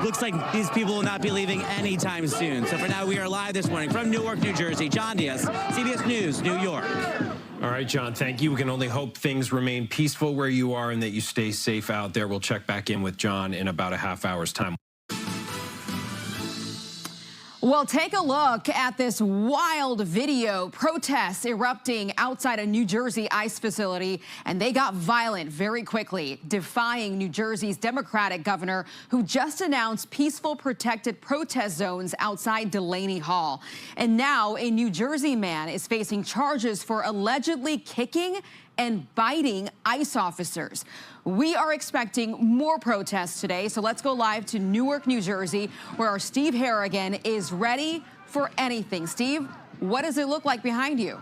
Looks like these people will not be leaving anytime soon. So for now, we are live this morning from Newark, New Jersey. John Diaz, CBS News, New York. All right, John, thank you. We can only hope things remain peaceful where you are and that you stay safe out there. We'll check back in with John in about a half hour's time. Well, take a look at this wild video. Protests erupting outside a New Jersey ICE facility, and they got violent very quickly, defying New Jersey's Democratic governor, who just announced peaceful protected protest zones outside Delaney Hall. And now a New Jersey man is facing charges for allegedly kicking and biting ICE officers. We are expecting more protests today, so let's go live to Newark, New Jersey, where our Steve Harrigan is ready for anything. Steve, what does it look like behind you?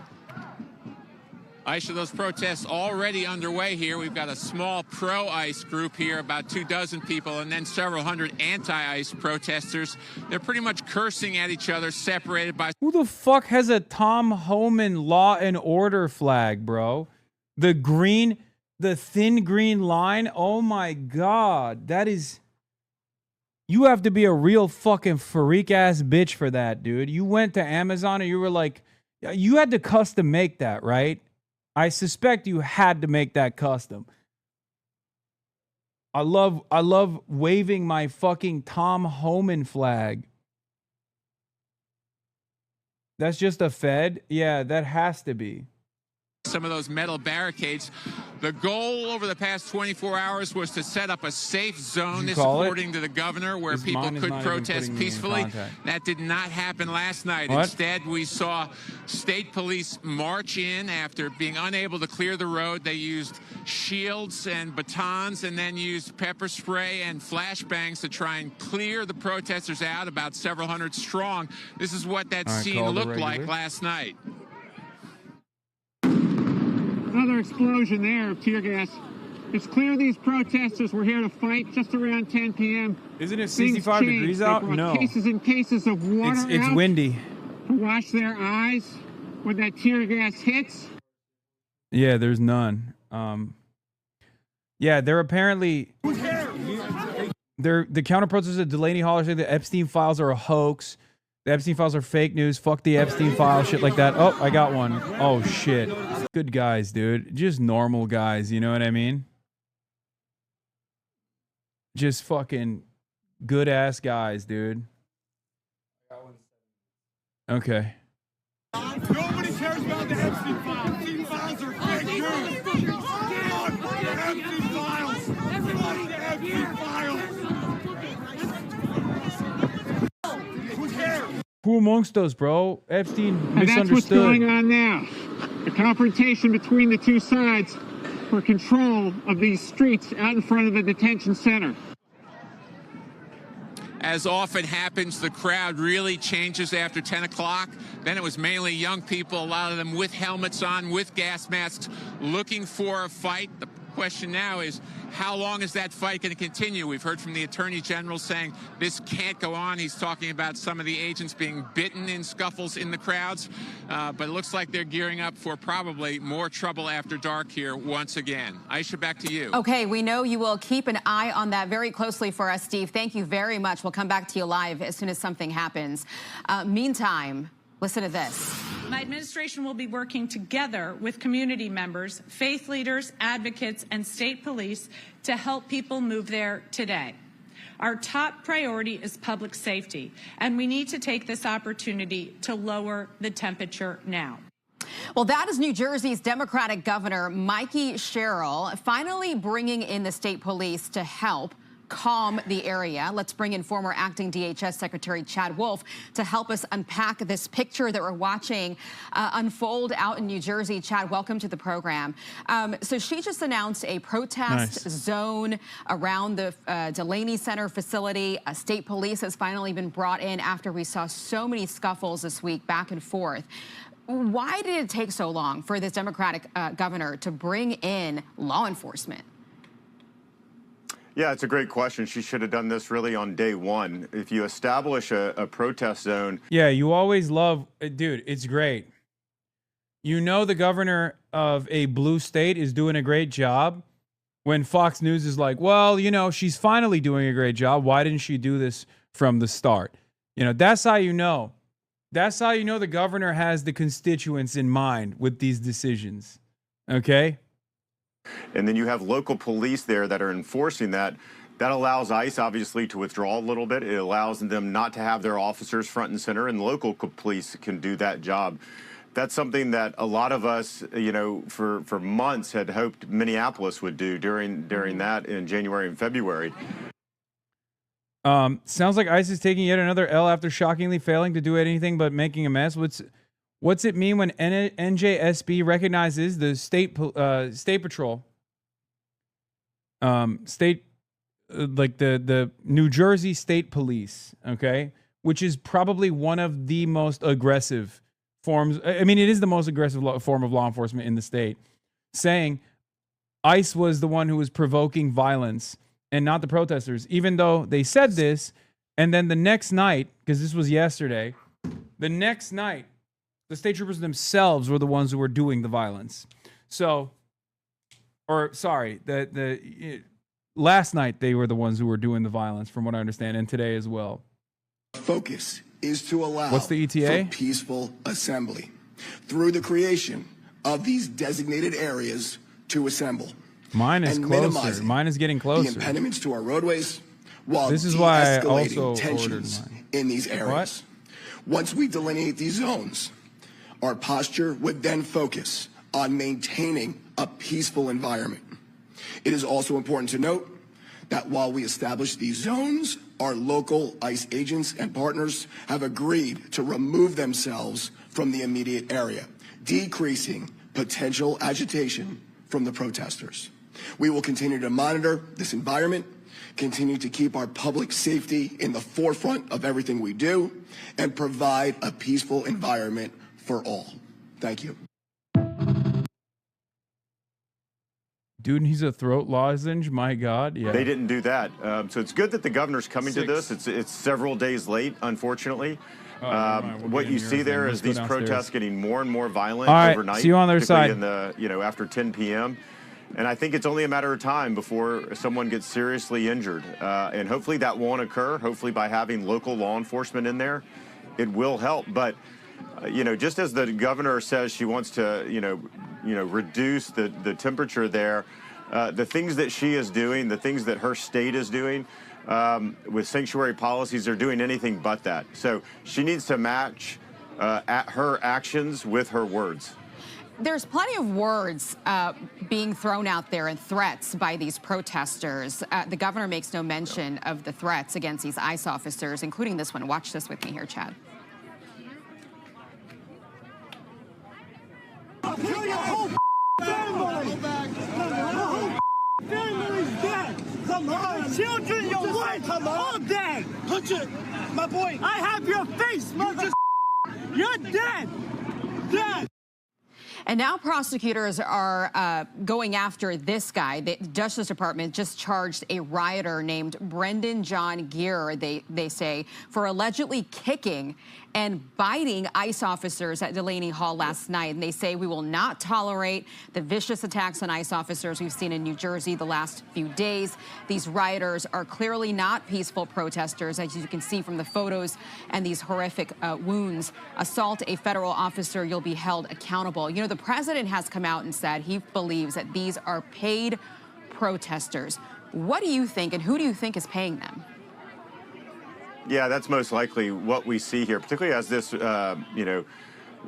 Aisha, those protests already underway here. We've got a small pro-ICE group here, about 24 people, and then several hundred anti-ICE protesters. They're pretty much cursing at each other, separated by... Who the fuck has a Tom Homan Law and Order flag, bro? The thin green line. Oh my God. That is, you have to be a real fucking freak ass bitch for that, dude. You went to Amazon and you were like, you had to custom make that, right? I suspect you had to make that custom. I love waving my fucking Tom Homan flag. That's just a Fed? Yeah, that has to be. Some of those metal barricades. The goal over the past 24 hours was to set up a safe zone, this according to the governor, where people could protest peacefully. That did not happen last night. What? Instead, we saw state police march in after being unable to clear the road. They used shields and batons and then used pepper spray and flashbangs to try and clear the protesters out, about several hundred strong. This is what that scene looked like last night. Another explosion there of tear gas. It's clear these protesters were here to fight just around 10 p.m. Isn't it 65 degrees out? No. Cases and cases of water it's windy. To wash their eyes when that tear gas hits. Yeah, there's none. Yeah, they're apparently... The counter-protesters at Delaney Hall are saying the Epstein files are a hoax. The Epstein files are fake news. Fuck the Epstein files, shit like that. Oh, I got one. Oh, shit. Good guys, dude. Just normal guys, you know what I mean? Just fucking good-ass guys, dude. Okay. Nobody cares about the Epstein files. Epstein files are fake news. Fuck the Epstein files. Everybody, the Epstein files. Who cares? Who amongst us, bro? Epstein And misunderstood. that's what's going on now. The confrontation between the two sides for control of these streets out in front of the detention center. As often happens, the crowd really changes after 10 o'clock. Then it was mainly young people, a lot of them with helmets on, with gas masks, looking for a fight. The question now is, how long is that fight going to continue? We've heard from the Attorney General saying this can't go on. He's talking about some of the agents being bitten in scuffles in the crowds. But it looks like they're gearing up for probably more trouble after dark here once again. Aisha, back to you. Okay, we know you will keep an eye on that very closely for us, Steve. Thank you very much. We'll come back to you live as soon as something happens. Meantime, listen to this. My administration will be working together with community members, faith leaders, advocates, and state police to help people move there today. Our top priority is public safety, and we need to take this opportunity to lower the temperature now. Well, that is New Jersey's Democratic Governor Mikey Sherrill finally bringing in the state police to help calm the area. Let's bring in former acting DHS Secretary Chad Wolf to help us unpack this picture that we're watching unfold out in New Jersey. Chad, welcome to the program. So she just announced a protest zone around the Delaney Center facility. State police has finally been brought in after we saw so many scuffles this week back and forth. Why did it take so long for this Democratic governor to bring in law enforcement? Yeah, it's a great question. She should have done this really on day one. If you establish a protest zone. Yeah, you always love, dude, it's great. You know the governor of a blue state is doing a great job when Fox News is like, well, you know, she's finally doing a great job. Why didn't she do this from the start? You know, that's how you know. That's how you know the governor has the constituents in mind with these decisions. Okay? And then you have local police there that are enforcing that. That allows ICE, obviously, to withdraw a little bit. It allows them not to have their officers front and center, and local police can do that job. That's something that a lot of us, you know, for months had hoped Minneapolis would do during that in January and February. Sounds like ICE is taking yet another L after shockingly failing to do anything but making a mess. What's it mean when NJSB recognizes the state patrol, like the New Jersey State Police, okay, which is probably one of the most aggressive forms. I mean, it is the most aggressive form of law enforcement in the state, saying ICE was the one who was provoking violence and not the protesters, even though they said this. And then the next night, because this was yesterday, the next night, the state troopers themselves were the ones who were doing the violence. So, or sorry, last night they were the ones who were doing the violence, from what I understand, and today as well. Focus is to allow What's the ETA? for peaceful assembly through the creation of these designated areas to assemble. Mine is closer. Mine is getting closer. The impediments to our roadways, while this is why I de-escalating also tensions ordered mine. in these areas. Once we delineate these zones, our posture would then focus on maintaining a peaceful environment. It is also important to note that while we establish these zones, our local ICE agents and partners have agreed to remove themselves from the immediate area, decreasing potential agitation from the protesters. We will continue to monitor this environment, continue to keep our public safety in the forefront of everything we do, and provide a peaceful environment for all. Thank you. Dude needs a throat lozenge. My God, yeah. They didn't do that. So it's good that the governor's coming to this. It's several days late, unfortunately. What you see there is these protests getting more and more violent overnight. See you on the other side. In the, after 10 p.m. And I think it's only a matter of time before someone gets seriously injured. And hopefully that won't occur. Hopefully by having local law enforcement in there, it will help. But just as the governor says she wants to, reduce the temperature there, the things that she is doing, the things that her state is doing with sanctuary policies are doing anything but that. So she needs to match her actions with her words. There's plenty of words being thrown out there and threats by these protesters. The governor makes no mention of the threats against these ICE officers, including this one. Watch this with me here, Chad. Kill your whole family! Your whole family's dead! Come on! Children, your wife, all dead! Punch it! My boy! I have your face, mother! You're dead! Dead! And now prosecutors are going after this guy. The Justice Department just charged a rioter named Brendan John Gear, they say, for allegedly kicking and biting ICE officers at Delaney Hall last night. And they say we will not tolerate the vicious attacks on ICE officers we've seen in New Jersey the last few days. These rioters are clearly not peaceful protesters, as you can see from the photos and these horrific wounds. Assault a federal officer, you'll be held accountable. The president has come out and said he believes that these are paid protesters. What do you think, and who do you think is paying them? Yeah, that's most likely what we see here, particularly as this, the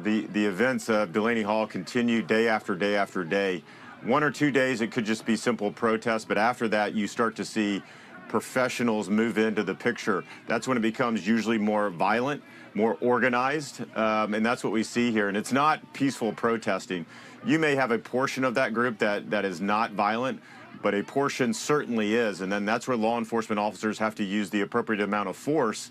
events of Delaney Hall continue day after day after day. 1 or 2 days, it could just be simple protests, but after that, you start to see professionals move into the picture, that's when it becomes usually more violent, more organized, and that's what we see here. And it's not peaceful protesting. You may have a portion of that group that is not violent, but a portion certainly is. And then that's where law enforcement officers have to use the appropriate amount of force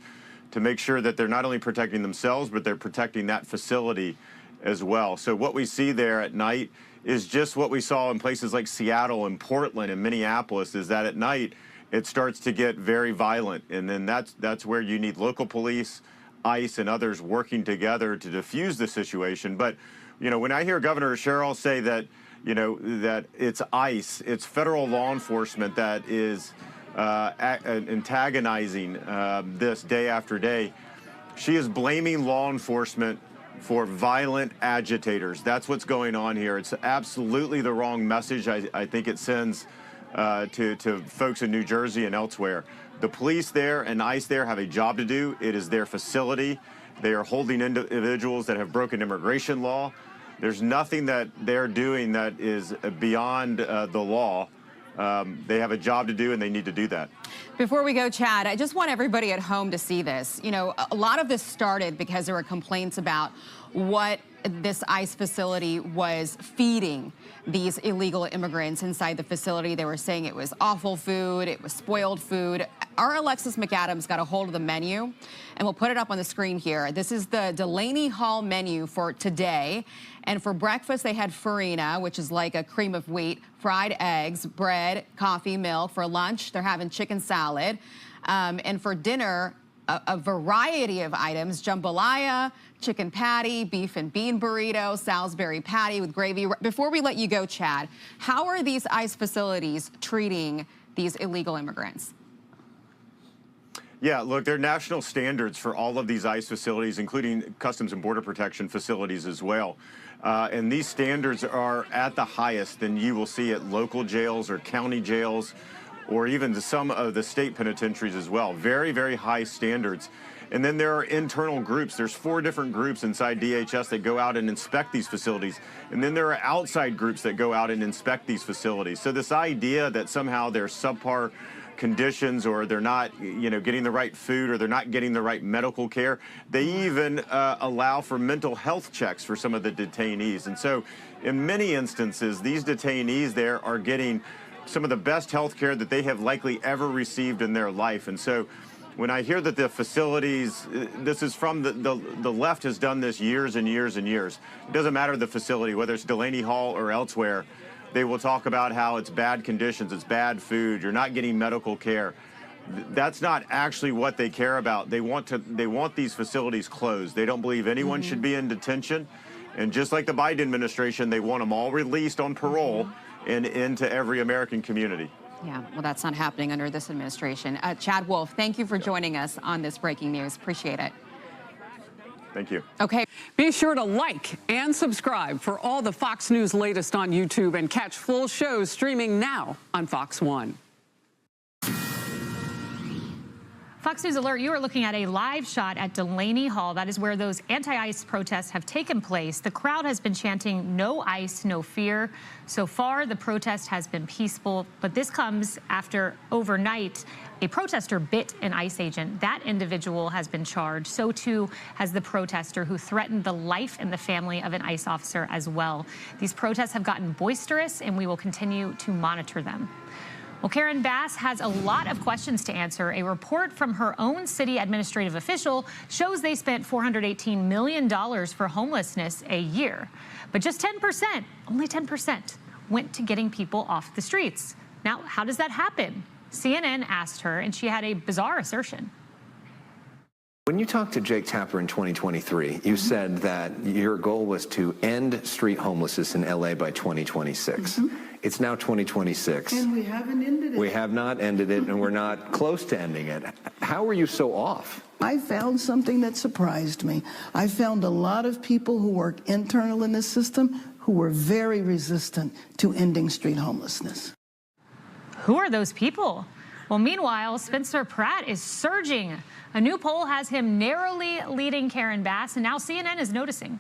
to make sure that they're not only protecting themselves, but they're protecting that facility as well. So what we see there at night is just what we saw in places like Seattle and Portland and Minneapolis, is that at night it starts to get very violent. And then that's where you need local police, ICE, and others working together to diffuse the situation. But, you know, when I hear Governor Sherrill say that, you know, that it's ICE, it's federal law enforcement that is antagonizing this day after day, she is blaming law enforcement for violent agitators. That's what's going on here. It's absolutely the wrong message I think it sends to folks in New Jersey and elsewhere. The police there and ICE there have a job to do. It is their facility. They are holding individuals that have broken immigration law. There's nothing that they're doing that is beyond the law. They have a job to do, and they need to do that. Before we go, Chad, I just want everybody at home to see this. You know, a lot of this started because there were complaints about what this ICE facility was feeding these illegal immigrants inside the facility. They were saying it was awful food, it was spoiled food. Our Alexis McAdams got a hold of the menu, and we'll put it up on the screen here. This is the Delaney Hall menu for today. And for breakfast, they had farina, which is like a cream of wheat, fried eggs, bread, coffee, milk. For lunch, they're having chicken salad. And for dinner, a variety of items: jambalaya, chicken patty, beef and bean burrito, Salisbury patty with gravy. Before we let you go, Chad, how are these ICE facilities treating these illegal immigrants? Yeah, look, there are national standards for all of these ICE facilities, including Customs and Border Protection facilities as well. And these standards are at the highest than you will see at local jails or county jails, or even to some of the state penitentiaries as well. Very, very high standards. And then there are internal groups. There's 4 different groups inside DHS that go out and inspect these facilities. And then there are outside groups that go out and inspect these facilities. So this idea that somehow they're subpar conditions, or they're not, you know, getting the right food, or they're not getting the right medical care. They even allow for mental health checks for some of the detainees. And so in many instances, these detainees there are getting some of the best health care that they have likely ever received in their life. And so when I hear that the facilities, this is from the left has done this years and years and years. It doesn't matter the facility, whether it's Delaney Hall or elsewhere. They will talk about how it's bad conditions, it's bad food, you're not getting medical care. That's not actually what they care about. They want these facilities closed. They don't believe anyone should be in detention. And just like the Biden administration, they want them all released on parole and into every American community. Yeah, well, that's not happening under this administration. Chad Wolf, thank you for joining us on this breaking news. Appreciate it. Thank you. Okay. Be sure to like and subscribe for all the Fox News latest on YouTube, and catch full shows streaming now on Fox 1. Fox News Alert, you are looking at a live shot at Delaney Hall. That is where those anti-ICE protests have taken place. The crowd has been chanting, "No ICE, no fear." So far, the protest has been peaceful, but this comes after overnight a protester bit an ICE agent. That individual has been charged. So too has the protester who threatened the life and the family of an ICE officer as well. These protests have gotten boisterous, and we will continue to monitor them. Well, Karen Bass has a lot of questions to answer. A report from her own city administrative official shows they spent $418 million for homelessness a year. But just 10%, only 10%, went to getting people off the streets. Now, how does that happen? CNN asked her, and she had a bizarre assertion. When you talked to Jake Tapper in 2023, you said that your goal was to end street homelessness in LA by 2026. It's now 2026. And we haven't ended it. We have not ended it, and we're not close to ending it. How are you so off? I found something that surprised me. I found a lot of people who work internal in this system who were very resistant to ending street homelessness. Who are those people? Well, meanwhile, Spencer Pratt is surging. A new poll has him narrowly leading Karen Bass, and now CNN is noticing.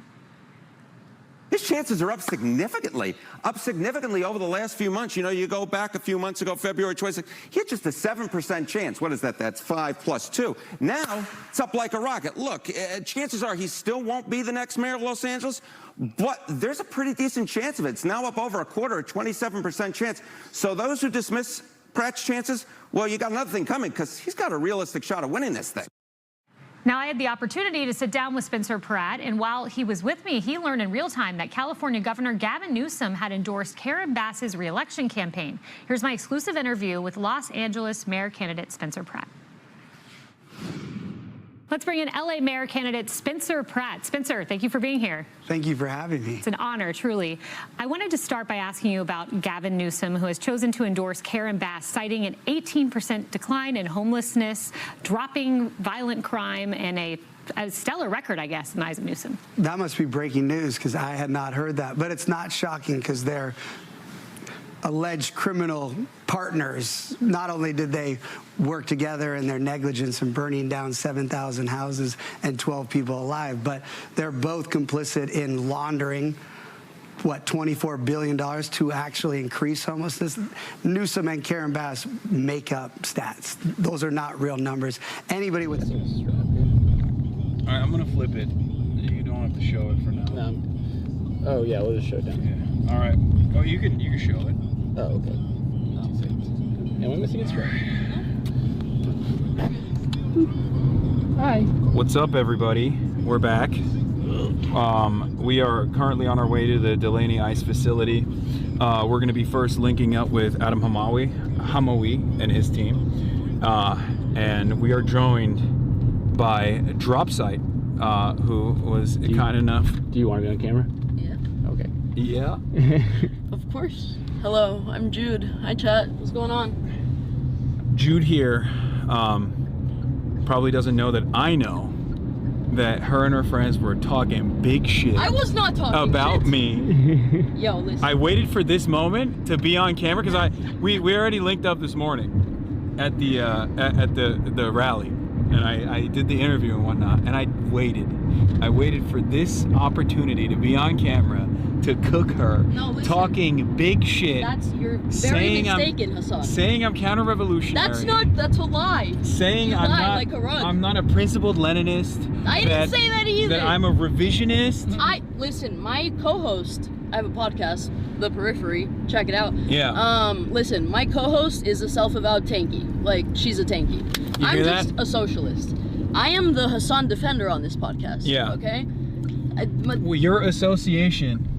his chances are up significantly over the last few months. You know, you go back a few months ago, February 26th, he had just a 7% chance. What is that? That's 5 plus 2. Now, it's up like a rocket. Look, chances are he still won't be the next mayor of Los Angeles, but there's a pretty decent chance of it. It's now up over a quarter, a 27% chance. So those who dismiss Pratt's chances, well, you got another thing coming, because he's got a realistic shot of winning this thing. Now, I had the opportunity to sit down with Spencer Pratt, and while he was with me, he learned in real time that California Governor Gavin Newsom had endorsed Karen Bass's re-election campaign. Here's my exclusive interview with Los Angeles mayor candidate Spencer Pratt. Let's bring in LA mayor candidate Spencer Pratt. Spencer, thank you for being here. Thank you for having me. It's an honor, truly. I wanted to start by asking you about Gavin Newsom, who has chosen to endorse Karen Bass, citing an 18% decline in homelessness, dropping violent crime, and a stellar record, I guess, in the eyes of Newsom. That must be breaking news, because I had not heard that. But it's not shocking, because they're alleged criminal partners. Not only did they work together in their negligence in burning down 7,000 houses and 12 people alive, but they're both complicit in laundering, what, $24 billion to actually increase homelessness. Newsom and Karen Bass make up stats. Those are not real numbers. Anybody with... All right, I'm going to flip it. You don't have to show it for now. No. Oh, yeah, we'll just show it down. Yeah. All right. Oh, you can show it. Oh, okay. Am I missing it straight? Hi. What's up, everybody? We're back. We are currently on our way to the Delaney Ice Facility. We're going to be first linking up with Adam Hamawi and his team. And we are joined by Dropsite, who was kind enough. Do you want to be on camera? Yeah. Okay. Yeah. Of course. Hello, I'm Jude. Hi, chat. What's going on? Jude here probably doesn't know that I know that her and her friends were talking big shit. I was not talking about shit. me. Yo, listen. I waited for this moment to be on camera because we already linked up this morning at the rally, and I did the interview and whatnot, and I waited for this opportunity to be on camera to cook her, talking big shit. You're very mistaken, Hassan. Saying I'm counter-revolutionary. That's a lie. Saying you lie like a rug. I'm not a principled Leninist. I didn't say that either. That I'm a revisionist. Listen, my co-host, I have a podcast, The Periphery, check it out. Yeah. Listen, my co-host is a self-avowed tanky. Like, she's a tanky. I'm just a socialist. I am the Hassan defender on this podcast. Yeah. Okay? Well, your association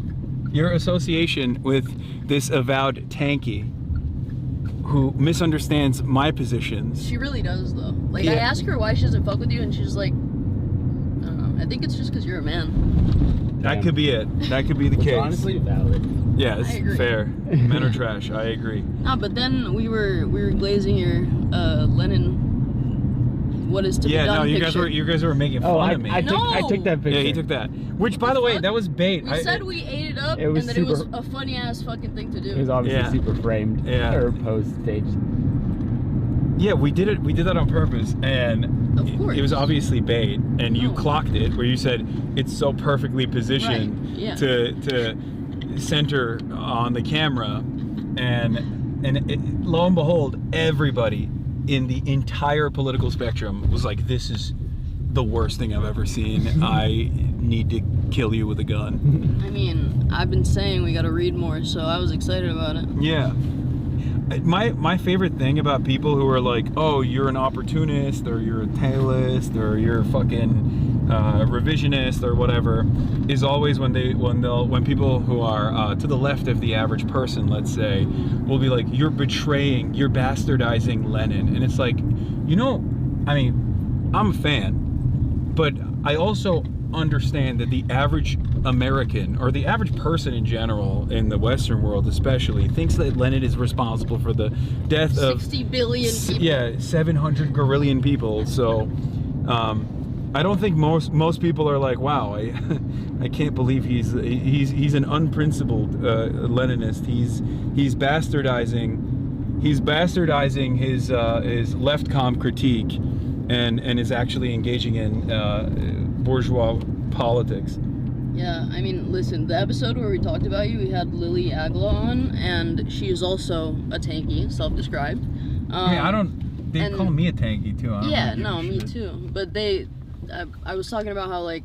with this avowed tanky who misunderstands my positions. She really does, though. Like, yeah. I ask her why she doesn't fuck with you, and she's like, I don't know. I think it's just because you're a man. That could be it. That could be the case. Honestly, valid. Yeah, it's fair. Men are trash. I agree. Nah, but then we were glazing your Lenin. What is to be done? Yeah, no, you guys were making fun of me. I took that picture. Yeah, he took that. Which, by the way, that was bait. We said we ate it up, and that it was a funny ass fucking thing to do. It was obviously super framed. Yeah. Or post staged. Yeah, we did it. We did that on purpose, and of course. It was obviously bait. And you clocked it, where you said it's so perfectly positioned to center on the camera, and lo and behold, everybody in the entire political spectrum was like, "This is the worst thing I've ever seen. I need to kill you with a gun." I mean, I've been saying we gotta read more, so I was excited about it. Yeah. My favorite thing about people who are like, oh, you're an opportunist, or you're a tailist, or you're fucking revisionist, or whatever, is always when people who are to the left of the average person, let's say, will be like, you're bastardizing Lenin. And it's like, you know, I mean, I'm a fan, but I also understand that the average American, or the average person in general, in the Western world especially, thinks that Lenin is responsible for the death of 60 billion people. Yeah, 700 gorillion people. So I don't think most people are like, wow, I can't believe he's an unprincipled Leninist. He's bastardizing his leftcom critique, and is actually engaging in bourgeois politics. Yeah, I mean, listen, the episode where we talked about you, we had Lily Agla on, and she is also a tanky, self-described. They call me a tanky too. I don't Yeah, really give no, a me shit. too. But I was talking about how, like,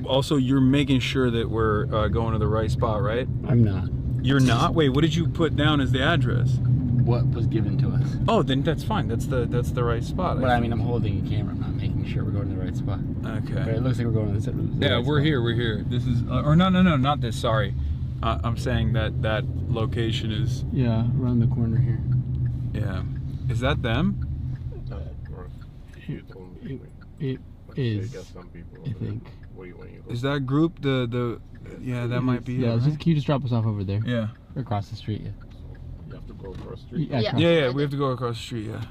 Also, you're making sure that we're going to the right spot, right? I'm not. You're not? Wait, what did you put down as the address? What was given to us. Oh, then that's fine. That's the right spot. But I mean, I'm holding a camera. I'm not making sure we're going to the right spot. Okay. But it looks like we're going to the Yeah, right we're spot. here. We're here. This is or no, not this. Sorry, I'm saying that location is. Yeah, around the corner here. Yeah, is that them? It is. I think. Is that group the? Yeah, that might be. Yeah, it, right? can you just drop us off over there? Yeah. Across the street. Yeah. You have to go across the street. Yeah. We have to go across the street. Yeah.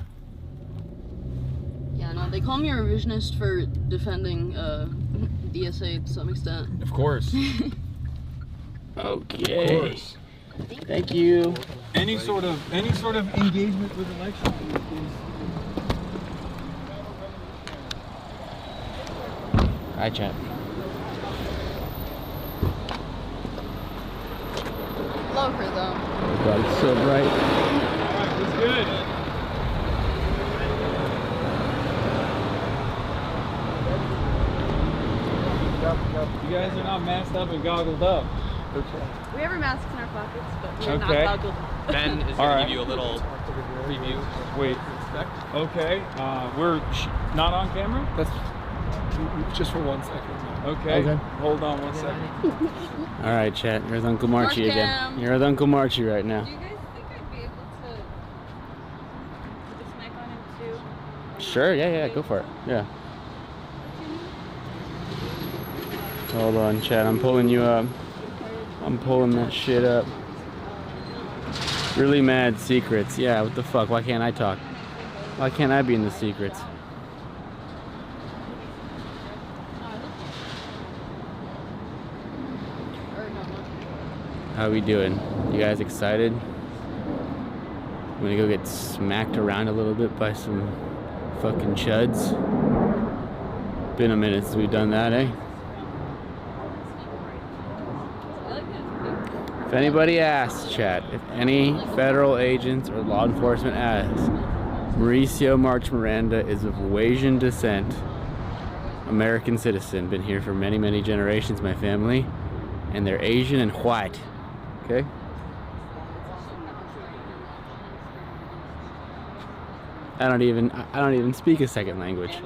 yeah, no, they call me a revisionist for defending DSA to some extent. Of course. Okay. Of course. Thank you. Any sort of engagement with elections is. Hi, chat. Love her, though. God, it's so bright. Alright, that's good. You guys are not masked up and goggled up. We have our masks in our pockets, but we're not Okay. goggled. Ben is All going to right. give you a little preview. Wait. Okay. We're not on camera? That's just for 1 second. Okay. Okay. Hold on 1 second. All right, chat. Here's Uncle Marchie Mark again. Cam. You're with Uncle Marchie right now. Do you guys think I'd be able to put this mic on him too? Sure. Yeah. Go for it. Yeah. Hold on, chat. I'm pulling you up. I'm pulling that shit up. Really mad secrets. Yeah. What the fuck? Why can't I talk? Why can't I be in the secrets? How we doing? You guys excited? I'm gonna go get smacked around a little bit by some fucking chuds. Been a minute since we've done that, eh? If anybody asks, chat, if any federal agents or law enforcement asks, Mauricio March Miranda is of Asian descent, American citizen, been here for many, many generations, my family, and they're Asian and white. Okay? I don't even speak a second language.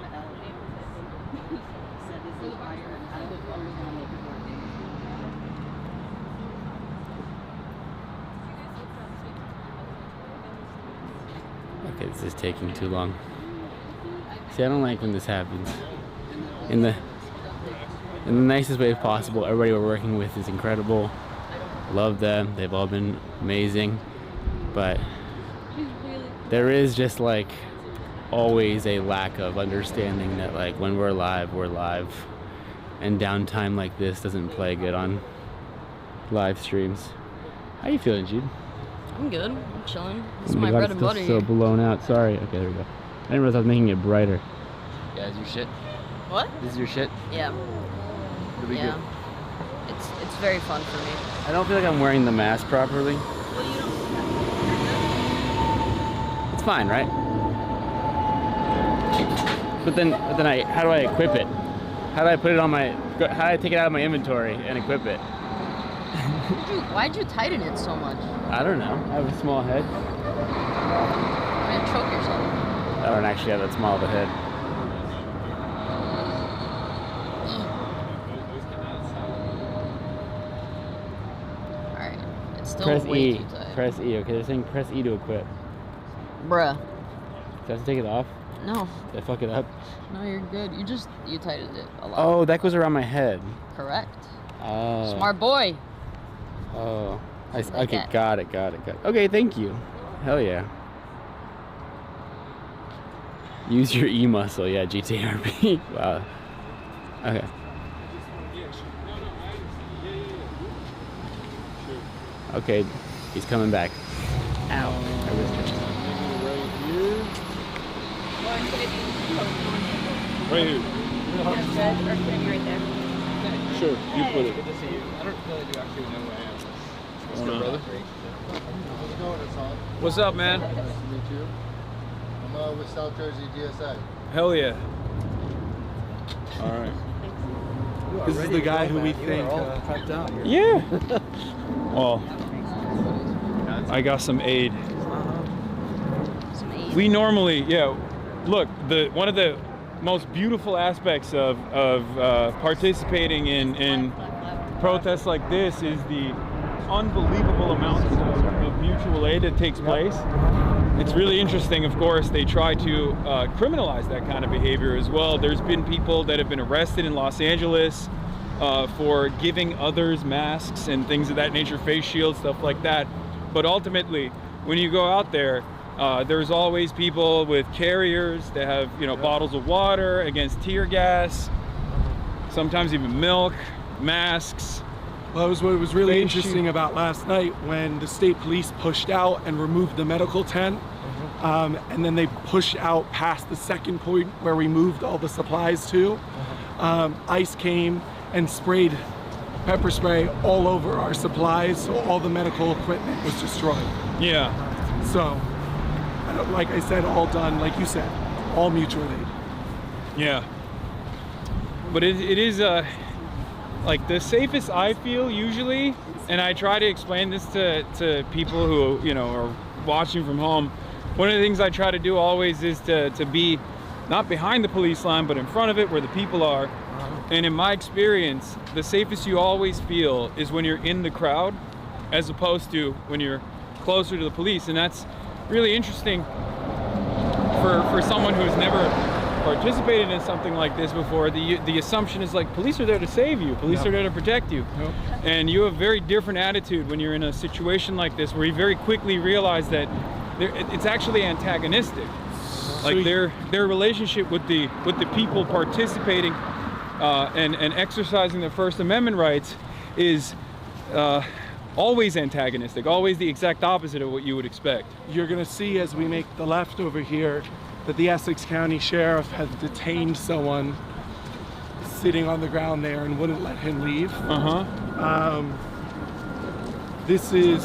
Okay, this is taking too long. See, I don't like when this happens. In the nicest way possible, everybody we're working with is incredible. Love them. They've all been amazing. But there is just like always a lack of understanding that like when we're live, and downtime like this doesn't play good on live streams. How you feeling, Jude? I'm good. I'm chilling. This is Oh my God, bread it's and still butter. so blown out. Sorry. Okay, there we go. I didn't realize I was making it brighter. Yeah, is your shit? What? This is your shit? Yeah. It'll be Yeah. good. It's very fun for me. I don't feel like I'm wearing the mask properly. Well, you don't. It's fine, right? But then how do I equip it? How do I put it on my? How do I take it out of my inventory and equip it? Why'd you tighten it so much? I don't know. I have a small head. You're gonna choke yourself. I don't actually have that small of a head. Alright. It's still Press way E. too tight. Press E. Okay, they're saying press E to equip. Bruh. Do I have to take it off? No. Did I fuck it up? No, you're good. You tightened it a lot. Oh, that goes around my head. Correct. Oh. Smart boy. Oh. Like Okay, that. got it. Okay, thank you. Hell yeah. Use your E muscle. Yeah, GTRP. Wow. Okay. Okay, he's coming back. Ow. Right here. Or can I be right there? Sure, you put it. Good to see you. I don't know that you actually know who I am. What's good, brother? How's it going, Hassan? What's up, man? Nice to meet you. I'm with South Jersey DSA. Hell yeah. All right. This is the guy who we think. Yeah. Well, I got some aid. We normally, look, one of the most beautiful aspects of participating in protests like this is the unbelievable amounts of mutual aid that takes place. It's really interesting, of course, they try to criminalize that kind of behavior as well. There's been people that have been arrested in Los Angeles for giving others masks and things of that nature, face shields, stuff like that. But ultimately, when you go out there, there's always people with carriers that have, bottles of water, against tear gas, sometimes even milk, masks. Well, that was what was really interesting about last night when the state police pushed out and removed the medical tent. And then they pushed out past the second point where we moved all the supplies to. ICE came and sprayed pepper spray all over our supplies, so all the medical equipment was destroyed. Yeah. So, like I said, all done, like you said, all mutual aid. Yeah. But it is like the safest I feel usually, and I try to explain this to people who, are watching from home. One of the things I try to do always is to be not behind the police line, but in front of it where the people are. And in my experience, the safest you always feel is when you're in the crowd, as opposed to when you're closer to the police. And that's really interesting for someone who's never participated in something like this before. The assumption is like, police are there to save you, police are there to protect you. And you have a very different attitude when you're in a situation like this, where you very quickly realize that it's actually antagonistic. Like their relationship with the people participating and exercising their First Amendment rights is always antagonistic, always the exact opposite of what you would expect. You're gonna see as we make the left over here that the Essex County Sheriff has detained someone sitting on the ground there and wouldn't let him leave. This is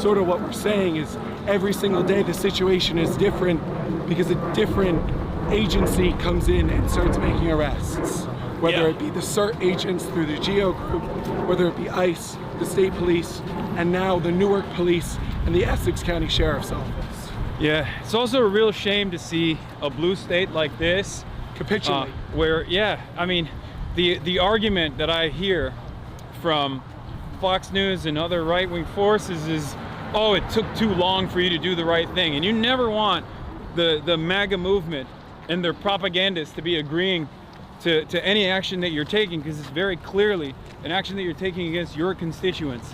sort of what we're saying is every single day the situation is different because a different agency comes in and starts making arrests. Whether it be the CERT agents through the GEO group, whether it be ICE, the state police, and now the Newark police and the Essex County Sheriff's Office. Yeah, it's also a real shame to see a blue state like this capitulate. Where, I mean, the argument that I hear from Fox News and other right-wing forces is, oh, it took too long for you to do the right thing. And you never want the MAGA movement and their propagandists to be agreeing to any action that you're taking, because it's very clearly an action that you're taking against your constituents.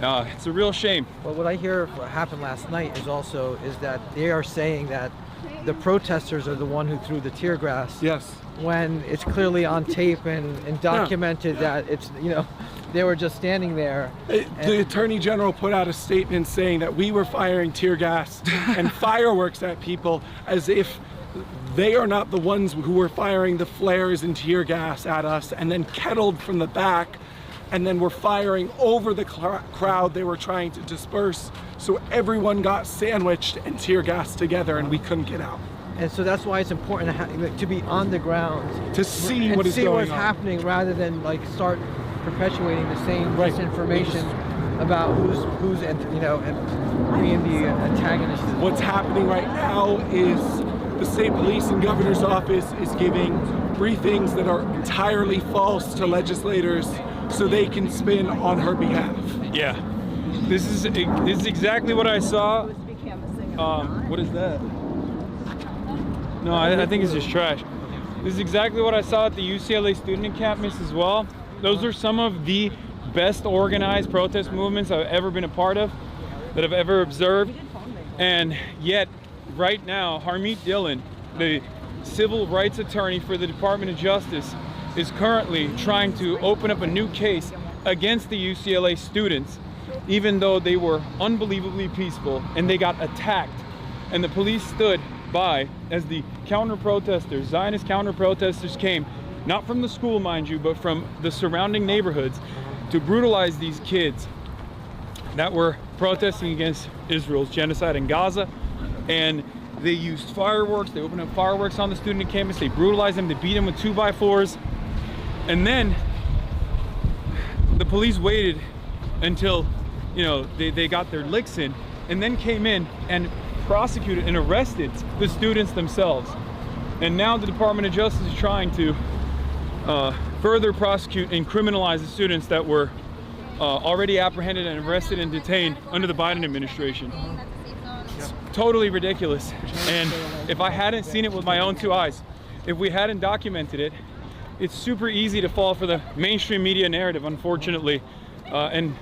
It's a real shame. Well, what I hear happened last night is that they are saying that the protesters are the one who threw the tear gas. Yes. When it's clearly on tape and documented that it's, they were just standing there. The Attorney General put out a statement saying that we were firing tear gas and fireworks at people, as if they are not the ones who were firing the flares and tear gas at us, and then kettled from the back, and then were firing over the crowd they were trying to disperse. So everyone got sandwiched and tear gassed together, and we couldn't get out. And so that's why it's important to be on the ground, to see and what is see going what's on, happening, rather than start perpetuating the same disinformation about who's and being the antagonist. What's happening right now is the state police and governor's office is giving briefings that are entirely false to legislators so they can spin on her behalf. Yeah, this is exactly what I saw. What is that? No, I think it's just trash. This is exactly what I saw at the UCLA student encampments as well. Those are some of the best organized protest movements I've ever been a part of, that I've ever observed. And yet, right now, Harmeet Dillon, the civil rights attorney for the Department of Justice, is currently trying to open up a new case against the UCLA students, even though they were unbelievably peaceful and they got attacked. And the police stood by as the counter-protesters, Zionist counter-protesters, came not from the school, mind you, but from the surrounding neighborhoods, to brutalize these kids that were protesting against Israel's genocide in Gaza. And they used fireworks, they opened up fireworks on the student campus, they brutalized them, they beat them with 2x4s. And then the police waited until, you know, they got their licks in, and then came in and prosecuted and arrested the students themselves. And now the Department of Justice is trying to further prosecute and criminalize the students that were already apprehended and arrested and detained under the Biden administration. It's totally ridiculous. And if I hadn't seen it with my own 2 eyes, if we hadn't documented it, it's super easy to fall for the mainstream media narrative, unfortunately. And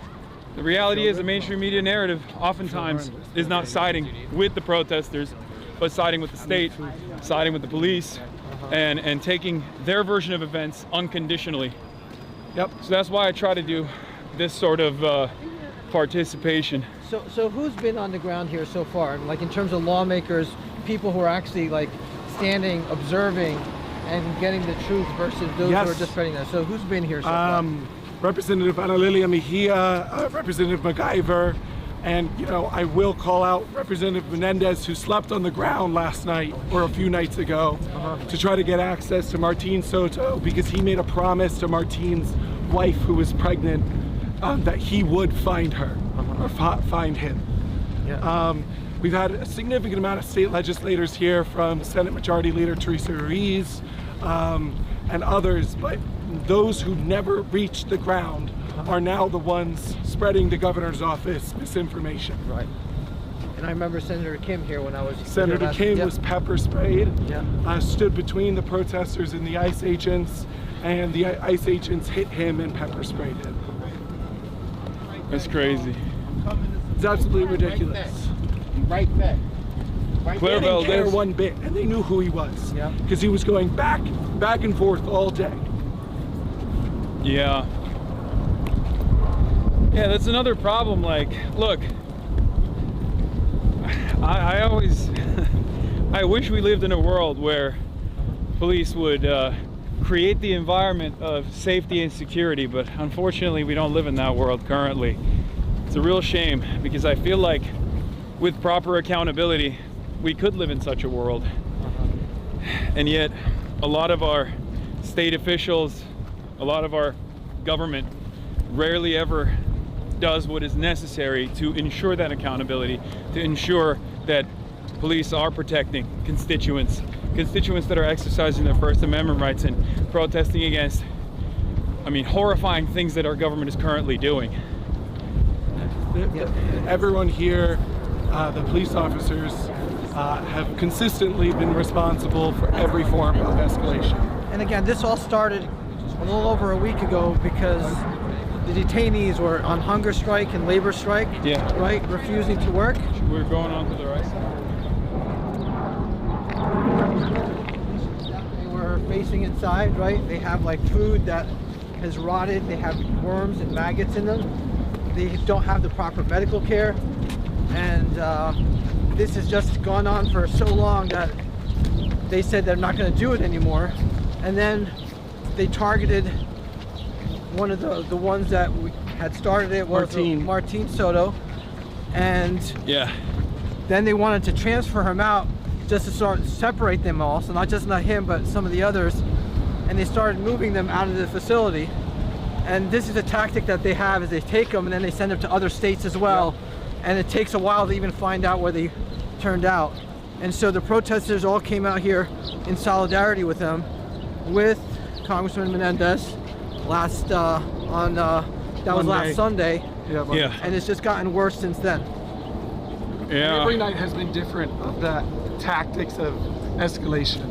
the reality is the mainstream media narrative oftentimes is not siding with the protesters, but siding with the state, siding with the police, and taking their version of events unconditionally. Yep. So that's why I try to do this sort of participation. So who's been on the ground here so far? Like in terms of lawmakers, people who are actually like standing, observing, and getting the truth versus those who are just spreading that. So who's been here so far? Representative Ana Lilia Mejia, Representative MacGyver, and you know, I will call out Representative Menendez, who slept on the ground last night or a few nights ago to try to get access to Martín Soto, because he made a promise to Martín's wife, who was pregnant, that he would find her or find him. We've had a significant amount of state legislators here, from Senate Majority Leader Teresa Ruiz and others, but those who never reached the ground are now the ones spreading the governor's office misinformation. Right. And I remember Senator Kim here when I was Senator Kim was pepper sprayed, Yeah. Stood between the protesters and the ICE agents, and the ICE agents hit him and pepper sprayed him. That's crazy. It's absolutely ridiculous. Right back. They didn't care one bit, and they knew who he was, because he was going back and forth all day. Yeah. Yeah, that's another problem. Like, look, I always, I wish we lived in a world where police would create the environment of safety and security, but unfortunately we don't live in that world currently. It's a real shame, because I feel like with proper accountability, we could live in such a world. And yet, a lot of our state officials, a lot of our government rarely ever does what is necessary to ensure that accountability, to ensure that police are protecting constituents that are exercising their First Amendment rights and protesting against, I mean, horrifying things that our government is currently doing. Everyone here, the police officers, have consistently been responsible for every form of escalation. And again, this all started a little over a week ago because the detainees were on hunger strike and labor strike, right? Refusing to work. We're going on to the right side. They were facing inside, right? They have like food that has rotted. They have worms and maggots in them. They don't have the proper medical care. And this has just gone on for so long that they said they're not going to do it anymore. And then they targeted one of the ones that we had started it, was Martín Soto. And then they wanted to transfer him out just to sort of separate them all. So not him, but some of the others. And they started moving them out of the facility. And this is a tactic that they have, is they take them and then they send them to other states as well. And it takes a while to even find out where they turned out. And so the protesters all came out here in solidarity with them, with Congressman Menendez last last Sunday. And it's just gotten worse since then. Every night has been different of the tactics of escalation.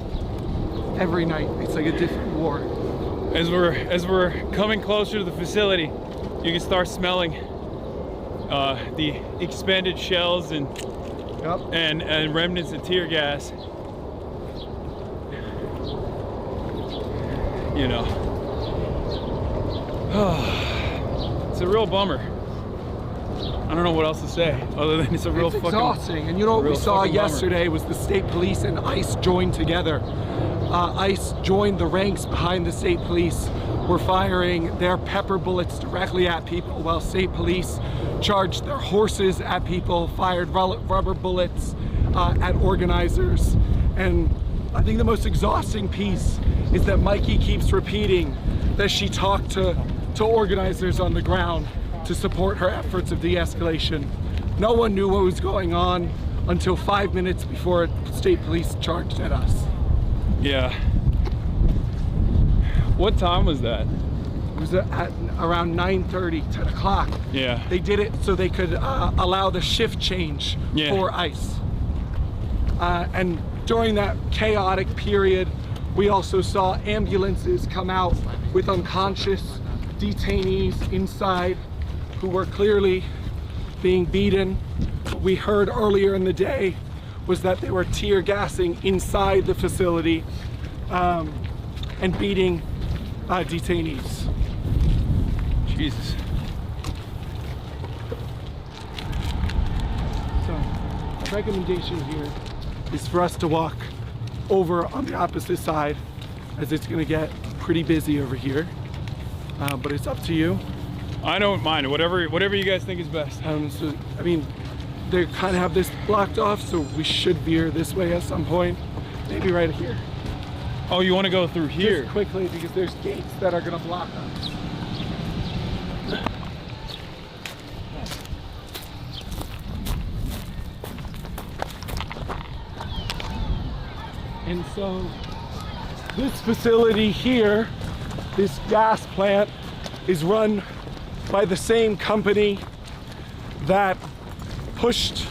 Every night it's like a different war. As we're coming closer to the facility, you can start smelling the expended shells and remnants of tear gas. You know, it's a real bummer. I don't know what else to say other than it's a real fucking exhausting. And you know what we saw yesterday was the state police and ICE joined together ICE joined the ranks behind the state police, were firing their pepper bullets directly at people, while state police charged their horses at people, fired rubber bullets at organizers. And I think the most exhausting piece is that Mikey keeps repeating that she talked to organizers on the ground to support her efforts of de-escalation. No one knew what was going on until 5 minutes before state police charged at us. Yeah. What time was that? It was at around 9:30, 10 o'clock. Yeah. They did it so they could allow the shift change for ICE. And during that chaotic period, we also saw ambulances come out with unconscious detainees inside who were clearly being beaten. What we heard earlier in the day was that they were tear gassing inside the facility and beating detainees. Jesus. So, the recommendation here is for us to walk over on the opposite side, as it's gonna get pretty busy over here. But it's up to you. I don't mind. Whatever you guys think is best. So, I mean, they kind of have this blocked off, so we should veer this way at some point. Maybe right here. Oh, you want to go through here? Just quickly, because there's gates that are gonna block us. And so this facility here, this gas plant, is run by the same company that pushed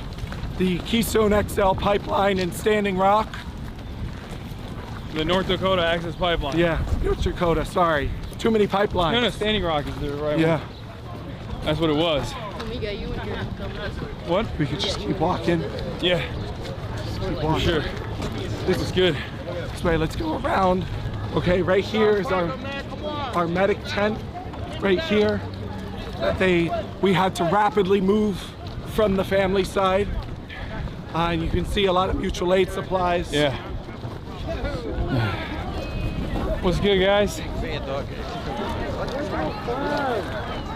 the Keystone XL pipeline in Standing Rock. The North Dakota Access Pipeline. Yeah, North Dakota, sorry. Too many pipelines. No, Standing Rock is the right one. That's what it was. What? We could just keep walking. Yeah. Just keep walking. Sure. This is good. This way, let's go around. Okay, right here is our medic tent. Right here, that we had to rapidly move from the family side. And you can see a lot of mutual aid supplies. Yeah. What's good, guys?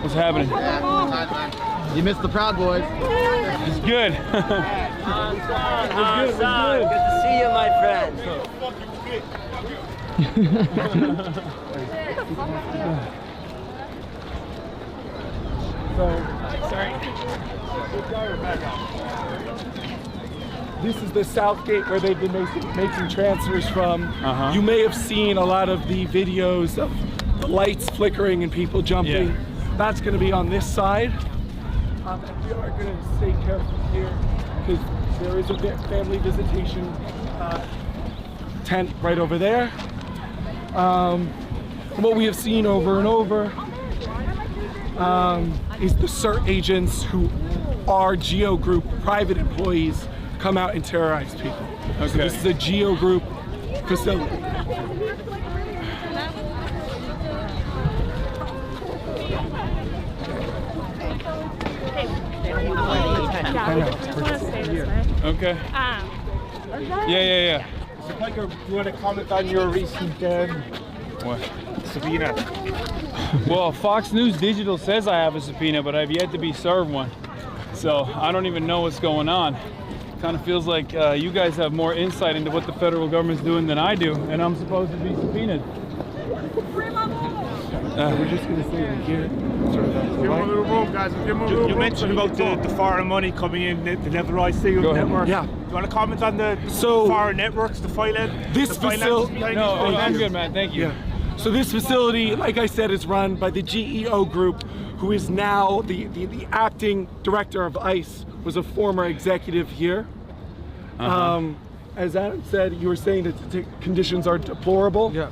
What's happening? You missed the Proud Boys. It's good. It's good. Good to see you, my friend. This is the south gate where they've been making transfers from. You may have seen a lot of the videos of the lights flickering and people jumping. Yeah. That's going to be on this side. And we are going to stay careful here because there is a family visitation tent right over there. What we have seen over and over is the CERT agents who are GEO Group private employees come out and terrorize people. Okay. So this is a GEO Group facility. Okay. Yeah. So, Piker, do you want to comment on your recent What? subpoena? Well, Fox News Digital says I have a subpoena, but I've yet to be served one. So I don't even know what's going on. Kind of feels like you guys have more insight into what the federal government's doing than I do, and I'm supposed to be subpoenaed. We're just going to stay right here. Give him a little room, guys. Give him a little room. You mentioned about the foreign money coming in, the Level IC network. Yeah. Do you want to comment on the foreign networks, the finance? This facility. No, I'm good, man. Thank you. Yeah. So this facility, like I said, is run by the GEO Group, who is now the acting director of ICE, was a former executive here. As Adam said, you were saying that the conditions are deplorable. Yeah.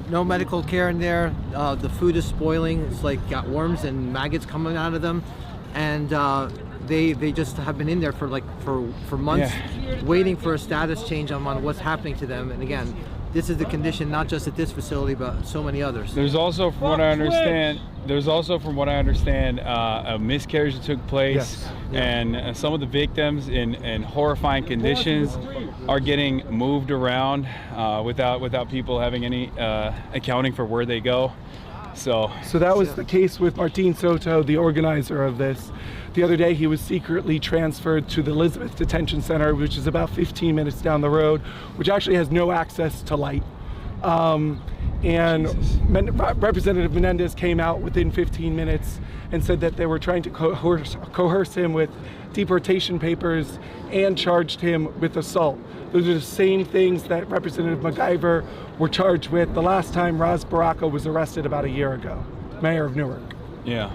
No medical care in there. The food is spoiling. It's like got worms and maggots coming out of them, and they just have been in there for months, waiting for a status change on what's happening to them. And again, this is the condition not just at this facility but so many others. There's also, from what I understand, a miscarriage that took place, Yes. Yeah. and some of the victims in horrifying conditions are getting moved around without people having any accounting for where they go. So that was the case with Martin Soto, the organizer of this. The other day, he was secretly transferred to the Elizabeth Detention Center, which is about 15 minutes down the road, which actually has no access to light. Representative Menendez came out within 15 minutes and said that they were trying to coerce him with deportation papers and charged him with assault. Those are the same things that Representative MacGyver were charged with the last time Ras Baraka was arrested about a year ago, mayor of Newark. Yeah.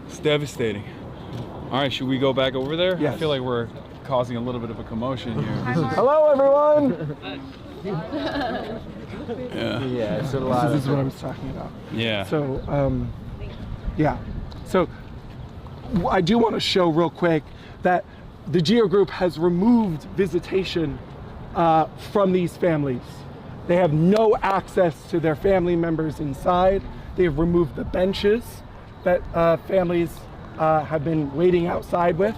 It's devastating. All right, should we go back over there? Yes. I feel like we're causing a little bit of a commotion here. Hello, everyone. Yeah. This is what I was talking about. Yeah. So, So, I do want to show real quick that the Geo Group has removed visitation from these families. They have no access to their family members inside. They have removed the benches that families have been waiting outside with.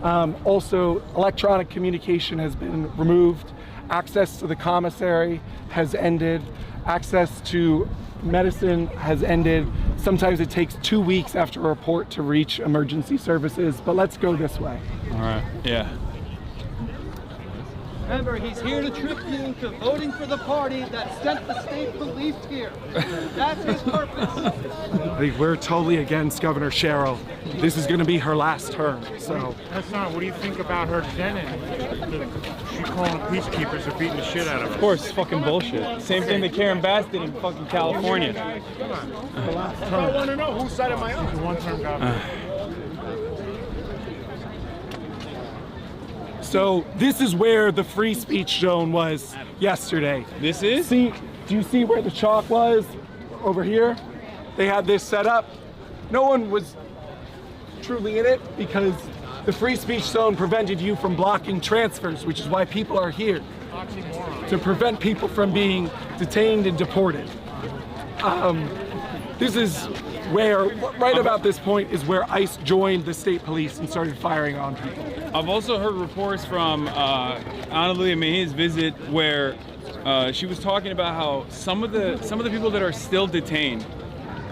Also, electronic communication has been removed. Access to the commissary has ended. Access to medicine has ended. Sometimes it takes 2 weeks after a report to reach emergency services, but let's go this way. All right, yeah. Remember, he's here to trick you into voting for the party that sent the state police here. That's his purpose. We're totally against Governor Cheryl. This is going to be her last term, so. Hassan, what do you think about her denim? She calling the peacekeepers for beating the shit out of her. Of course, it's fucking bullshit. Same thing that Karen Bass did in fucking California. I want to know whose side am I on? She's a one-term governor. So this is where the free speech zone was yesterday. This is? Do you see where the chalk was over here? They had this set up. No one was truly in it because the free speech zone prevented you from blocking transfers, which is why people are here, to prevent people from being detained and deported. This is where, right about this point, is where ICE joined the state police and started firing on people. I've also heard reports from Ana Lucia Mejia's visit where she was talking about how some of the people that are still detained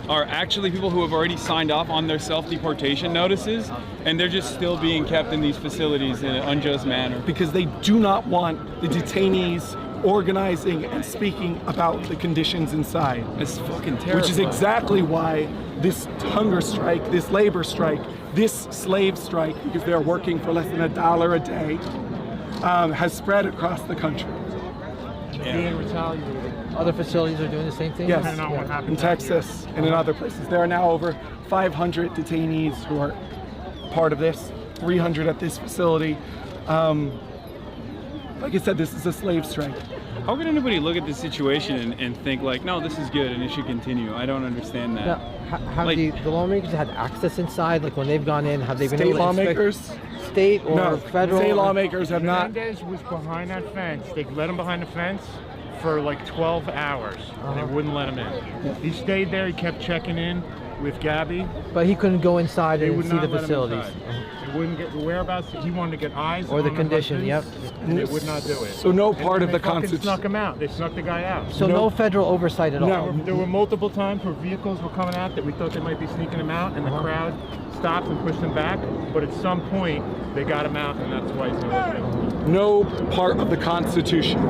are actually people who have already signed off on their self-deportation notices, and they're just still being kept in these facilities in an unjust manner. Because they do not want the detainees organizing and speaking about the conditions inside. It's fucking terrible. Which is exactly why this hunger strike, this labor strike, this slave strike, because they're working for less than $1 a day, has spread across the country. Being retaliated. Other facilities are doing the same thing? Yes, in Texas and in other places. There are now over 500 detainees who are part of this, 300 at this facility. Like I said, this is a slave strike. How can anybody look at this situation and think like, no, this is good and it should continue? I don't understand that. Now, have the lawmakers had access inside? Like when they've gone in, have they been able to lawmakers? State or no, federal? State lawmakers have not. Menendez was behind that fence. They let him behind the fence for like 12 hours. And they wouldn't let him in. He stayed there. He kept checking in with Gabby. But he couldn't go inside and see the let him facilities. He wouldn't get the whereabouts. He wanted to get eyes or the on condition. Yep. And they would not do it. So no part of the Constitution. Constitution. Snuck him out. They snuck the guy out. So no federal oversight at all. No. There were multiple times where vehicles were coming out that we thought they might be sneaking him out, and the crowd stopped and pushed him back. But at some point, they got him out, and that's why he's in. No part of the Constitution.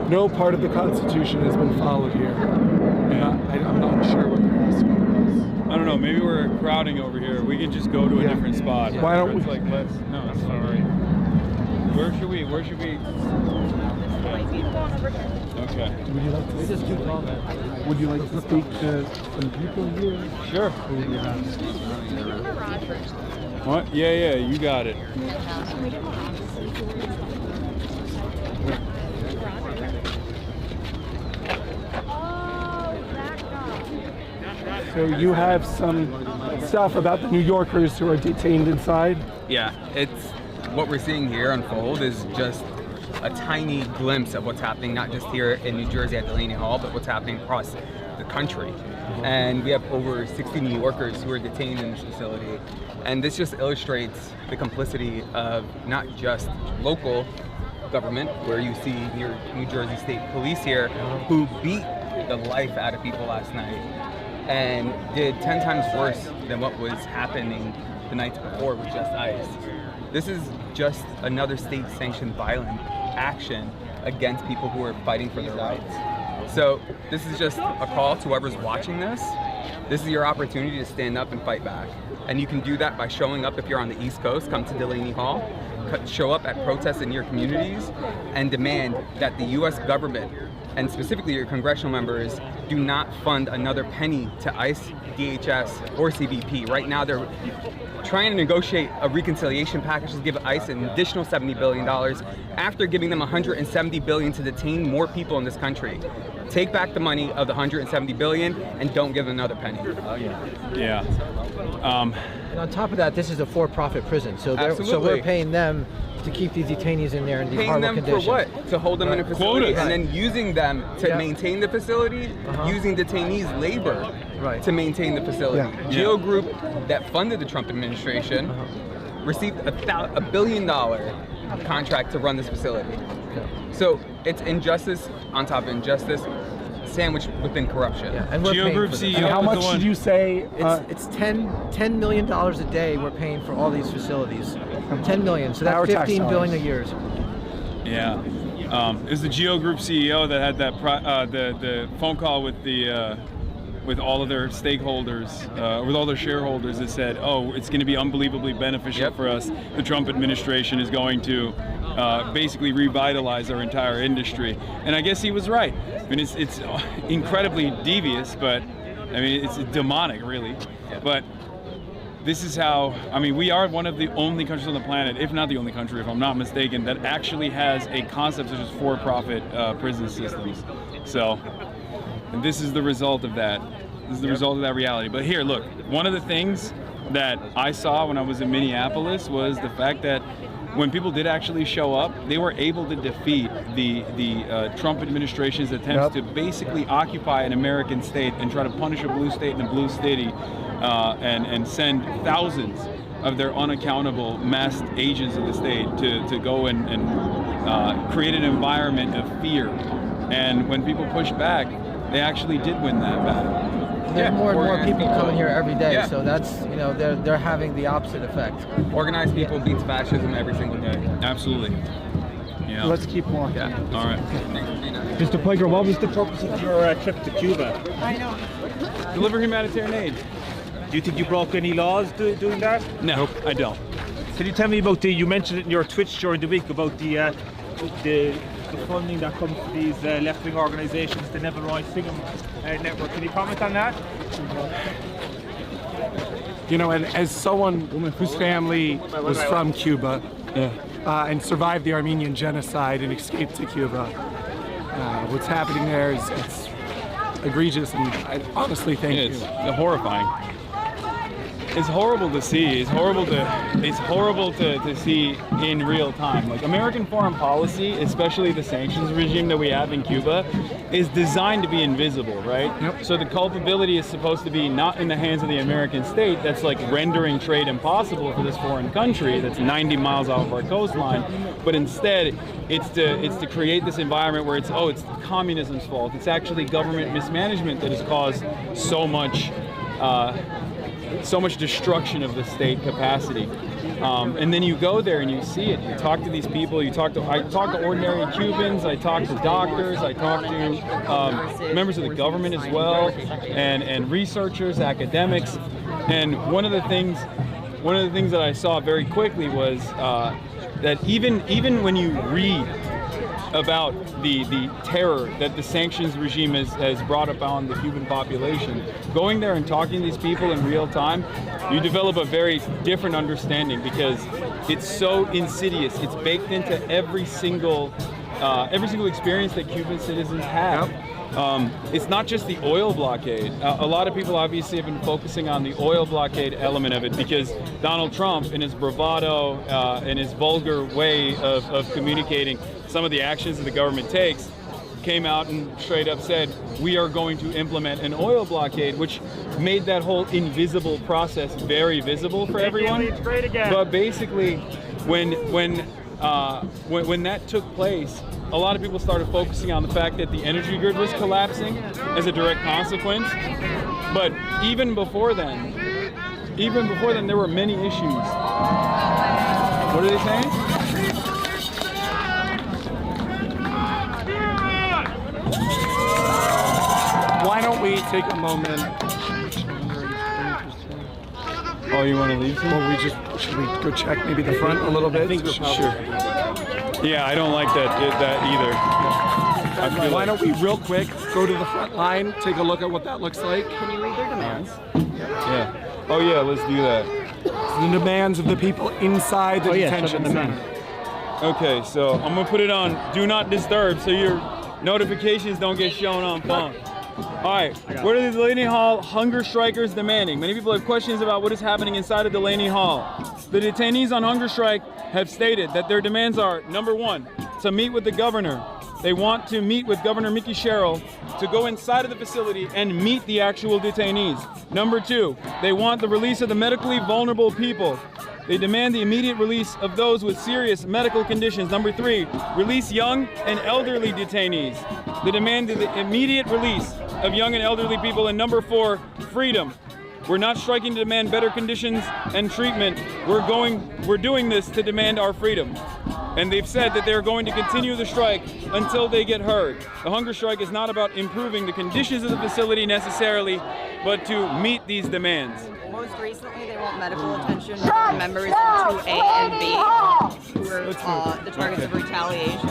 No part of the Constitution has been followed here. Yeah, I'm not sure what you're asking. I don't know, maybe we're crowding over here. We can just go to a different spot. Why don't we? It's like, no, it's all right. Where should we? Okay. Would you like to Would you like to speak to some people here? Sure. What? Yeah, you got it. So you have some stuff about the New Yorkers who are detained inside? Yeah, it's what we're seeing here unfold is just a tiny glimpse of what's happening, not just here in New Jersey at Delaney Hall, but what's happening across the country. And we have over 60 New Yorkers who are detained in this facility. And this just illustrates the complicity of not just local government, where you see your New Jersey State Police here, who beat the life out of people last night and did 10 times worse than what was happening the nights before with just ICE. This is just another state-sanctioned violent action against people who are fighting for their rights. So this is just a call to whoever's watching this. This is your opportunity to stand up and fight back. And you can do that by showing up if you're on the East Coast, come to Delaney Hall, show up at protests in your communities, and demand that the US government, and specifically your congressional members, do not fund another penny to ICE, DHS, or CBP. Right now they're trying to negotiate a reconciliation package to give ICE an additional $70 billion after giving them $170 billion to detain more people in this country. Take back the money of the $170 billion and don't give them another penny. Oh yeah. Yeah. And on top of that, this is a for-profit prison, so we're paying them to keep these detainees in there in these horrible conditions. Paying them for what? To hold them in a facility, and then using them to maintain the facility, using detainees' labor to maintain the facility. Geo Group, that funded the Trump administration, received a $1 billion contract to run this facility. So it's injustice on top of injustice, sandwiched within corruption. And we're Geo paying Group for CEO. this. And how much did you say? It's $10 million a day we're paying for all these facilities. $10 million, so Our that's tax $15 billion a year. Yeah. It was the Geo Group CEO that had that the phone call with the with all of their stakeholders, with all their shareholders, that said, "Oh, it's going to be unbelievably beneficial for us. The Trump administration is going to basically revitalize our entire industry." And I guess he was right. I mean, it's incredibly devious, but I mean, it's demonic, really. But this is how, I mean, we are one of the only countries on the planet, if not the only country, if I'm not mistaken, that actually has a concept such as for-profit prison systems. So, and this is the result of that. This is the result of that reality. But here, look, one of the things that I saw when I was in Minneapolis was the fact that when people did actually show up, they were able to defeat the Trump administration's attempts to basically occupy an American state and try to punish a blue state and a blue city, and send thousands of their unaccountable masked agents of the state to go and create an environment of fear. And when people pushed back, they actually did win that battle. There's more and more people coming here every day, so that's, you know, they're having the opposite effect. Organized people beats fascism every single day. Absolutely. Yeah. Let's keep walking. Yeah. All right. Mr. Plager, what was the purpose of your trip to Cuba? I know. Deliver humanitarian aid. Do you think you broke any laws doing that? No, I don't. Can you tell me about you mentioned it in your Twitch during the week about the funding that comes to these left-wing organizations, the Neville Roy Singham network. Can you comment on that? You know, and as someone whose family was from Cuba and survived the Armenian genocide and escaped to Cuba, what's happening there is it's egregious, and I honestly think it's horrifying. It's horrible to see. It's horrible to see in real time. Like, American foreign policy, especially the sanctions regime that we have in Cuba, is designed to be invisible, right? Yep. So the culpability is supposed to be not in the hands of the American state that's like rendering trade impossible for this foreign country that's 90 miles off our coastline, but instead it's to create this environment where it's communism's fault. It's actually government mismanagement that has caused so much destruction of the state capacity. And then you go there and you see it. You talk to these people. I talk to ordinary Cubans. I talk to doctors. I talk to members of the government as well, and researchers, academics. And one of the things that I saw very quickly was that even when you read about the terror that the sanctions regime has brought upon the Cuban population, going there and talking to these people in real time, you develop a very different understanding, because it's so insidious. It's baked into every single experience that Cuban citizens have. it's not just the oil blockade. A lot of people obviously have been focusing on the oil blockade element of it because Donald Trump, in his bravado and his vulgar way of communicating some of the actions that the government takes, came out and straight up said, we are going to implement an oil blockade, which made that whole invisible process very visible for everyone. But basically, when that took place, a lot of people started focusing on the fact that the energy grid was collapsing as a direct consequence. But even before then, there were many issues. What are they saying? Why don't we take a moment? Oh, you want to leave? Well, should we go check maybe the front a little bit? Sure. Yeah, I don't like that either. Why don't we real quick go to the front line, take a look at what that looks like? Can you read their demands? Yeah. Oh yeah, let's do that. The demands of the people inside the detention center. Okay, so I'm gonna put it on Do Not Disturb so your notifications don't get shown on phone. All right, what are the Delaney Hall hunger strikers demanding? Many people have questions about what is happening inside of Delaney Hall. The detainees on hunger strike have stated that their demands are, number one, to meet with the governor. They want to meet with Governor Mickey Sherrill to go inside of the facility and meet the actual detainees. Number two, they want the release of the medically vulnerable people. They demand the immediate release of those with serious medical conditions. Number three, release young and elderly detainees. They demand the immediate release of young and elderly people. And number four, freedom. We're not striking to demand better conditions and treatment. We're doing this to demand our freedom. And they've said that they're going to continue the strike until they get heard. The hunger strike is not about improving the conditions of the facility necessarily, but to meet these demands. Most recently, they want medical attention for members in 2A and B who are the targets of retaliation.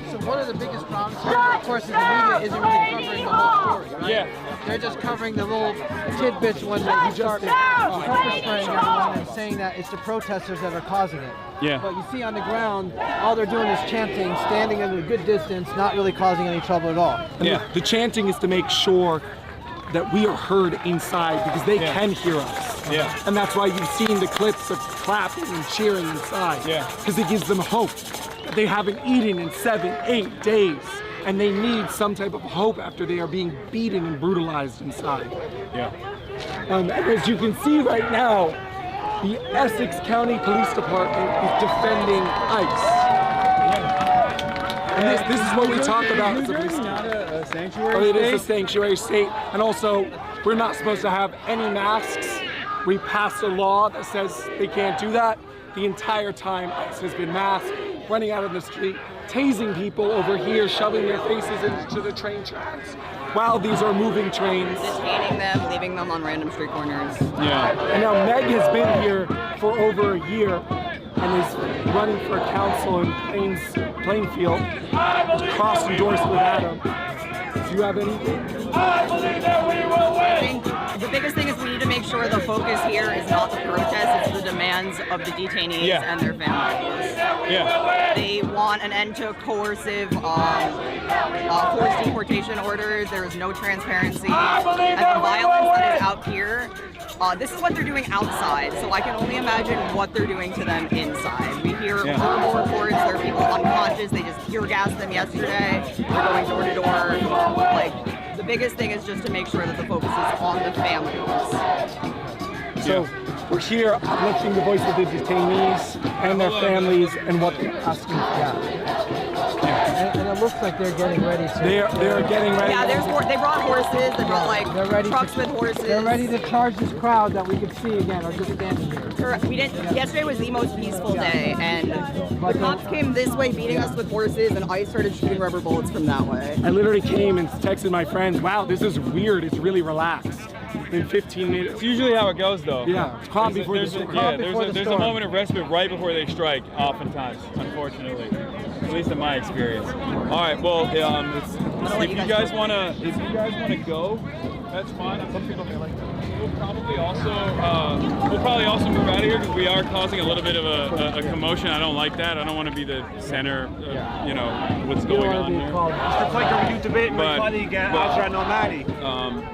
So one of the biggest problems here, of course, is the media isn't really covering the whole story, right? Yeah. They're just covering the little tidbits when they start pepper spraying everyone and saying that it's the protesters that are causing it. Yeah. But you see on the ground, all they're doing is chanting, standing at a good distance, not really causing any trouble at all. And the chanting is to make sure that we are heard inside because they can hear us. Yeah. And that's why you've seen the clips of clapping and cheering inside. Yeah. Because it gives them hope. They haven't eaten in 7-8 days, and they need some type of hope after they are being beaten and brutalized inside. Yeah. And as you can see right now, the Essex County Police Department is defending ICE. And this is what we talk about as a police state. Not a sanctuary It state? is a sanctuary state, and also we're not supposed to have any masks. We passed a law that says they can't do that. The entire time ICE has been masked, running out of the street, tasing people over here, shoving their faces into the train tracks while these are moving trains. Detaining them, leaving them on random street corners. Yeah. And now Meg has been here for over a year and is running for council in Plainfield, cross endorsed with Adam. Do you have anything? I think the biggest thing is we need to make sure the focus here is not the protest, it's the demands of the detainees and their families. Yeah. They want an end to coercive forced deportation orders. There is no transparency. And the violence that is out here, this is what they're doing outside, so I can only imagine what they're doing to them inside. We hear horrible reports. There are people unconscious. They just tear gassed them yesterday. They're going door to door. Like, the biggest thing is just to make sure that the focus is on the families. So we're here uplifting the voice of the detainees and their families and what they're asking for. And it looks like they're getting ready to. They're getting ready. Yeah, they brought horses. They brought like trucks with horses. They're ready to charge this crowd that we can see again, or just standing here. Correct. We didn't. Yesterday was the most peaceful day, and the cops came this way, beating us with horses, and ICE started shooting rubber bullets from that way. I literally came and texted my friends, wow, this is weird, it's really relaxed. In 15 minutes. It's usually how it goes, though. Yeah, it's calm before the storm. There's a moment of respite right before they strike, oftentimes, unfortunately. At least in my experience. All right, well, If you guys wanna go, that's fine. We'll probably also move out of here because we are causing a little bit of a commotion. I don't like that. I don't want to be the center of, you know, what's going on here. Mr. Flanker, were you debating my colleague Hasanabi?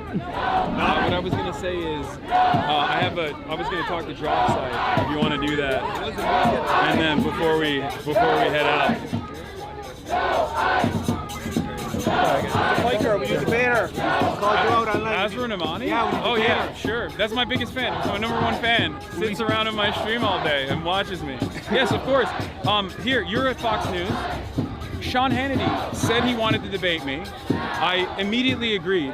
What I was gonna say is, I was gonna talk to drop site if you want to do that, and then before we head out. Flanker, were you a debater? Called you out online. Azra Namani? Yeah, oh yeah, sure. That's my biggest fan. He's my #1 fan. Sits around on my stream all day and watches me. Yes, of course. Here, you're at Fox News. Sean Hannity said he wanted to debate me. I immediately agreed.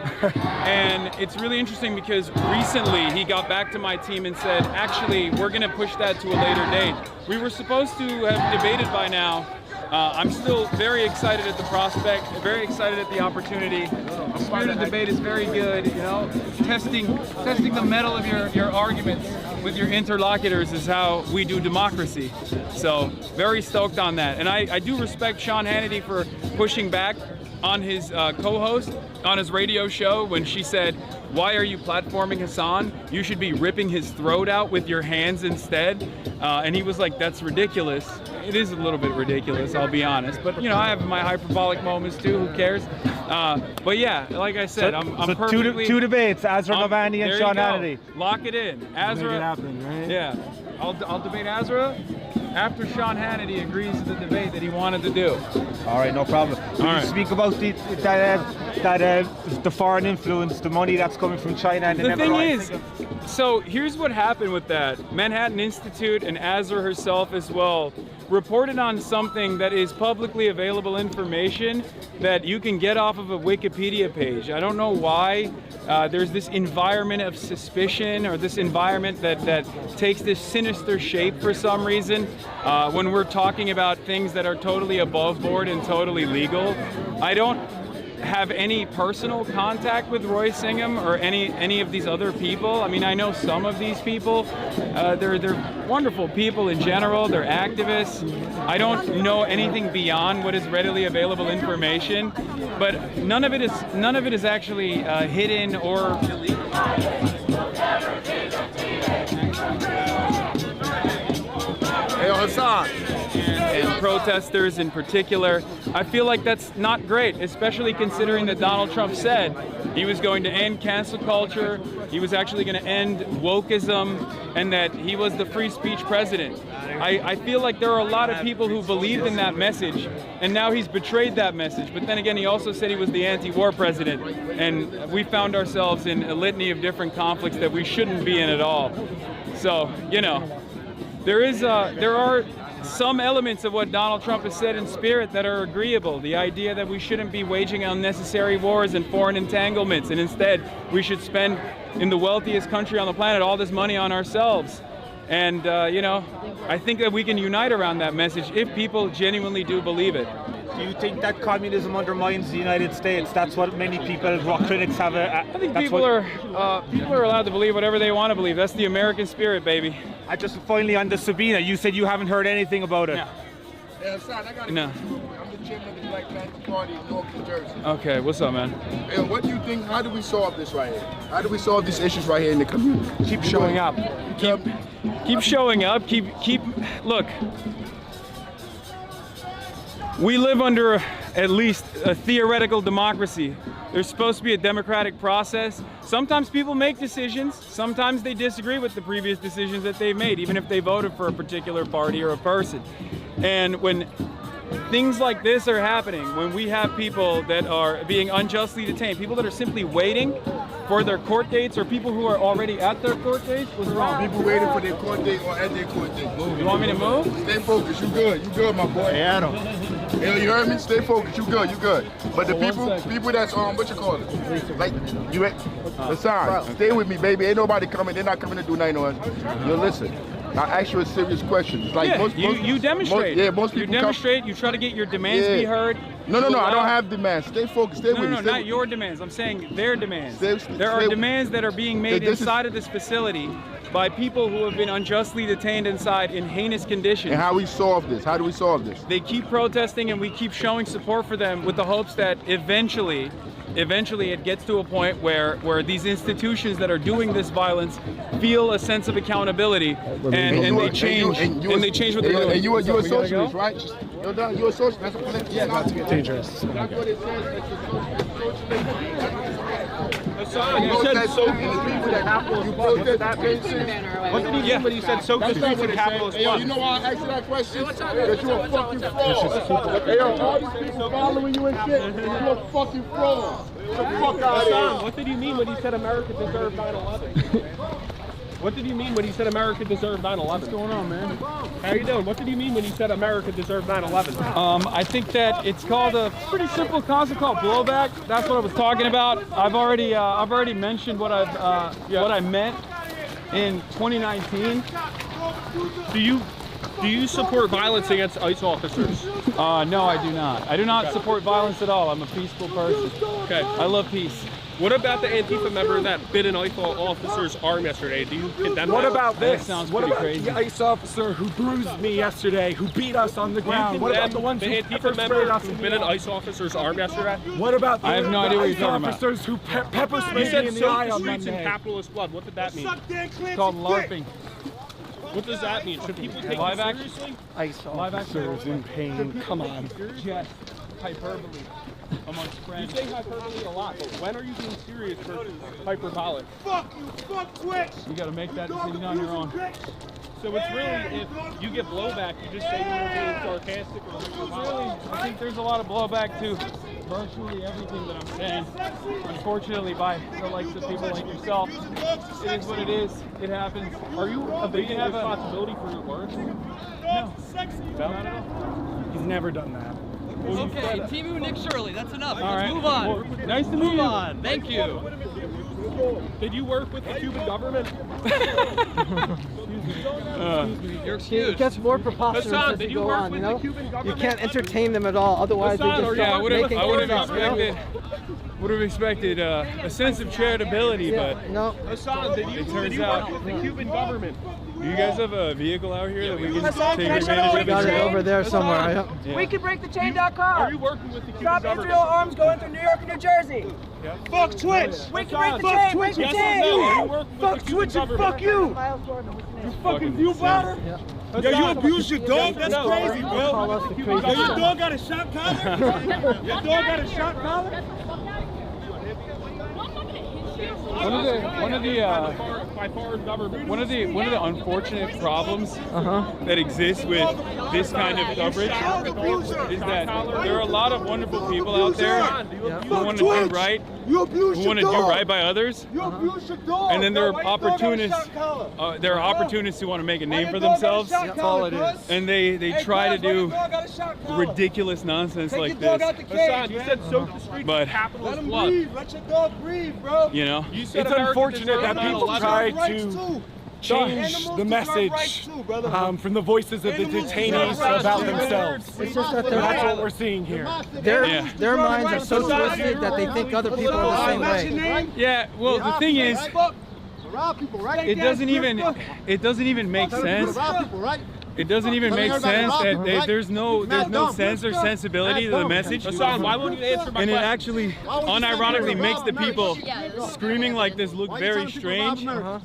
And it's really interesting because recently he got back to my team and said, actually, we're going to push that to a later date. We were supposed to have debated by now. I'm still very excited at the prospect, very excited at the opportunity. The spirit of debate is very good, you know. Testing the mettle of your arguments with your interlocutors is how we do democracy. So very stoked on that. And I do respect Sean Hannity for pushing back on his co-host on his radio show when she said, why are you platforming Hassan? You should be ripping his throat out with your hands instead. And he was like, that's ridiculous. It is a little bit ridiculous, I'll be honest. But, you know, I have my hyperbolic moments too, who cares? But yeah, like I said, I'm perfectly... Two debates, Azra Novani and Sean Hannity. Lock it in. Azra... Make it happen, right? Yeah. I'll debate Azra after Sean Hannity agrees to the debate that he wanted to do. All right, no problem. Will you speak about the foreign influence, the money that's coming from China? And the thing is, so here's what happened with that. Manhattan Institute and Azra herself as well reported on something that is publicly available information that you can get off of a Wikipedia page. I don't know why there's this environment of suspicion or this environment that takes this sinister shape for some reason when we're talking about things that are totally above board and totally legal. I don't have any personal contact with Roy Singham or any of these other people. I mean, I know some of these people. They're wonderful people in general. They're activists. I don't know anything beyond what is readily available information, but none of it is actually hidden or illegal. Hey, Hassan. And protesters in particular. I feel like that's not great, especially considering that Donald Trump said he was going to end cancel culture, he was actually going to end wokeism, and that he was the free speech president. I feel like there are a lot of people who believed in that message, and now he's betrayed that message. But then again, he also said he was the anti-war president, and we found ourselves in a litany of different conflicts that we shouldn't be in at all. So, you know, there are some elements of what Donald Trump has said in spirit that are agreeable. The idea that we shouldn't be waging unnecessary wars and foreign entanglements, and instead we should spend in the wealthiest country on the planet all this money on ourselves. And, you know, I think that we can unite around that message if people genuinely do believe it. Do you think that communism undermines the United States? That's what many people, what critics have. I think people are allowed to believe whatever they want to believe. That's the American spirit, baby. I just finally on the Sabina, you said you haven't heard anything about it. No. Yeah, son, I got No. I'm the chairman of the Black Panther Party in North New Jersey. Okay, what's up, man? Hey, what do you think? How do we solve this right here? How do we solve these issues right here in the community? Keep showing up. Keep showing up. Look. We live under at least a theoretical democracy. There's supposed to be a democratic process. Sometimes people make decisions. Sometimes they disagree with the previous decisions that they've made, even if they voted for a particular party or a person. And when things like this are happening, when we have people that are being unjustly detained, people that are simply waiting for their court dates, or people who are already at their court dates, what's wrong? People waiting for their court date or at their court date. Move. You want me to move? Stay focused. You good. You good, my boy. Yeah, I know. Hey, you heard me? Stay focused. You good. You good. But the people that's what you call it? Like you, Hassan, stay with me, baby. Ain't nobody coming. They're not coming to do nothing on us. You listen. I ask you a serious question. It's like you demonstrate. Most people you demonstrate. You try to get your demands be heard. No, I don't have demands. Stay focused. Stay with me. No, Stay not with- your demands. I'm saying their demands. There are stay- demands that are being made This is- inside of this facility by people who have been unjustly detained inside in heinous conditions. And how we solve this? How do we solve this? They keep protesting and we keep showing support for them with the hopes that eventually it gets to a point where these institutions that are doing this violence feel a sense of accountability and they change what they're doing. And you a socialist, right? You're a socialist. That's what Yeah, about to get dangerous. That's what it says. You said socialist and capitalist club. What did that mean? What did he mean when he said socialist and capitalist Hey, club? you know why I asked you that question? That you're a fucking fraud. Hey, yo, all these people following you and shit, you're a fucking fraud. Get the fuck out of here. What did he mean when he said America deserved 9/11? What did he mean when he said America deserved 9/11? What's going on, man? How you doing? What did he mean when he said America deserved 9/11? I think that it's called a pretty simple concept called blowback. That's what I was talking about. I've already mentioned what I meant in 2019. Do you support violence against ICE officers? No, I do not. I do not support violence at all. I'm a peaceful person. Okay. I love peace. What about the Antifa member that bit an ICE officer's arm yesterday? Do you condemn What that? about this? sounds What pretty about crazy. the ICE officer who bruised me yesterday, who beat us on the ground? What about the ones who Antifa pepper sprayed member us who in bit the an eye? ICE officer's arm yesterday? What about the, I have no idea what you're ICE talking about. officers who pepper You sprayed me said in the soak eye the on streets in Monday? capitalist blood. What did that mean? It's called LARPing. What does that mean? Should people take Live it action? seriously? ICE officers in pain. Come on. Just hyperbole amongst friends. You say hyperbole a lot, but when are you being serious versus hyperbolic? Fuck you, fuck Twitch. You got to make that decision on your own. So it's really, if you get blowback, you just say you're being sarcastic or hyperbolic. I think there's a lot of blowback to virtually everything that I'm saying. Unfortunately, by the likes of people like yourself, it is what it is. It happens. Are you evading have a- responsibility for your words? No. Not at all. He's never done that. Okay, Timu, Nick Shirley, that's enough. All Let's right. move on. Well, nice to meet Move you. on. Thank you. Did you work with the Cuban government? You're It excused. gets more preposterous Hassan, as did you you go work on, with you the know? Cuban You government? can't entertain them at all, otherwise they Hassan, just are you- start making I would have things up, you know? expected a sense of charitability, but No. Hassan, did you turns work out- with the Cuban government? do you guys have a vehicle out here that we can Hassan, take can I advantage show of? you? Got it over there somewhere. Hassan, Yeah. We can break the Are chain.com. you working with the Cuban Stop government? Israel arms going through New York and New Jersey. Fuck Twitch. We can break the Fuck chain. Twitch. Break the Yes or chain. no? Are you working with Fuck the Cuban Twitch and government? fuck you. You fucking view boughter. Yo, you abuse your dog? That's No. crazy, bro. Call us the Yo, crazy your dog got a shot collar? Your dog got a shot collar? One of the unfortunate problems that exists with this kind of coverage is that there are a lot of wonderful people out there who want to do right, You abuse who your want to do dog. right by others, You abuse your dog. and then there Why are your dog got a opportunists. shot collar? There are opportunists who want to make a Why name your for dog got a themselves, shot collar, cuz? and they Hey, try to cuz, why your do dog got a shot collar? ridiculous nonsense Take like your dog this. out the cage, Hassan, you man. said soak the streets But- in capitalist Let him blood. breathe. Let your dog breathe, bro. You know, You said It's America unfortunate that deserved people 9/11. try Rights to too. change Animals the deserve message rights too, brother. from the voices of the Animals detainees deserve rights about too. themselves. It's just that And that's what we're seeing here. Yeah. their minds are so twisted that they think other people are the same What's your way. name? yeah. Well, the thing is, Rob people, right? it doesn't even make sense. Rob people, right? It doesn't even make sense that there's no sense or sensibility to the message. Hassan, why won't you answer my And it question? actually unironically makes the people screaming like this look very strange. Why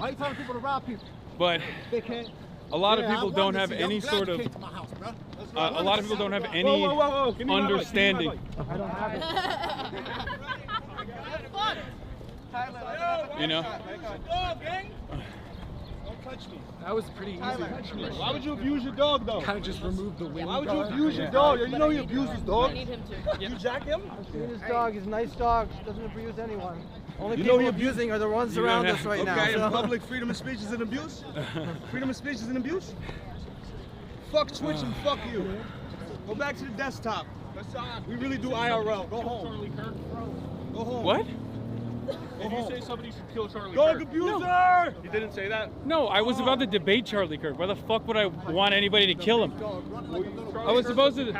are you telling people to rob people? But They can't. a lot of people don't have any sort of a lot of people don't have any Whoa. Give me my mic, give me my understanding. mic. I don't have it. You know, Dog, gang. Don't touch me. That was pretty easy. Why would you abuse your dog, though? Kind of just remove the wind. Why would you abuse your dog? You know he abuses dogs. Need him to. You jack him? I've seen his dog. He's a nice dog. Doesn't abuse anyone. Only You know people he abusing are the ones You around don't us have- right Okay, in now. public, freedom of speech is an abuse? Freedom of speech is an abuse? Fuck Twitch and fuck you. Go back to the desktop. We really do IRL. Go home. Go home. what? Go Did you say somebody should kill Charlie Dog Kirk? abuser! No. You didn't say that? No, I was about to debate Charlie Kirk. Why the fuck would I want anybody to kill him? I was supposed to.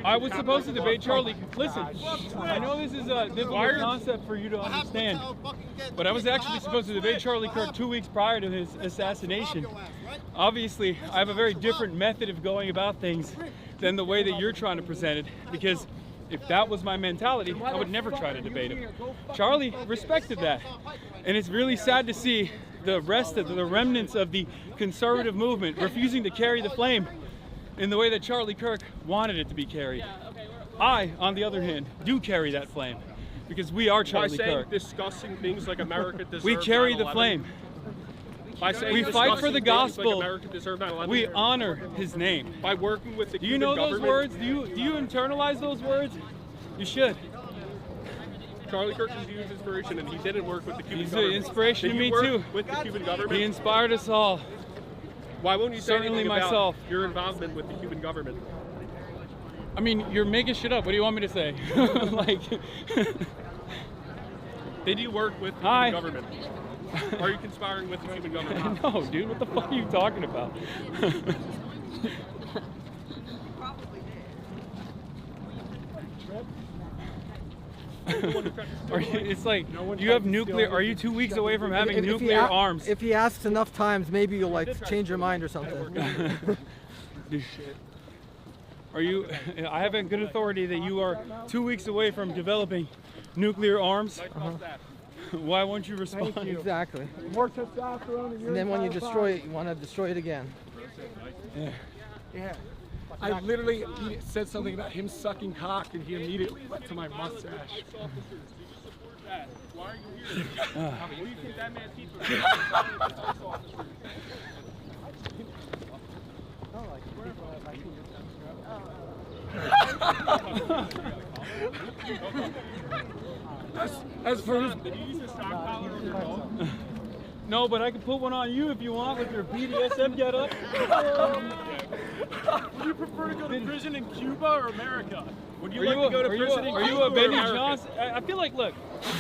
I was supposed to debate Charlie. Listen, I know this is a difficult concept for you to understand, but I was actually supposed to debate Charlie Kirk 2 weeks prior to his assassination. Obviously, I have a very different method of going about things than the way that you're trying to present it, because if that was my mentality, I would never try to debate him. Charlie respected that, and it's really sad to see the rest of the remnants of the conservative movement refusing to carry the flame in the way that Charlie Kirk wanted it to be carried. I, on the other hand, do carry that flame, because we are Charlie Kirk. Discussing things like America deserves We carry the 9/11. flame. By saying We fight for the gospel. Like America deserved 9/11. We honor his name. By working with the Do you Cuban know those government. words? Do you internalize those words? You should. Charlie Kirk is used inspiration, and he didn't work with the Cuban He's an government. inspiration Did to you me work too. With the Cuban government. He inspired us all. Why won't you say Certainly anything about myself. your involvement with the Cuban government? I mean, you're making shit up. What do you want me to say? Like, Did you work with the Hi. Cuban government? Are you conspiring with the Cuban government? no, dude. What the fuck are you talking about? It's like you have nuclear. Are you 2 weeks away from having nuclear arms? If he asks enough times, maybe you'll like change your mind or something. Are you? I have a good authority that you are 2 weeks away from developing nuclear arms. Why won't you respond? Thank you. Exactly. More testosterone in your And then when you entire destroy body. it, you want to destroy it again. Yeah. I literally he said something about him sucking cock, and he immediately went to my mustache. Why are you here? What do you think that man's teeth As for his... Did you use a stock collar on your phone? No, but I can put one on you if you want with your BDSM getup. Would you prefer to go to prison in Cuba or America? Would you Are like you to go to are prison you, in are Cuba you a or Benny America? Johnson? I feel like, look,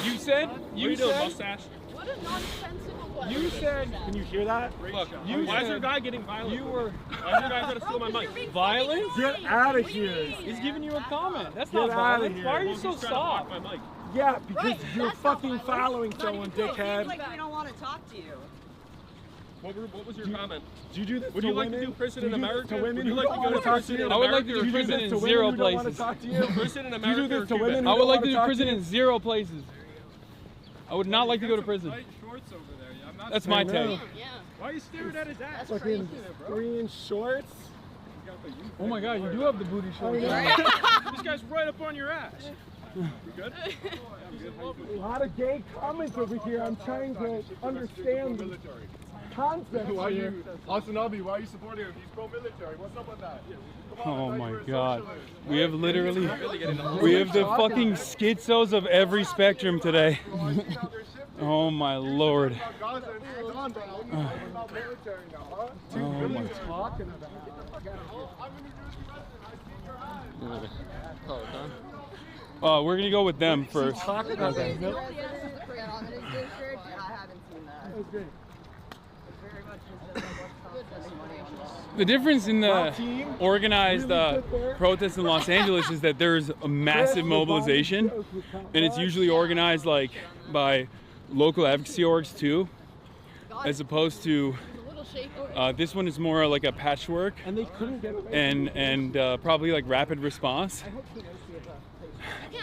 you said, You doing, mustache? What a nonsensical question. you said, Can you hear that? Look, you why is said your guy getting violent? you were Why is your guy trying to steal my mic? violent? Get out of here. He's giving you a comment. That's Get not outta violent. here. Why are you Well, so he's trying to block soft? my mic. Yeah, because Right, you're that's not fucking violent. following someone, dickhead. Like we don't want to talk to you. What was your comment? Do you do this Would to you like women? to do prison Do in you do this America? to women Would you who like don't to go wanna to talk prison to you? in I would like to America do or Do you do prison this in to women zero who don't wanna places. talk to you? Prison in Do you America do or this to Cuba? women who I would don't like to wanna do talk prison you? in 0 places. I would not like to go to prison. Shorts over there. I'm not That's my I know. take. Yeah. Why are you staring at his ass? Fucking 3-inch shorts. Oh my god, you do have the booty shorts. This guy's right up on your ass. You good? A lot of gay comments over here. I'm trying to understand the concept Why here. you, Hasanabi, why are you supporting him? He's pro-military. What's up with that? Come on, Oh like my you're a god. socialist. We have literally, we have the fucking schizos of every spectrum today. Oh my lord. About Gaza and Sudan, but how are you talking about military now, huh? Oh my. Talking about. I'm a New Jersey resident. I see your eyes. We're gonna go with them first. Talk about that. I haven't seen that. That was great. Very much just spending money on that. The difference in Well, the team, organized really good there. protests in Los Angeles is that there's a massive mobilization, and it's usually organized like by local advocacy orgs too, as opposed to this one is more like a patchwork And they couldn't get away. and probably like rapid response.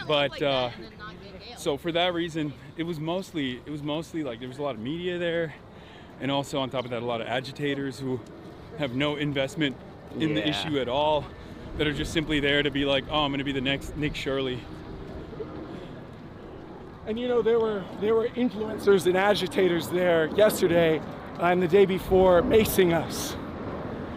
But so for that reason, it was mostly like there was a lot of media there, and also on top of that, a lot of agitators who have no investment in the Yeah. issue at all, that are just simply there to be like, oh, I'm going to be the next Nick Shirley. And you know, there were influencers and agitators there yesterday and the day before macing us.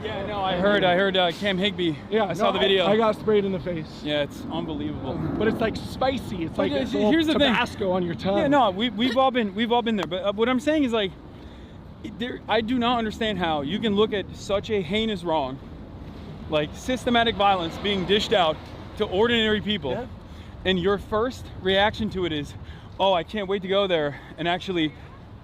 Yeah, no, I heard Cam Higbee. Yeah, I saw the video. I got sprayed in the face. Yeah, it's unbelievable. But it's like spicy. It's like it's here's the thing. Tabasco on your tongue. Yeah, no, we've all been there. But what I'm saying is like, I do not understand how you can look at such a heinous wrong, like systematic violence being dished out to ordinary people, and your first reaction to it is, oh, I can't wait to go there and actually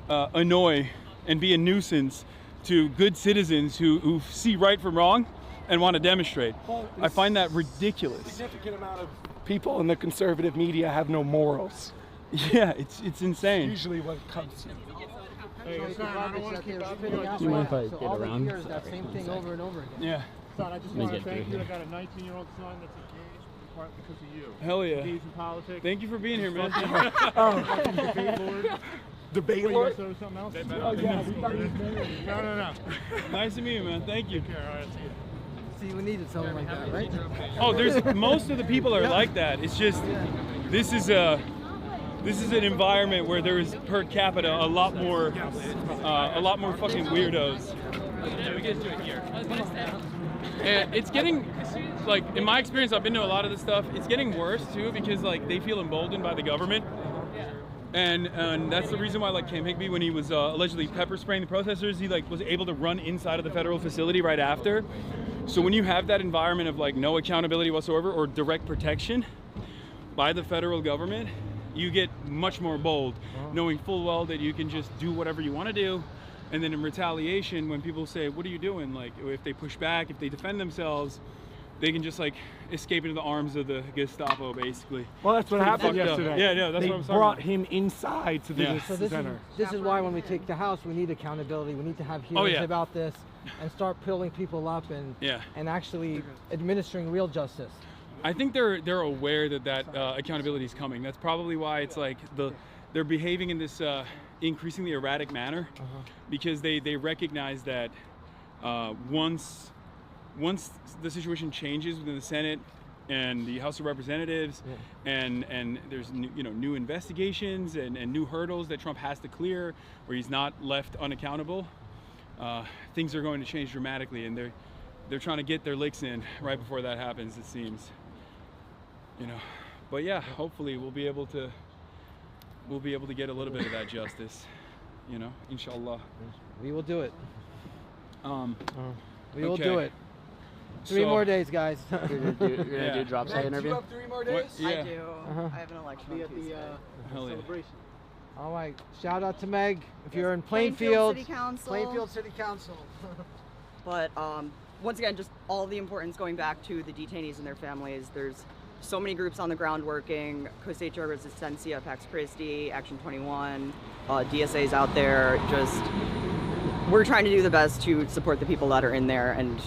annoy and be a nuisance to good citizens who see right from wrong and want to demonstrate. I find that ridiculous. Significant amount of people in the conservative media have no morals. Yeah, it's insane. Usually what comes. Hey, I don't want to keep up. Do you mind if I get around? Years, that same thing over and over again. Yeah. Son, I just Let me want to get thank through you. I here. got a 19-year-old son that's engaged in part because of you. Hell yeah. Engaged in politics. Thank you for being here, man. Fucking debate lord. Debate What, you lord? want to say something else? Oh, yeah. No. Nice to meet you, man. Thank you. Take care. All right, see you. See, we needed something like that, right? Oh, there's most of the people are like that. It's just this is an environment where there is per capita a lot more fucking weirdos. Yeah, we get to it here. And it's getting, like, in my experience, I've been to a lot of this stuff. It's getting worse too because like they feel emboldened by the government, and that's the reason why like Cam Higby, when he was allegedly pepper spraying the protesters, he like was able to run inside of the federal facility right after. So when you have that environment of like no accountability whatsoever or direct protection by the federal government, you get much more bold, knowing full well that you can just do whatever you want to do. And then in retaliation, when people say, what are you doing? Like, if they push back, if they defend themselves, they can just like escape into the arms of the Gestapo, basically. Well, that's what happened yesterday. Yeah, that's they what I'm talking brought about. him inside to the So center. this is why when we take the House, we need accountability. We need to have hearings yeah. about this and start pulling people up and Yeah. and actually administering real justice. I think they're aware that accountability is coming. That's probably why it's like they're behaving in this increasingly erratic manner, because they recognize that once the situation changes within the Senate and the House of Representatives, and there's new investigations and new hurdles that Trump has to clear, where he's not left unaccountable, things are going to change dramatically, and they're trying to get their licks in right before that happens, it seems. But yeah, hopefully we'll be able to get a little bit of that justice, inshallah. We will do it. We will okay. do it. 3 more days, guys. You're gonna do a drop site interview? Do you have 3 more days? Yeah. I do. I have an election on Tuesday. Hell yeah. Celebration. All right. Shout out to Meg. If you're in Plainfield Plainfield, City Council. Plainfield City Council. But once again, just all the importance going back to the detainees and their families. There's so many groups on the ground working. Cosecha Resistencia, Pax Christi, Action 21, DSA's out there. Just, we're trying to do the best to support the people that are in there and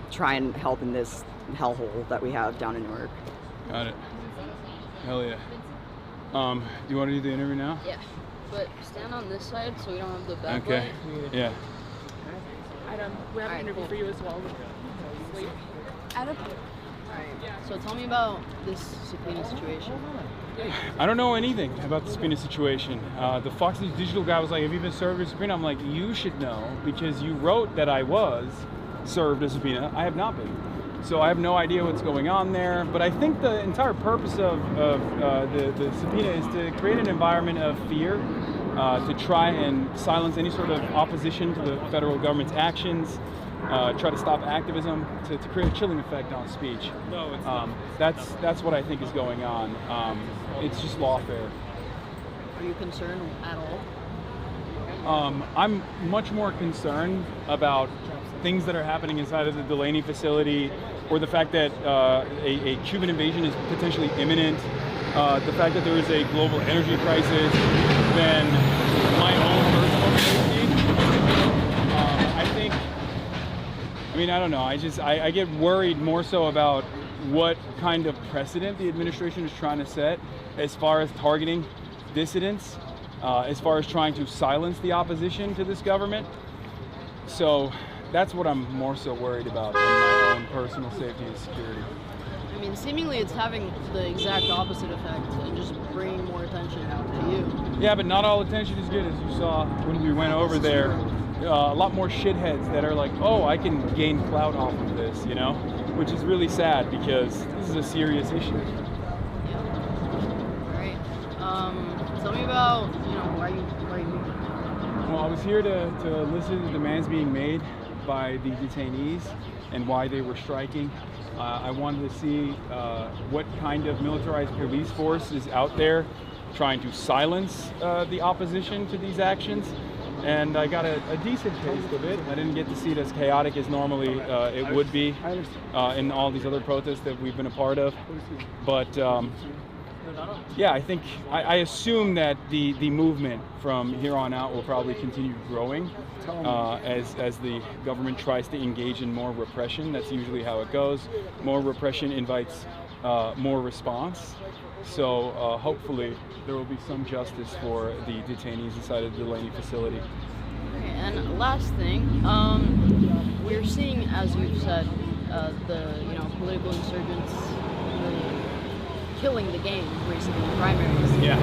try and help in this hellhole that we have down in Newark. Got it. Hell yeah. Do you want to do the interview now? Yeah, but stand on this side so we don't have the backlight. Okay. Yeah. Adam, we have an interview for you as well. Adam? So tell me about this subpoena situation. I don't know anything about the subpoena situation. The Fox News digital guy was like, have you been served a subpoena? I'm like, you should know because you wrote that I was served a subpoena. I have not been. So I have no idea what's going on there. But I think the entire purpose of the subpoena is to create an environment of fear, to try and silence any sort of opposition to the federal government's actions, try to stop activism, to create a chilling effect on speech. No, it's that's what I think is going on. It's just lawfare. Are you concerned at all? I'm much more concerned about things that are happening inside of the Delaney facility, or the fact that a Cuban invasion is potentially imminent, the fact that there is a global energy crisis, than my own personal safety. I don't know. I get worried more so about what kind of precedent the administration is trying to set as far as targeting dissidents, as far as trying to silence the opposition to this government. So that's what I'm more so worried about than my own personal safety and security. I mean, seemingly it's having the exact opposite effect and just bringing more attention to you. Yeah, but not all attention is good, as you saw when we went over there. A lot more shitheads that are like, oh, I can gain clout off of this, which is really sad because this is a serious issue. Yeah. All right. Tell me about, why you here? Well, I was here to listen to the demands being made by the detainees and why they were striking. I wanted to see what kind of militarized police force is out there trying to silence the opposition to these actions. And I got a decent taste of it. I didn't get to see it as chaotic as normally it would be in all these other protests that we've been a part of. But yeah, I think I assume that the movement from here on out will probably continue growing as the government tries to engage in more repression. That's usually how it goes. More repression invites more response. So hopefully there will be some justice for the detainees inside of the Delaney facility. Okay, and last thing, we're seeing, as you've said, the political insurgents really killing the game recently in the primaries. Yeah.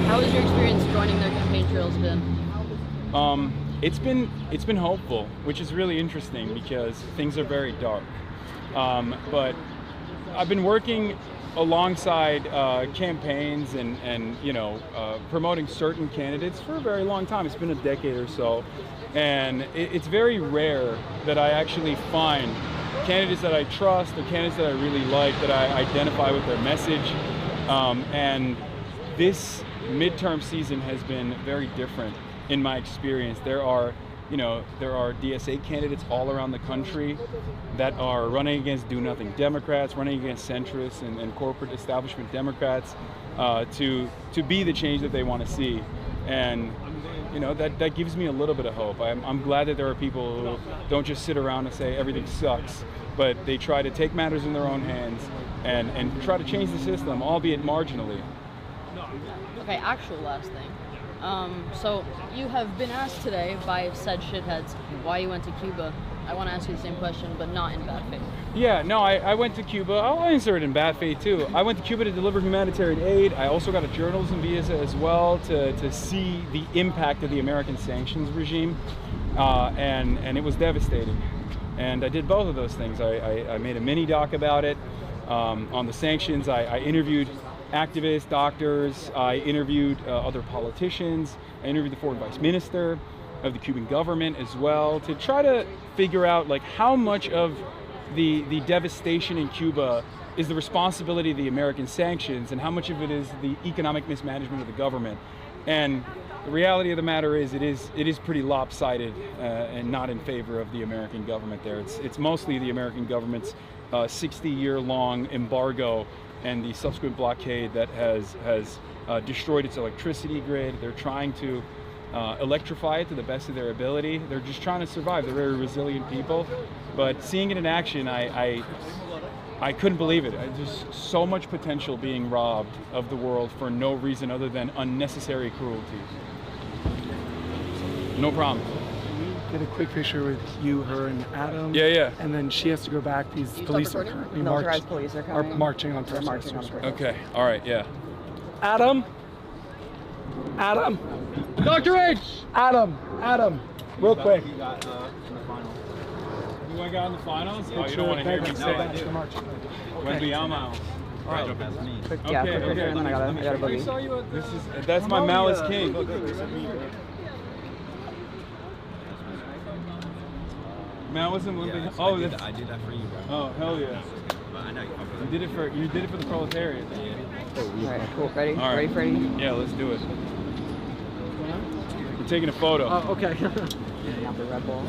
How has your experience joining their campaign trails been? It's been hopeful, which is really interesting because things are very dark. But I've been working alongside campaigns and promoting certain candidates for a very long time. It's been a decade or so, and it's very rare that I actually find candidates that I trust or candidates that I really like, that I identify with their message. And this midterm season has been very different in my experience. There are DSA candidates all around the country that are running against do-nothing Democrats, running against centrists and corporate establishment Democrats to be the change that they want to see. And that gives me a little bit of hope. I'm glad that there are people who don't just sit around and say everything sucks, but they try to take matters in their own hands and try to change the system, albeit marginally. Okay, actual last thing. So you have been asked today by said shitheads why you went to Cuba. I want to ask you the same question, but not in bad faith. Yeah, no, I went to Cuba. I'll answer it in bad faith too. I went to Cuba to deliver humanitarian aid. I also got a journalism visa as well to see the impact of the American sanctions regime, and it was devastating. And I did both of those things. I made a mini doc about it on the sanctions. I interviewed activists, doctors, I interviewed other politicians, I interviewed the foreign vice minister of the Cuban government as well, to try to figure out how much of the devastation in Cuba is the responsibility of the American sanctions and how much of it is the economic mismanagement of the government. And the reality of the matter is it is pretty lopsided and not in favor of the American government there. It's mostly the American government's 60-year-long embargo and the subsequent blockade that has destroyed its electricity grid. They're trying to electrify it to the best of their ability. They're just trying to survive. They're very resilient people. But seeing it in action, I couldn't believe it. There's so much potential being robbed of the world for no reason other than unnecessary cruelty. No problem. Get a quick picture with you, her, and Adam. Yeah. And then she has to go back. These police are currently Police are marching on They're marching on First. Okay. All right. Yeah. Adam. Dr. H! Adam. Real quick. Who I got in the finals? Oh, you don't want to hear me say it. Wendy Almao. All right. Quick, Okay. quick picture, and then I got a boogie. That's my Malice King. Man, I wasn't looking. Oh, I did that for you, bro. Oh, hell yeah! I know you did it for the proletariat. All right, cool. Ready? All right. Ready, Freddie? Yeah, let's do it. We're taking a photo. Oh, okay. The Red Bull.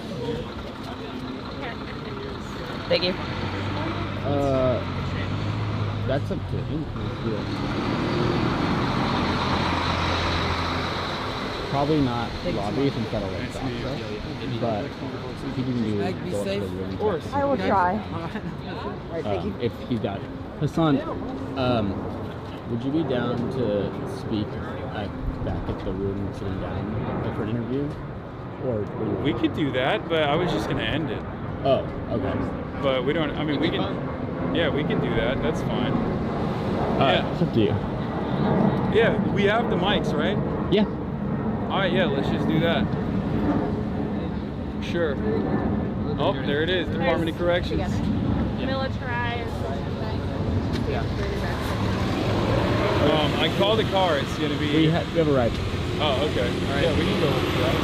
Thank you. That's up to him. Probably not lobby since that'll like stop, but if you can do go up to the room. Of course. I will try. Right, thank you. If he's got it. Hassan, would you be down to speak back at the room sitting down for an interview? Or we could do that, but I was just gonna end it. Oh, okay. But we don't. I mean, we can. Yeah, we can do that. That's fine. Yeah, it's up to you. Yeah, we have the mics, right? Yeah. All right, yeah, let's just do that. Sure. Oh, there it is, Department of Corrections. Militarized. I called the car. It's gonna be. We have a ride. Oh, okay. All right. Yeah, we can go with that.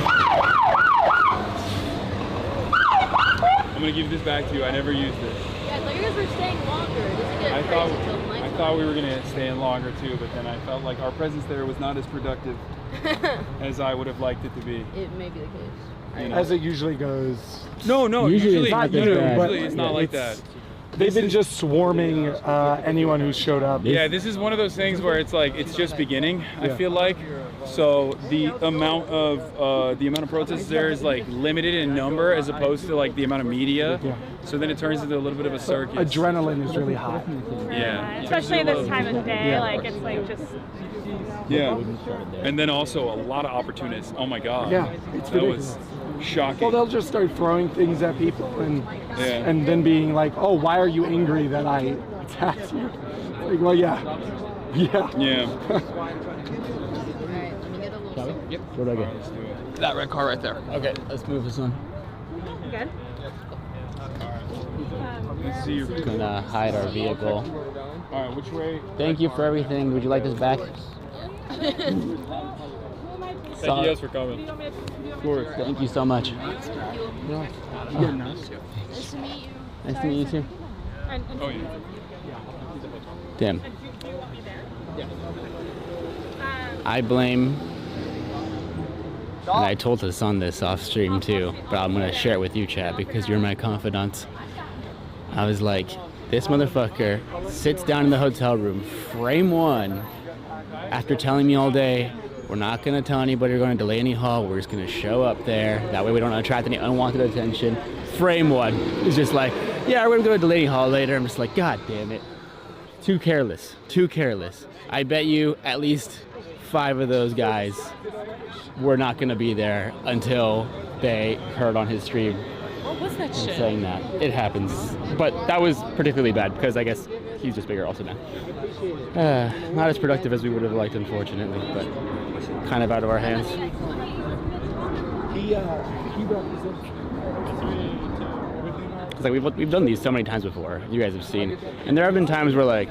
I'm gonna give this back to you. I never used it. Yeah, I thought you guys were staying longer. Does it get crazy till night? thought we were gonna stay in longer too, but then I felt like our presence there was not as productive as I would have liked it to be. It may be the case. You know? As it usually goes. No, Usually it's not usually bad. it's not like that. They've been just swarming anyone who's showed up. Yeah, this is one of those things where it's like it's just beginning. I feel like so the amount of protests there is like limited in number as opposed to like the amount of media. So then it turns into a little bit of a circus. Adrenaline is really high. Yeah. Especially this time of day, Yeah. like it's like just. Yeah. And then also a lot of opportunists. Oh my God. Yeah, it's that ridiculous. was shocking. Well, they'll just start throwing things at people and then being like, "Oh, why are you angry that I attacked you?" Like, well, yeah. Yeah. Yep. Where'd I go? That red car right there. Okay, let's move this one. Good. Let's see your Gonna hide our vehicle. All right, which way? Thank you for everything. Would you like this back? Thank you guys for coming. Of course. Thank you so much. Nice to meet you. Nice to meet you too. Oh yeah. Damn. I blame, and I told Hassan this off stream too, but I'm gonna share it with you, Chad, because you're my confidant. I was like, this motherfucker sits down in the hotel room, frame one, after telling me all day, we're not gonna tell anybody we're going to Delaney Hall, we're just gonna show up there, that way we don't attract any unwanted attention. Frame one is just like, yeah, we're gonna go to Delaney Hall later. I'm just like, God damn it. Too careless, too careless. I bet you at least 5 of those guys were not gonna be there until they heard on his stream What was that shit? saying that. It happens. But that was particularly bad because I guess he's just bigger also now. Not as productive as we would have liked, unfortunately, but kind of out of our hands. He represents. It's like we've done these so many times before. You guys have seen, and there have been times where like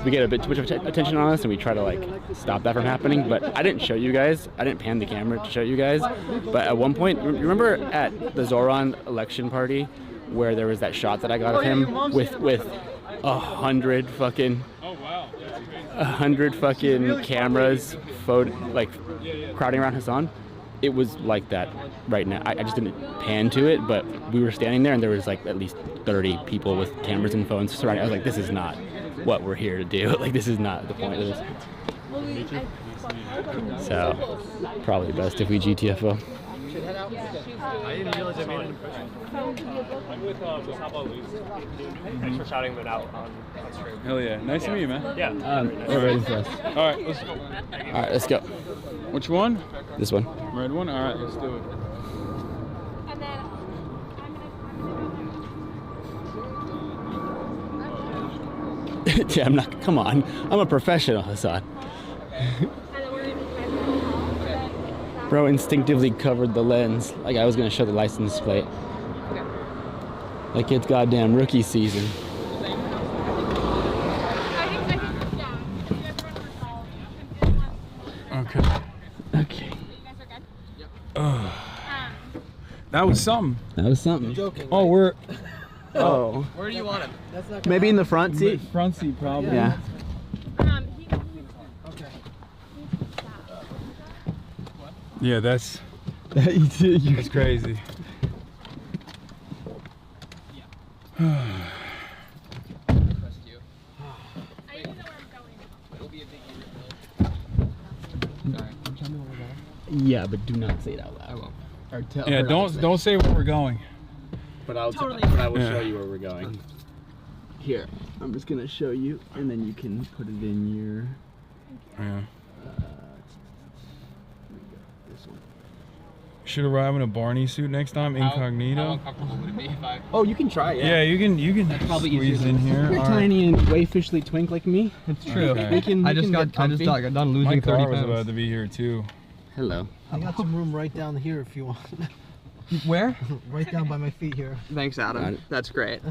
we get a bit too much attention on us, and we try to like stop that from happening. But I didn't show you guys. I didn't pan the camera to show you guys. But at one point, you remember at the Zoran election party where there was that shot that I got of him with 100 fucking 100 fucking cameras, like crowding around Hassan. It was like that right now. I just didn't pan to it, but we were standing there and there was like at least 30 people with cameras and phones surrounding. I was like, this is not what we're here to do. Like, this is not the point of this. So, probably best if we GTFO. I didn't realize I made an impression. I'm with Thanks for shouting that out on stream. Hell yeah. Nice to meet you, man. Yeah. We're ready for us. All right, let's go. All right, let's go. Which one? This one. Red one? All right, let's do it. Yeah, I'm not. Come on. I'm a professional, Hassan. Bro instinctively covered the lens like I was gonna show the license plate. Like it's goddamn rookie season. Okay. Okay. That was something. That was something. Oh, we're. Oh. Where do you want him? Maybe in the front seat. Front seat, probably. Yeah. Yeah, that's crazy. Yeah, but do not say it out loud. I won't. Or tell Yeah, her don't say where we're going. But I will show you where we're going. Here, I'm just gonna show you, and then you can put it in your. Yeah. This one. Should arrive in a Barney suit next time, incognito. How uncomfortable would it be if I? Oh, you can try it. Yeah, you can probably squeeze in here. You're All tiny and wayfishly twink like me. It's true. Okay. I just got done losing My 30 car was pounds. about to be here too. Hello. I got some room right down here if you want. Where? Right down by my feet here. Thanks, Adam. That's great.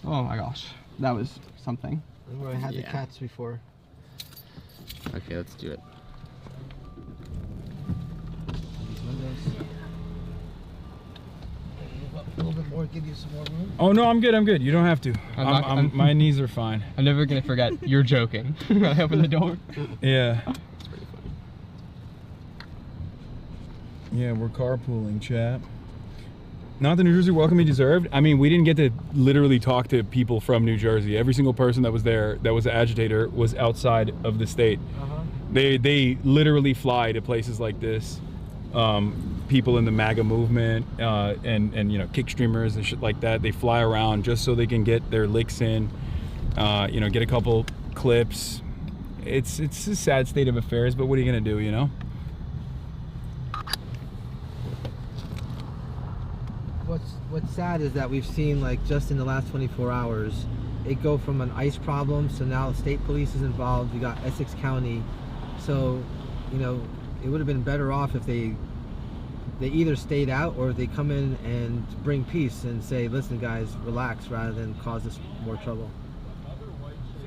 Oh my gosh, that was something. Where I had the cats before. Okay, let's do it. Move up a little bit more, give you some more room? Oh no, I'm good. I'm good. You don't have to. My knees are fine. I'm never gonna forget. You're joking. I opened the door. Yeah. Yeah, we're carpooling, chat. Not the New Jersey welcome he deserved. I mean, we didn't get to literally talk to people from New Jersey. Every single person that was there, that was an agitator, was outside of the state. They literally fly to places like this. People in the MAGA movement and you know, kick streamers and shit like that. They fly around just so they can get their licks in. You know, get a couple clips. It's a sad state of affairs, but what are you gonna do? You know. What's sad is that we've seen, like, just in the last 24 hours, it go from an ICE problem, so now the state police is involved. We got Essex County, so you know, it would have been better off if they either stayed out or they come in and bring peace and say, listen guys, relax, rather than cause us more trouble.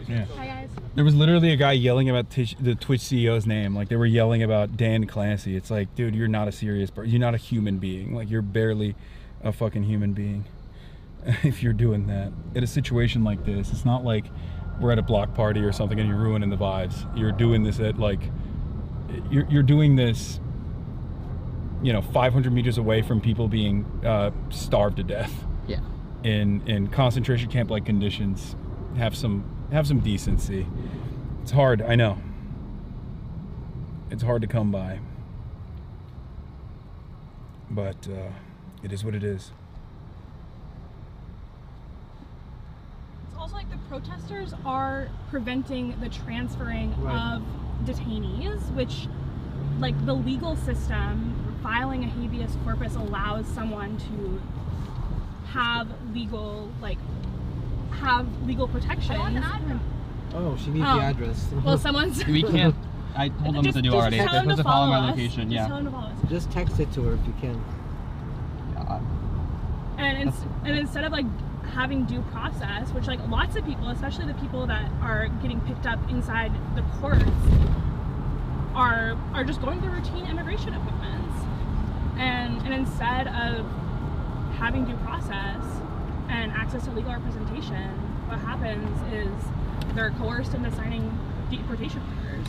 Yeah. Hi guys. There was literally a guy yelling about the Twitch CEO's name. Like, they were yelling about Dan Clancy. It's like, dude, you're not a serious person. You're not a human being. Like, you're barely a fucking human being if you're doing that in a situation like this. It's not like we're at a block party or something and you're ruining the vibes. You're doing this at, like, you're doing this, you know, 500 meters away from people being starved to death. Yeah. In concentration camp like conditions. Have some decency. It's hard, I know. It's hard to come by, but it is what it is. It's also like the protesters are preventing the transferring of detainees, which, like, the legal system, filing a habeas corpus allows someone to have legal protection. Oh, she needs the address. Well, someone's. We can't. I told them what to do already. They're supposed to follow my location. Just Yeah. tell them to follow us. Just text it to her if you can. And instead of, like, having due process, which, like, lots of people, especially the people that are getting picked up inside the courts, are just going through routine immigration appointments, and instead of having due process and access to legal representation, what happens is they're coerced into signing deportation orders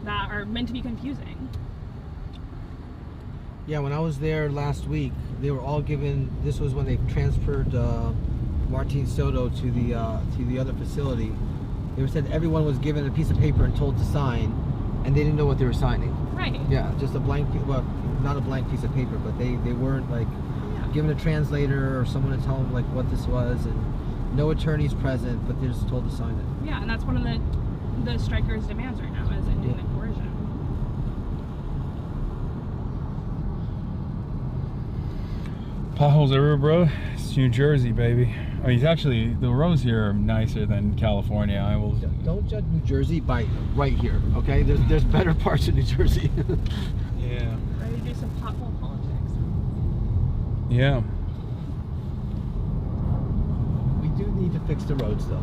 that are meant to be confusing. Yeah, when I was there last week, they were all given. This was when they transferred Martin Soto to the other facility. They said everyone was given a piece of paper and told to sign, and they didn't know what they were signing. Right. Yeah, just a blank. Well, not a blank piece of paper, but they weren't, like, given a translator or someone to tell them, like, what this was, and no attorneys present, but they're just told to sign it. Yeah, and that's one of the strikers' demands right now, is ending the coercion. Potholes everywhere, bro. It's New Jersey, baby. I mean, actually, the roads here are nicer than California. I will. Don't judge New Jersey by right here, okay? There's better parts of New Jersey. Yeah. Ready to do some pothole politics. Yeah. We do need to fix the roads, though.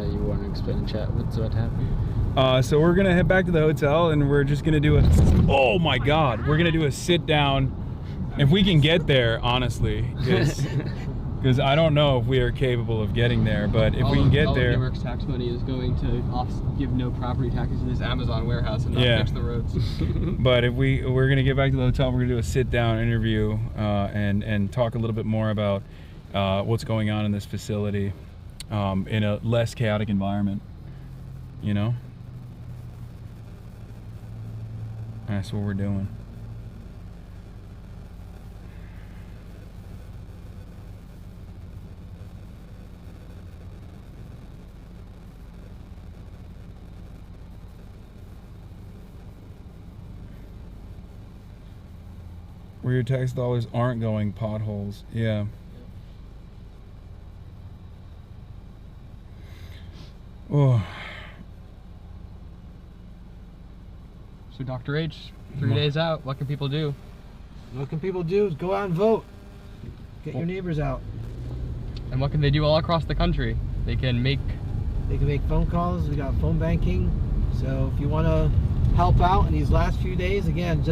You want to explain in chat what's what happened? So we're gonna head back to the hotel, and we're just gonna do a. Oh my God, we're gonna do a sit down, if we can get there, honestly, because I don't know if we are capable of getting there, but if we can get there. All of New York's tax money is going to give no property taxes to this Amazon warehouse and not fix the roads. But if we're gonna get back to the hotel, we're gonna do a sit down interview and talk a little bit more about what's going on in this facility. In a less chaotic environment, you know? That's what we're doing. Where your tax dollars aren't going, potholes. Yeah. Oh. So Dr. H, 3 days out, what can people do? What can people do? Go out and vote. Get your neighbors out. And what can they do all across the country? They can make phone calls. We got phone banking. So if you want to help out in these last few days, again,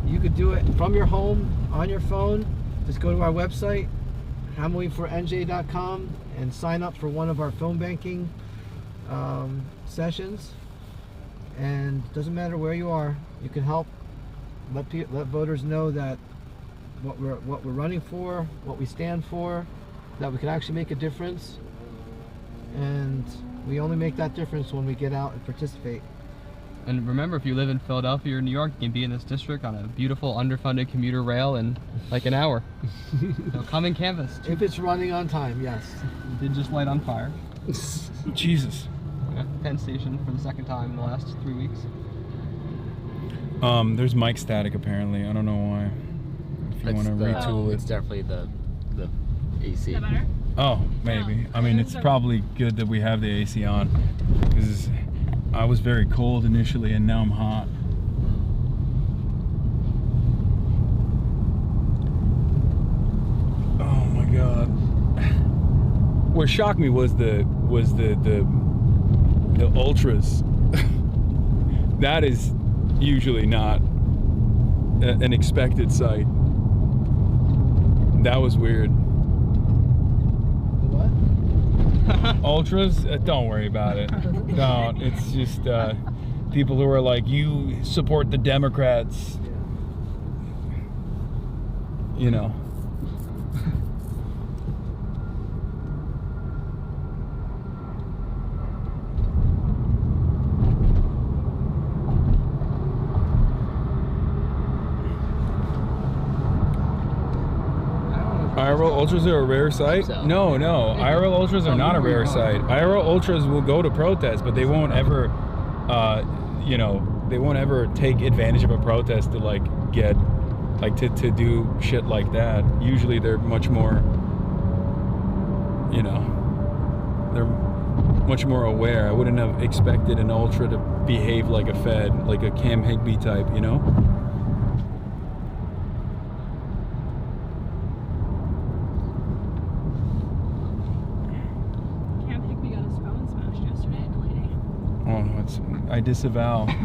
you could do it from your home on your phone. Just go to our website, hamillingfornj.com, and sign up for one of our phone banking sessions. And it doesn't matter where you are, you can help. Let voters know that what we're running for, what we stand for, that we can actually make a difference. And we only make that difference when we get out and participate. And remember, if you live in Philadelphia or New York, you can be in this district on a beautiful underfunded commuter rail in like an hour. So come and canvass. If it's running on time, yes. It did just light on fire. Jesus. Yeah, Penn Station for the second time in the last 3 weeks. There's mic static apparently. I don't know why. If you want to retool it. It's definitely the AC. Is that better? Oh, maybe. I mean, it's probably good that we have the AC on, because I was very cold initially and now I'm hot. Oh my God. What shocked me was the ultras. That is usually not an expected sight. That was weird. Ultras, don't worry about it. Don't. It's just people who are like, you support the Democrats. You know. IRL Ultras are a rare sight? No. IRL Ultras are not a rare sight. IRL Ultras will go to protest, but they won't ever, they won't ever take advantage of a protest to to do shit like that. Usually they're much more, they're much more aware. I wouldn't have expected an Ultra to behave like a Fed, like a Cam Higbee type, I disavow. You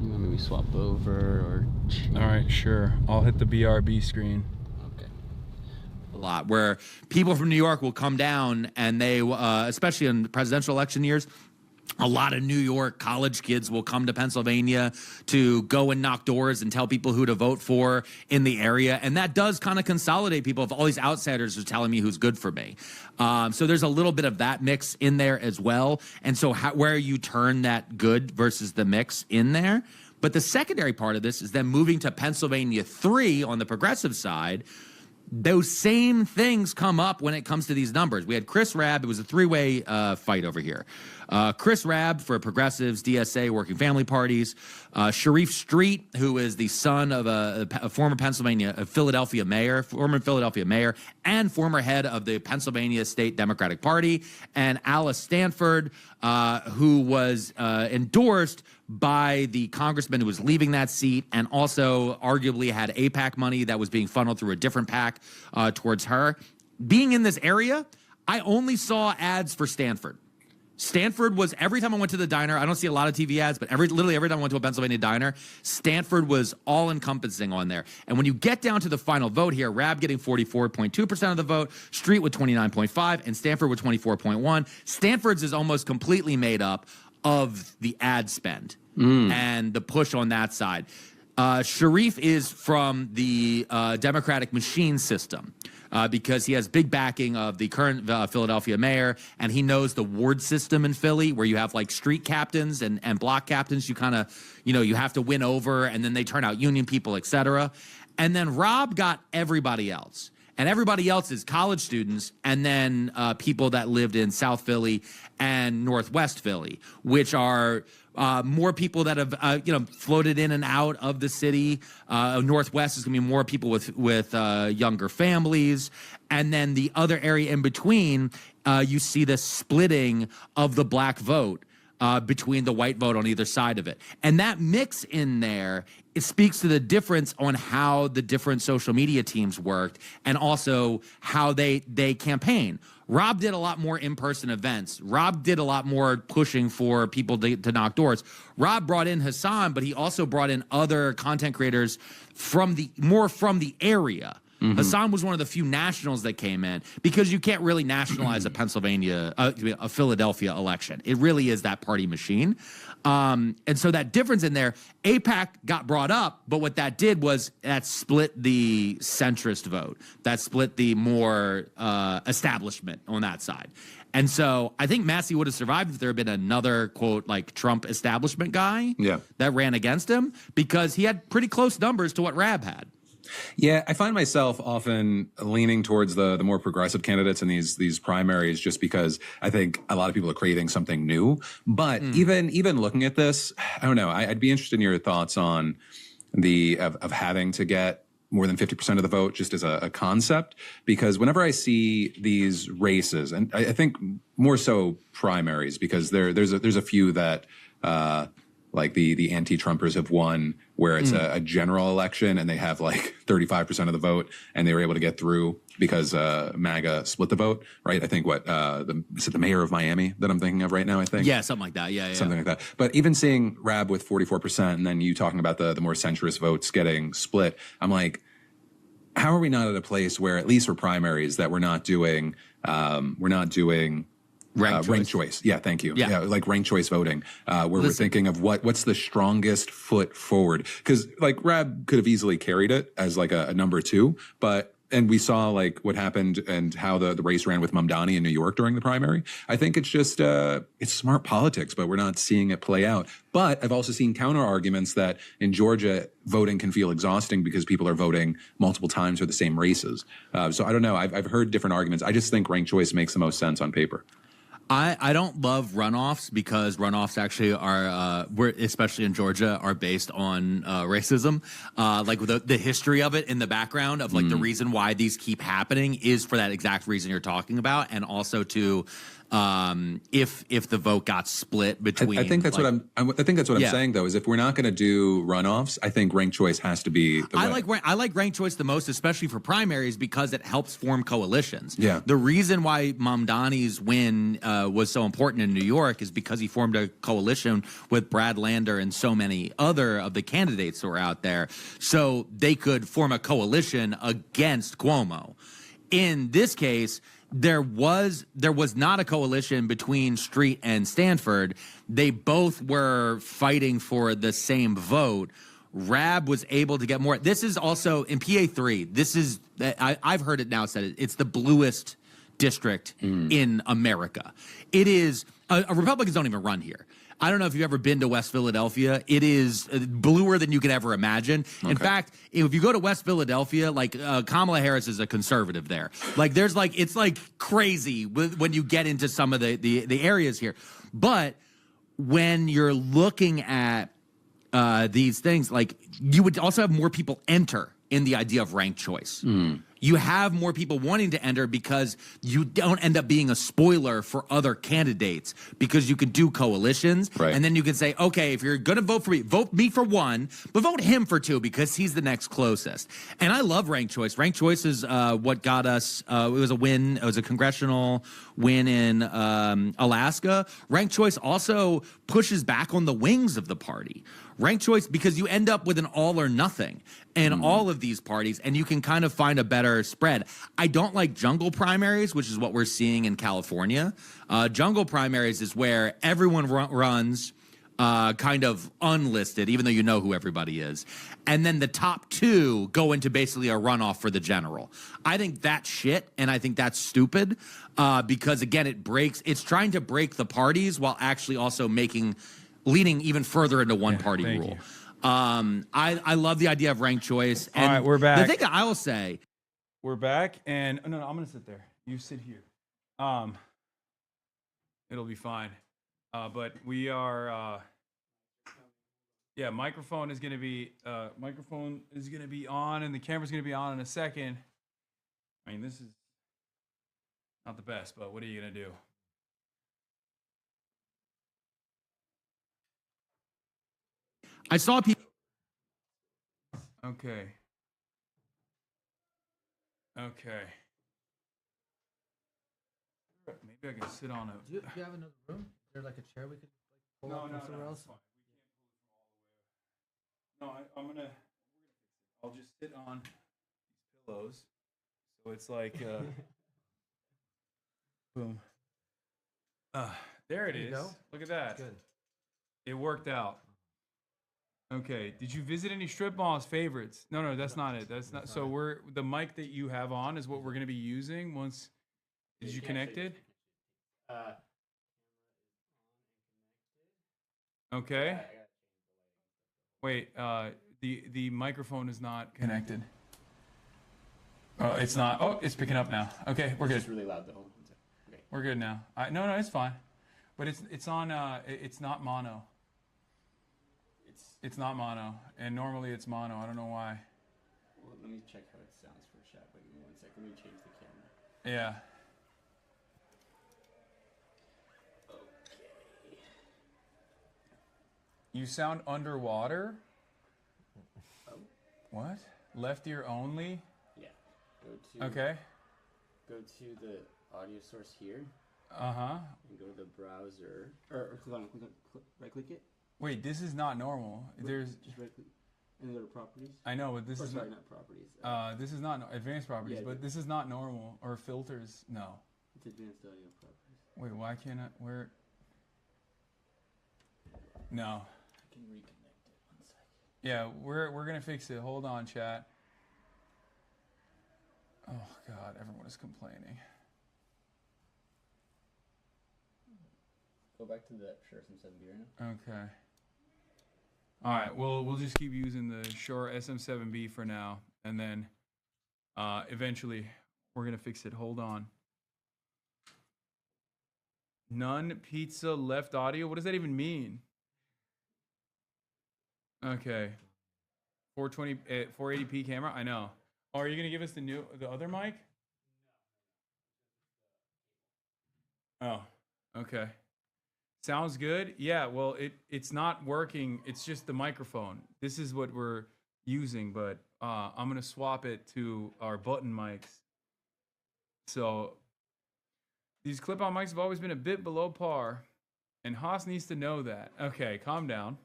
want me to swap over or change? All right, sure. I'll hit the BRB screen. Okay. A lot where people from New York will come down and they, especially in presidential election years, a lot of New York college kids will come to Pennsylvania to go and knock doors and tell people who to vote for in the area. And that does kind of consolidate people. If all these outsiders are telling me who's good for me. So there's a little bit of that mix in there as well. And so where you turn that good versus the mix in there. But the secondary part of this is then moving to Pennsylvania 3 on the progressive side. Those same things come up when it comes to these numbers. We had Chris Rabb. It was a three-way fight over here. Chris Rabb for Progressives, DSA, Working Family Parties. Sharif Street, who is the son of a former Philadelphia mayor, and former head of the Pennsylvania State Democratic Party. And Alice Stanford, who was endorsed by the congressman who was leaving that seat and also arguably had AIPAC money that was being funneled through a different PAC towards her. Being in this area, I only saw ads for Stanford. Stanford was, every time I went to the diner, I don't see a lot of TV ads, but literally every time I went to a Pennsylvania diner, Stanford was all-encompassing on there. And when you get down to the final vote here, Rabb getting 44.2% of the vote, Street with 29.5%, and Stanford with 24.1%. Stanford's is almost completely made up of the ad spend and the push on that side. Sharif is from the Democratic machine system. Because he has big backing of the current Philadelphia mayor, and he knows the ward system in Philly, where you have like street captains and block captains. You kind of, you have to win over, and then they turn out union people, etc. And then Rob got everybody else. And everybody else is college students, and then people that lived in South Philly and Northwest Philly, which are more people that have floated in and out of the city. Northwest is going to be more people with younger families, and then the other area in between, you see the splitting of the black vote. between the white vote on either side of it. And that mix in there, it speaks to the difference on how the different social media teams worked and also how they campaign. Rob did a lot more in-person events. Rob did a lot more pushing for people to knock doors. Rob brought in Hassan, but he also brought in other content creators from the area. Hassan was one of the few nationals that came in because you can't really nationalize a Philadelphia election. It really is that party machine. And so that difference in there, AIPAC got brought up, but what that did was that split the centrist vote. That split the more establishment on that side. And so I think Massey would have survived if there had been another, quote, like Trump establishment guy that ran against him because he had pretty close numbers to what Rab had. Yeah, I find myself often leaning towards the more progressive candidates in these primaries just because I think a lot of people are craving something new. But even looking at this, I don't know. I'd be interested in your thoughts on of having to get more than 50% of the vote just as a concept, because whenever I see these races, and I think more so primaries, because there's a few that like the anti-Trumpers have won, where it's a general election and they have like 35% of the vote, and they were able to get through because MAGA split the vote, right? I think is it the mayor of Miami that I'm thinking of right now? I think something like that. Yeah, something like that. But even seeing Rab with 44%, and then you talking about the more centrist votes getting split, I'm like, how are we not at a place where, at least for primaries, that we're not doing ranked choice. Yeah, thank you. Yeah, like ranked choice voting, where we're thinking of what's the strongest foot forward. Because like Rab could have easily carried it as like a number 2, and we saw like what happened and how the race ran with Mamdani in New York during the primary. I think it's just it's smart politics, but we're not seeing it play out. But I've also seen counter arguments that in Georgia, voting can feel exhausting because people are voting multiple times for the same races. So I don't know. I've heard different arguments. I just think ranked choice makes the most sense on paper. I don't love runoffs because runoffs actually are, especially in Georgia, are based on racism. Like the history of it in the background of like the reason why these keep happening is for that exact reason you're talking about, and also to if the vote got split between. I think that's what I'm saying though, is if we're not going to do runoffs, I think ranked choice has to be the way. I like ranked choice the most, especially for primaries, because it helps form coalitions. Yeah. The reason why Mamdani's win was so important in New York is because he formed a coalition with Brad Lander and so many other of the candidates that were out there, so they could form a coalition against Cuomo. In this case, there was not a coalition between Street and Stanford. They both were fighting for the same vote. Rab was able to get more. This is also in PA3. This is I've heard it now said it's the bluest district in America. It is Republicans don't even run here. I don't know if you've ever been to West Philadelphia. It is bluer than you could ever imagine. Okay. In fact, if you go to West Philadelphia, like Kamala Harris is a conservative there. Like it's like crazy when you get into some of the areas here. But when you're looking at these things, like you would also have more people enter in the idea of ranked choice. You have more people wanting to enter because you don't end up being a spoiler for other candidates, because you can do coalitions. Right. And then you can say, okay, if you're going to vote for me, vote me for 1, but vote him for 2 because he's the next closest. And I love ranked choice. Ranked choice is what got us, it was a win. It was a congressional win in Alaska. Ranked choice also pushes back on the wings of the party. Ranked choice, because you end up with an all or nothing in all of these parties, and you can kind of find a better spread. I don't like jungle primaries, which is what we're seeing in California. Jungle primaries is where everyone runs kind of unlisted, even though you know who everybody is. And then the top 2 go into basically a runoff for the general. I think that's shit, and I think that's stupid because, again, it's trying to break the parties while actually also leaning even further into one-party rule. I love the idea of ranked choice. And all right, we're back. The thing I will say, we're back, and no, I'm gonna sit there. You sit here. It'll be fine. But we are. Microphone is gonna be on, and the camera's gonna be on in a second. I mean, this is not the best, but what are you gonna do? I saw people. Okay. Okay. Maybe I can sit on it. Do you have another room? Is there like a chair we could like pull up from somewhere else? No, I'm gonna. I'll just sit on these pillows, so it's like. Boom. There it There you is. go. Look at that. Good. It worked out. Okay. Did you visit any strip malls favorites? No, that's not it. That's not. So we're the mic that you have on is what we're gonna be using once. Is you connected? Okay. Wait. The microphone is not connected. Oh, it's not. Oh, it's picking up now. Okay, we're good. It's really loud though. Okay. We're good now. No, it's fine. But it's on. It's not mono. It's not mono, and normally it's mono. I don't know why. Well, let me check how it sounds for a shot. Wait, give me 1 second. Let me change the camera. Yeah. Okay. You sound underwater. Oh. What? Left ear only. Yeah. Go to. Okay. Go to the audio source here. Uh-huh. And go to the browser. Or click on right click it. Wait, this is not normal. There's just right click and then go to properties. I know, but this is sorry, not properties. This is not advanced properties, yeah, but this is not normal or filters. No. It's advanced audio properties. Wait, why can't I? Where? No. I can reconnect it 1 second. Yeah, we're gonna fix it. Hold on, chat. Oh God, everyone is complaining. Go back to that Shure SM7B right now. Okay. All right. Well, we'll just keep using the Shure SM7B for now, and then eventually we're gonna fix it. Hold on. None pizza left audio. What does that even mean? Okay. 420, 480p camera. I know. Oh, are you gonna give us the other mic? Oh. Okay. Sounds good. Yeah, well, it's not working. It's just the microphone. This is what we're using, but I'm going to swap it to our button mics. So these clip-on mics have always been a bit below par, and Haas needs to know that. Okay, calm down.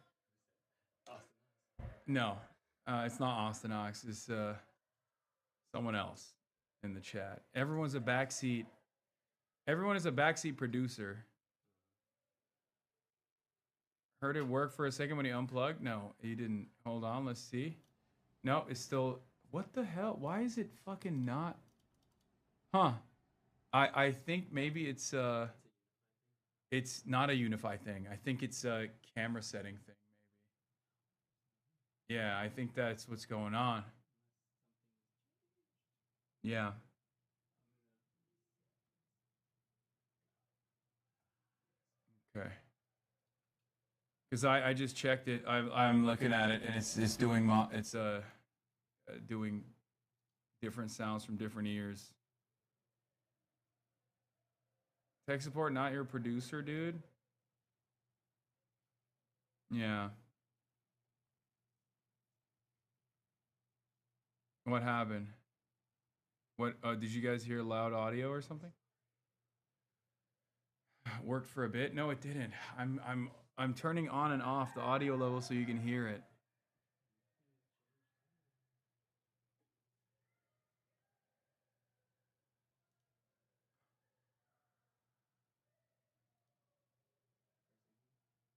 No, it's not Austin Ox. It's someone else in the chat. Everyone is a backseat producer. Heard it work for a second when he unplugged? No, he didn't. Hold on, let's see. No, it's still... What the hell? Why is it fucking not... Huh. I think maybe it's not a Unify thing. I think it's a camera setting thing, maybe. Yeah, I think that's what's going on. Yeah. Okay. Because I just checked it. I'm looking at it, and it's doing doing different sounds from different ears. Tech support, not your producer, dude. Yeah. What happened? What did you guys hear loud audio or something? Worked for a bit? No, it didn't. I'm turning on and off the audio level so you can hear it.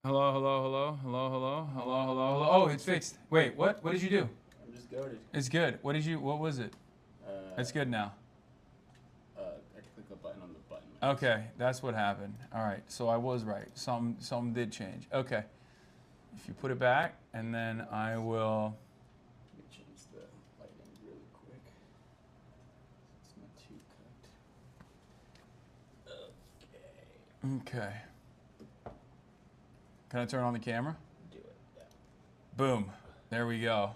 Hello, hello, hello, hello, hello, hello, hello, hello. Oh, it's fixed. Wait, what? What did you do? I'm just goaded. It's good. What was it? It's good now. I click the button on the button. Okay, that's what happened. All right, so I was right. Some did change. Okay. If you put it back, and then I will... Let me change the lighting really quick. It's not too cut. Okay. Can I turn on the camera? Do it, yeah. Boom. There we go.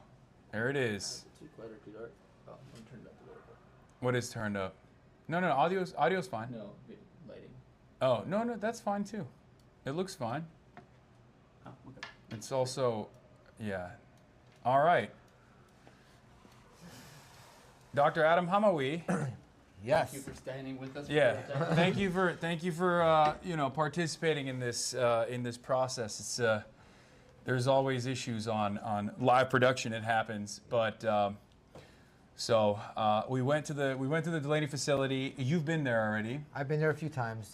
There it is. Too quiet or too dark? Oh, I'm turned up a little bit. What is turned up? No, audio's fine. No, lighting. Oh, no, that's fine too. It looks fine. Oh, okay. It's also Yeah. All right. Dr. Adam Hamawi. Yes. Thank you for standing with us. Yeah. thank you for participating in this process. It's there's always issues on live production. It happens, but we went to the Delaney facility. You've been there already. I've been there a few times.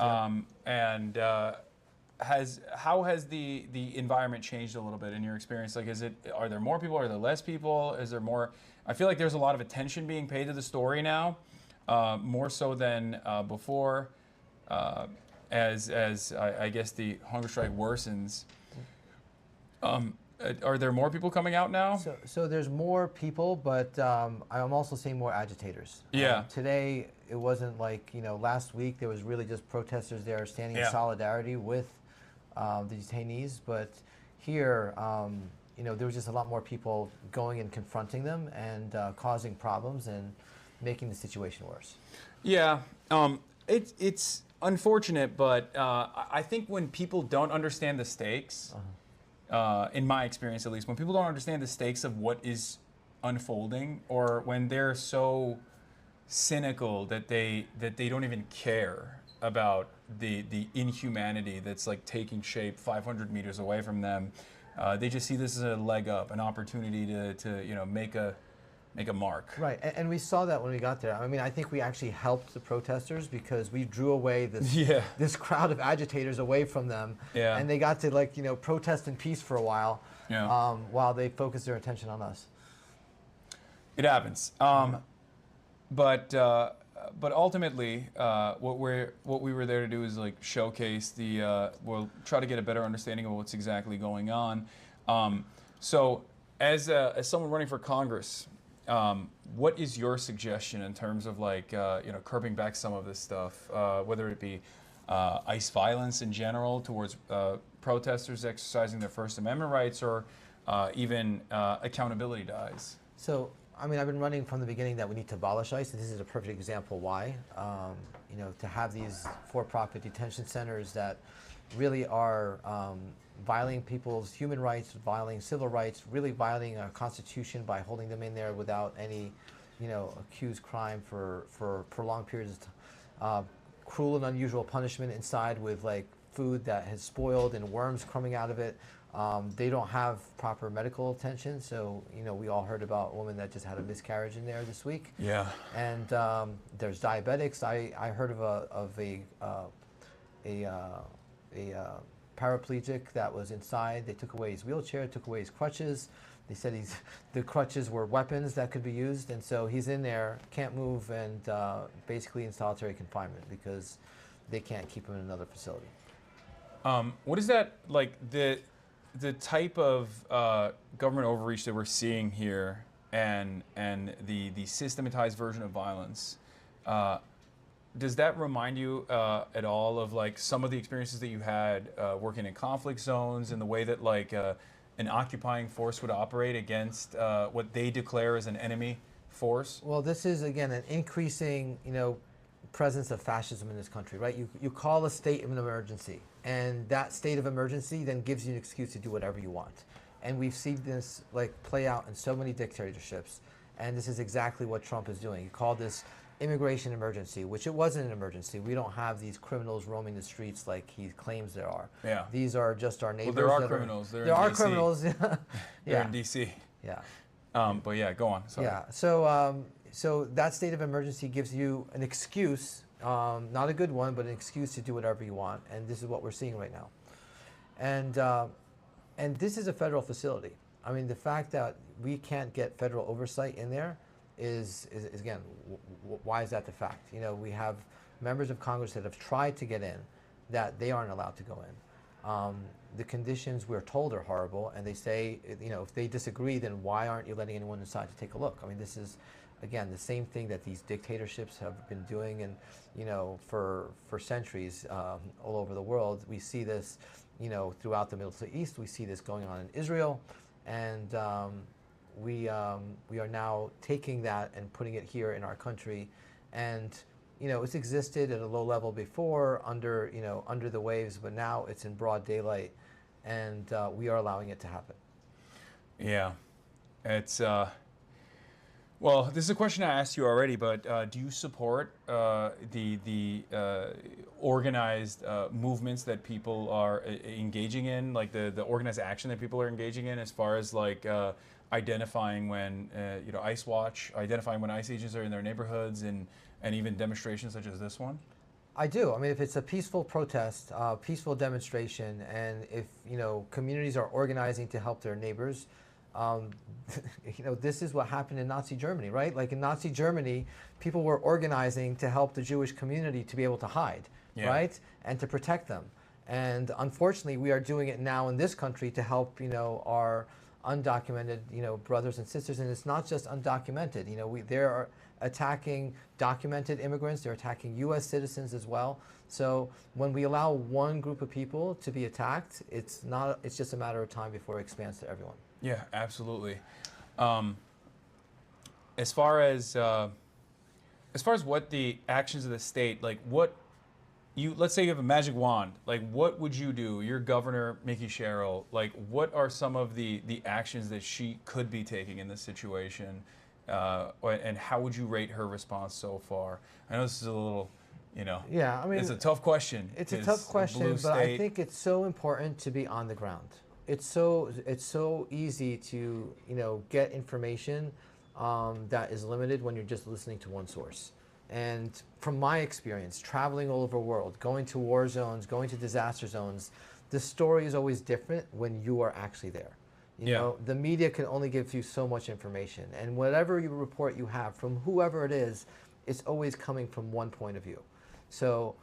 And how has the environment changed a little bit in your experience? Like, are there more people? Are there less people? Is there more? I feel like there's a lot of attention being paid to the story now, more so than before, as I guess the hunger strike worsens. Are there more people coming out now? So there's more people, but I'm also seeing more agitators. Yeah. Today, it wasn't like, last week there was really just protesters there standing in solidarity with the detainees. But here, there was just a lot more people going and confronting them and causing problems and making the situation worse. Yeah. It's unfortunate, but I think when people don't understand the stakes, in my experience at least, when people don't understand the stakes of what is unfolding, or when they're so cynical that they don't even care about the inhumanity that's like taking shape 500 meters away from them, they just see this as a leg up, an opportunity to make a mark. Right, and we saw that when we got there. I mean, I think we actually helped the protesters because we drew away this crowd of agitators away from them, and they got to protest in peace for a while, while they focused their attention on us. It happens, but ultimately, what we were there to do is showcase we'll try to get a better understanding of what's exactly going on. So, as someone running for Congress, what is your suggestion in terms of curbing back some of this stuff, whether it be ICE violence in general towards protesters exercising their First Amendment rights, or even accountability to ICE? So, I mean, I've been running from the beginning that we need to abolish ICE, and this is a perfect example why. To have these for-profit detention centers that really are violating people's human rights, violating civil rights, really violating our Constitution by holding them in there without any, accused crime for prolonged periods of cruel and unusual punishment inside with food that has spoiled and worms coming out of it. They don't have proper medical attention, so we all heard about a woman that just had a miscarriage in there this week. Yeah. And there's diabetics. I heard of a paraplegic that was inside. They took away his wheelchair, took away his crutches. They said the crutches were weapons that could be used, and so he's in there, can't move, and basically in solitary confinement because they can't keep him in another facility. What is that like the type of government overreach that we're seeing here, and the systematized version of violence? Does that remind you at all of some of the experiences that you had working in conflict zones, and the way that an occupying force would operate against what they declare as an enemy force? Well, this is again an increasing, presence of fascism in this country, right? You call a state of an emergency, and that state of emergency then gives you an excuse to do whatever you want. And we've seen this play out in so many dictatorships, and this is exactly what Trump is doing. He called this immigration emergency, which it wasn't an emergency. We don't have these criminals roaming the streets like he claims there are. Yeah. These are just our neighbors. Well, there are criminals. There are criminals. They're Yeah. in D.C. Yeah. But yeah, go on. Sorry. Yeah. So that state of emergency gives you an excuse, not a good one, but an excuse to do whatever you want. And this is what we're seeing right now. And this is a federal facility. I mean, the fact that we can't get federal oversight in there is again, why is that the fact? We have members of Congress that have tried to get in, that they aren't allowed to go in. The conditions we're told are horrible, and they say, if they disagree, then why aren't you letting anyone inside to take a look? I mean, this is, again, the same thing that these dictatorships have been doing, and for centuries all over the world. We see this, throughout the Middle East. We see this going on in Israel, and we are now taking that and putting it here in our country, and it's existed at a low level before under the waves, but now it's in broad daylight, and we are allowing it to happen. Yeah, it's well, this is a question I asked you already, but do you support the organized movements that people are engaging in, like the organized action that people are engaging in, as far as like identifying when ICE Watch, identifying when ICE agents are in their neighborhoods, and even demonstrations such as this one? I do. I mean, if it's a peaceful protest, peaceful demonstration, and if communities are organizing to help their neighbors, this is what happened in Nazi Germany, right? Like in Nazi Germany, people were organizing to help the Jewish community to be able to hide, right, and to protect them. And unfortunately, we are doing it now in this country to help our undocumented brothers and sisters. And it's not just undocumented. They are attacking documented immigrants. They're attacking U.S. citizens as well. So when we allow one group of people to be attacked, it's just a matter of time before it expands to everyone. Yeah, absolutely. As far as what the actions of the state, like let's say you have a magic wand, like what would you do? You're Governor Mickey Sherrill. Like, what are some of the actions that she could be taking in this situation, and how would you rate her response so far? I know this is a little, yeah, I mean, it's a tough question. It's a tough question, but I think it's so important to be on the ground. It's so easy to get information that is limited when you're just listening to one source. And from my experience, traveling all over the world, going to war zones, going to disaster zones, the story is always different when you are actually there. You know, the media can only give you so much information, and whatever report you have from whoever it is, it's always coming from one point of view. So,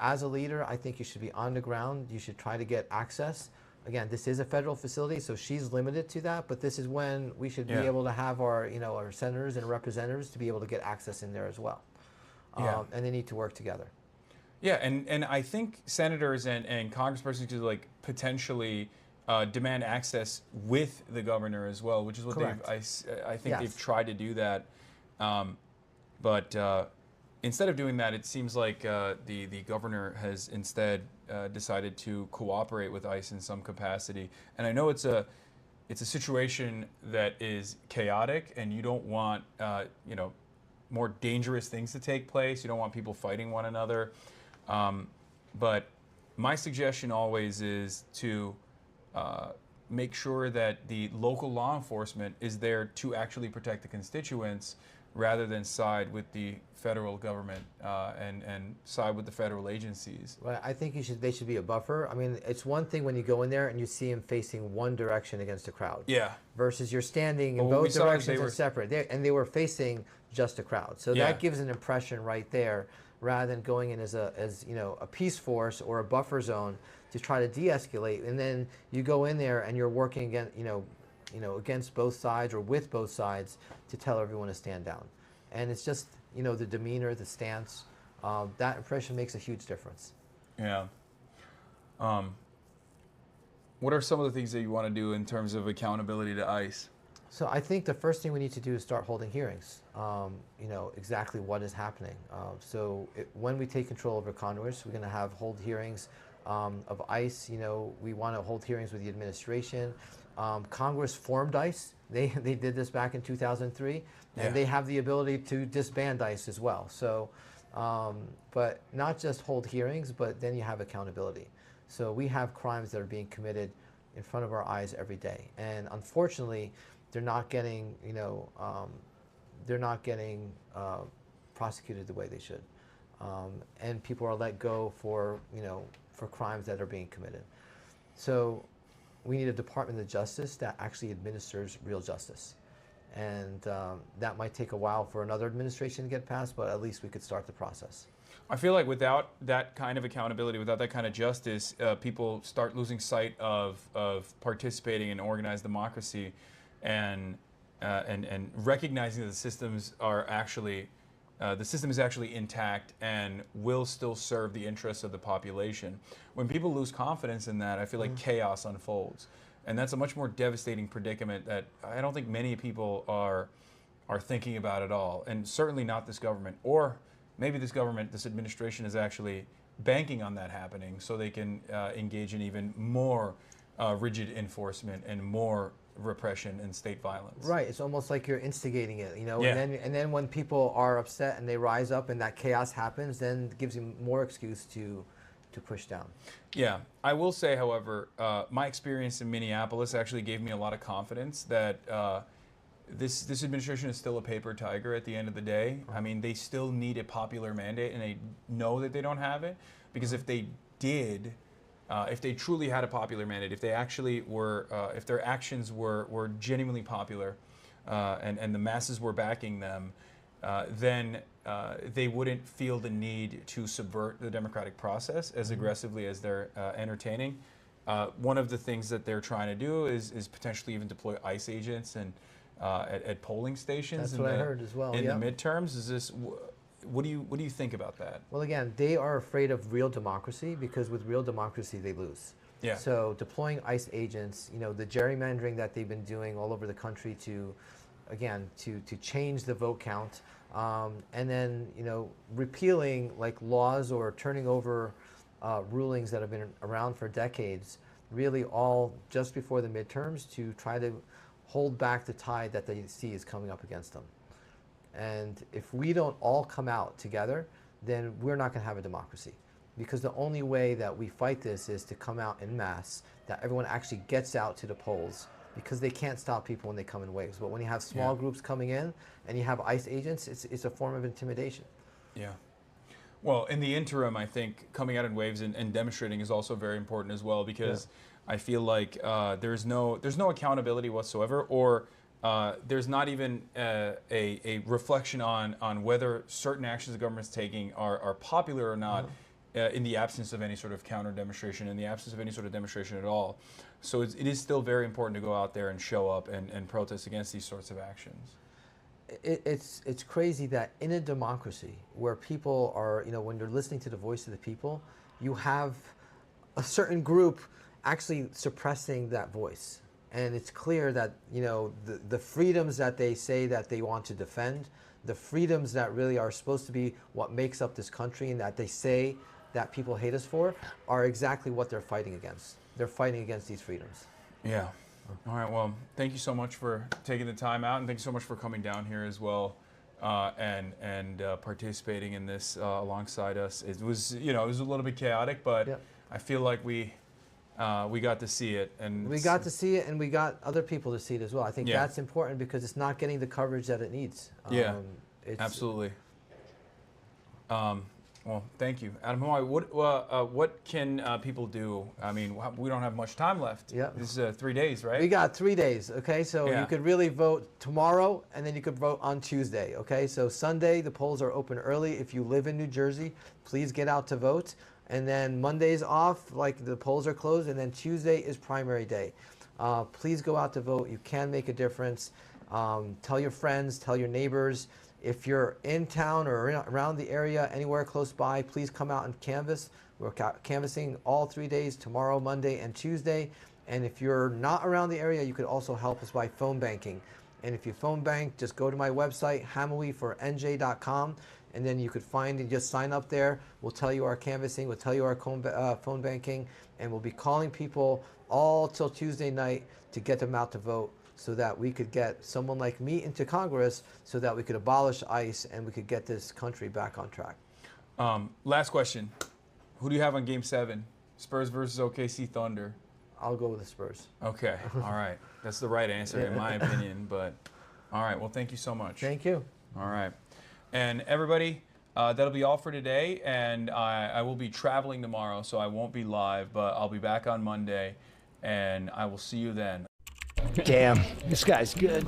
as a leader, I think you should be on the ground. You should try to get access. Again, this is a federal facility, so she's limited to that, but this is when we should be able to have our senators and representatives to be able to get access in there as well. And they need to work together. Yeah, and I think senators and congresspersons could potentially demand access with the governor as well, which is what I think they've tried to do that. But instead of doing that, it seems like the governor has instead decided to cooperate with ICE in some capacity. And I know it's a situation that is chaotic, and you don't want more dangerous things to take place. You don't want people fighting one another. But my suggestion always is to make sure that the local law enforcement is there to actually protect the constituents, rather than side with the federal government and side with the federal agencies. Well, I think they should be a buffer. I mean, it's one thing when you go in there and you see them facing one direction against a crowd. Yeah. Versus you're standing in both directions and separate. They were facing just a crowd. So that gives an impression right there, rather than going in as a peace force or a buffer zone to try to de-escalate. And then you go in there and you're working against, against both sides or with both sides to tell everyone to stand down. And it's just, the demeanor, the stance, that impression makes a huge difference. Yeah. What are some of the things that you want to do in terms of accountability to ICE? So I think the first thing we need to do is start holding hearings, exactly what is happening. When we take control over Congress, we're going to hold hearings of ICE. We want to hold hearings with the administration. Congress formed ICE. They did this back in 2003, and they have the ability to disband ICE as well. So, but not just hold hearings, but then you have accountability. So we have crimes that are being committed in front of our eyes every day, and unfortunately, they're not getting prosecuted the way they should, and people are let go for crimes that are being committed. So we need a Department of Justice that actually administers real justice. And that might take a while for another administration to get passed, but at least we could start the process. I feel like without that kind of accountability, without that kind of justice, people start losing sight of participating in organized democracy and recognizing that the systems are actually the system is actually intact and will still serve the interests of the population. When people lose confidence in that, I feel like chaos unfolds. And that's a much more devastating predicament that I don't think many people are thinking about at all. And certainly not this government. Or maybe this government, this administration is actually banking on that happening so they can engage in even more rigid enforcement and more repression and state violence. Right. It's almost like you're instigating it, you know. Yeah. And then when people are upset and they rise up and that chaos happens, then it gives you more excuse to push down. Yeah, I will say, however, my experience in Minneapolis actually gave me a lot of confidence that this administration is still a paper tiger at the end of the day. I mean, they still need a popular mandate, and they know that they don't have it, because if they did, if they truly had a popular mandate, if they actually were, if their actions were genuinely popular, and the masses were backing them, then they wouldn't feel the need to subvert the democratic process as aggressively as they're entertaining. One of the things that they're trying to do is potentially even deploy ICE agents and at polling stations. That's what I heard as well. In the midterms, is this? What do you think about that? Well, again, they are afraid of real democracy, because with real democracy they lose. Yeah. So deploying ICE agents, you know, the gerrymandering that they've been doing all over the country to, again, to change the vote count. And then, you know, repealing like laws or turning over rulings that have been around for decades, really all just before the midterms, to try to hold back the tide that they see is coming up against them. And if we don't all come out together, then we're not going to have a democracy. Because the only way that we fight this is to come out en masse, that everyone actually gets out to the polls, because they can't stop people when they come in waves. But when you have small groups coming in and you have ICE agents, it's a form of intimidation. Yeah. Well, in the interim, I think coming out in waves and demonstrating is also very important as well, because I feel like there's no accountability whatsoever, or there's not even a reflection on whether certain actions the government's taking are popular or not. In the absence of any sort of counter demonstration, in the absence of any sort of demonstration at all. So it is still very important to go out there and show up and protest against these sorts of actions. It's crazy that in a democracy where people are, you know, when you're listening to the voice of the people, you have a certain group actually suppressing that voice. And it's clear that, you know, the freedoms that they say that they want to defend, the freedoms that really are supposed to be what makes up this country and that they say that people hate us for, are exactly what they're fighting against. They're fighting against these freedoms. Yeah. All right. Well, thank you so much for taking the time out, and thank you so much for coming down here as well, and participating in this alongside us. It was, you know, it was a little bit chaotic, but I feel like we got to see it, and we got to see it, and we got other people to see it as well. I think that's important, because it's not getting the coverage that it needs. Absolutely. Well, thank you, Adam. What can people do? I mean, we don't have much time left. Yeah. This is 3 days, right? We got 3 days, okay? So you could really vote tomorrow, and then you could vote on Tuesday, okay? So Sunday, the polls are open early. If you live in New Jersey, please get out to vote. And then Monday's off, like the polls are closed, and then Tuesday is primary day. Please go out to vote. You can make a difference. Tell your friends, tell your neighbors. If you're in town or around the area, anywhere close by, please come out and canvass. We're canvassing all 3 days, tomorrow, Monday, and Tuesday. And if you're not around the area, you could also help us by phone banking. And if you phone bank, just go to my website, hamawifornj.com, and then you could find and just sign up there. We'll tell you our canvassing, we'll tell you our phone banking, and we'll be calling people all till Tuesday night to get them out to vote, so that we could get someone like me into Congress, so that we could abolish ICE and we could get this country back on track. Last question. Who do you have on Game 7? Spurs versus OKC Thunder? I'll go with the Spurs. Okay. All right. That's the right answer in my opinion. But all right. Well, thank you so much. Thank you. All right. And everybody, that'll be all for today. And I will be traveling tomorrow, so I won't be live, but I'll be back on Monday. And I will see you then. Damn, this guy's good.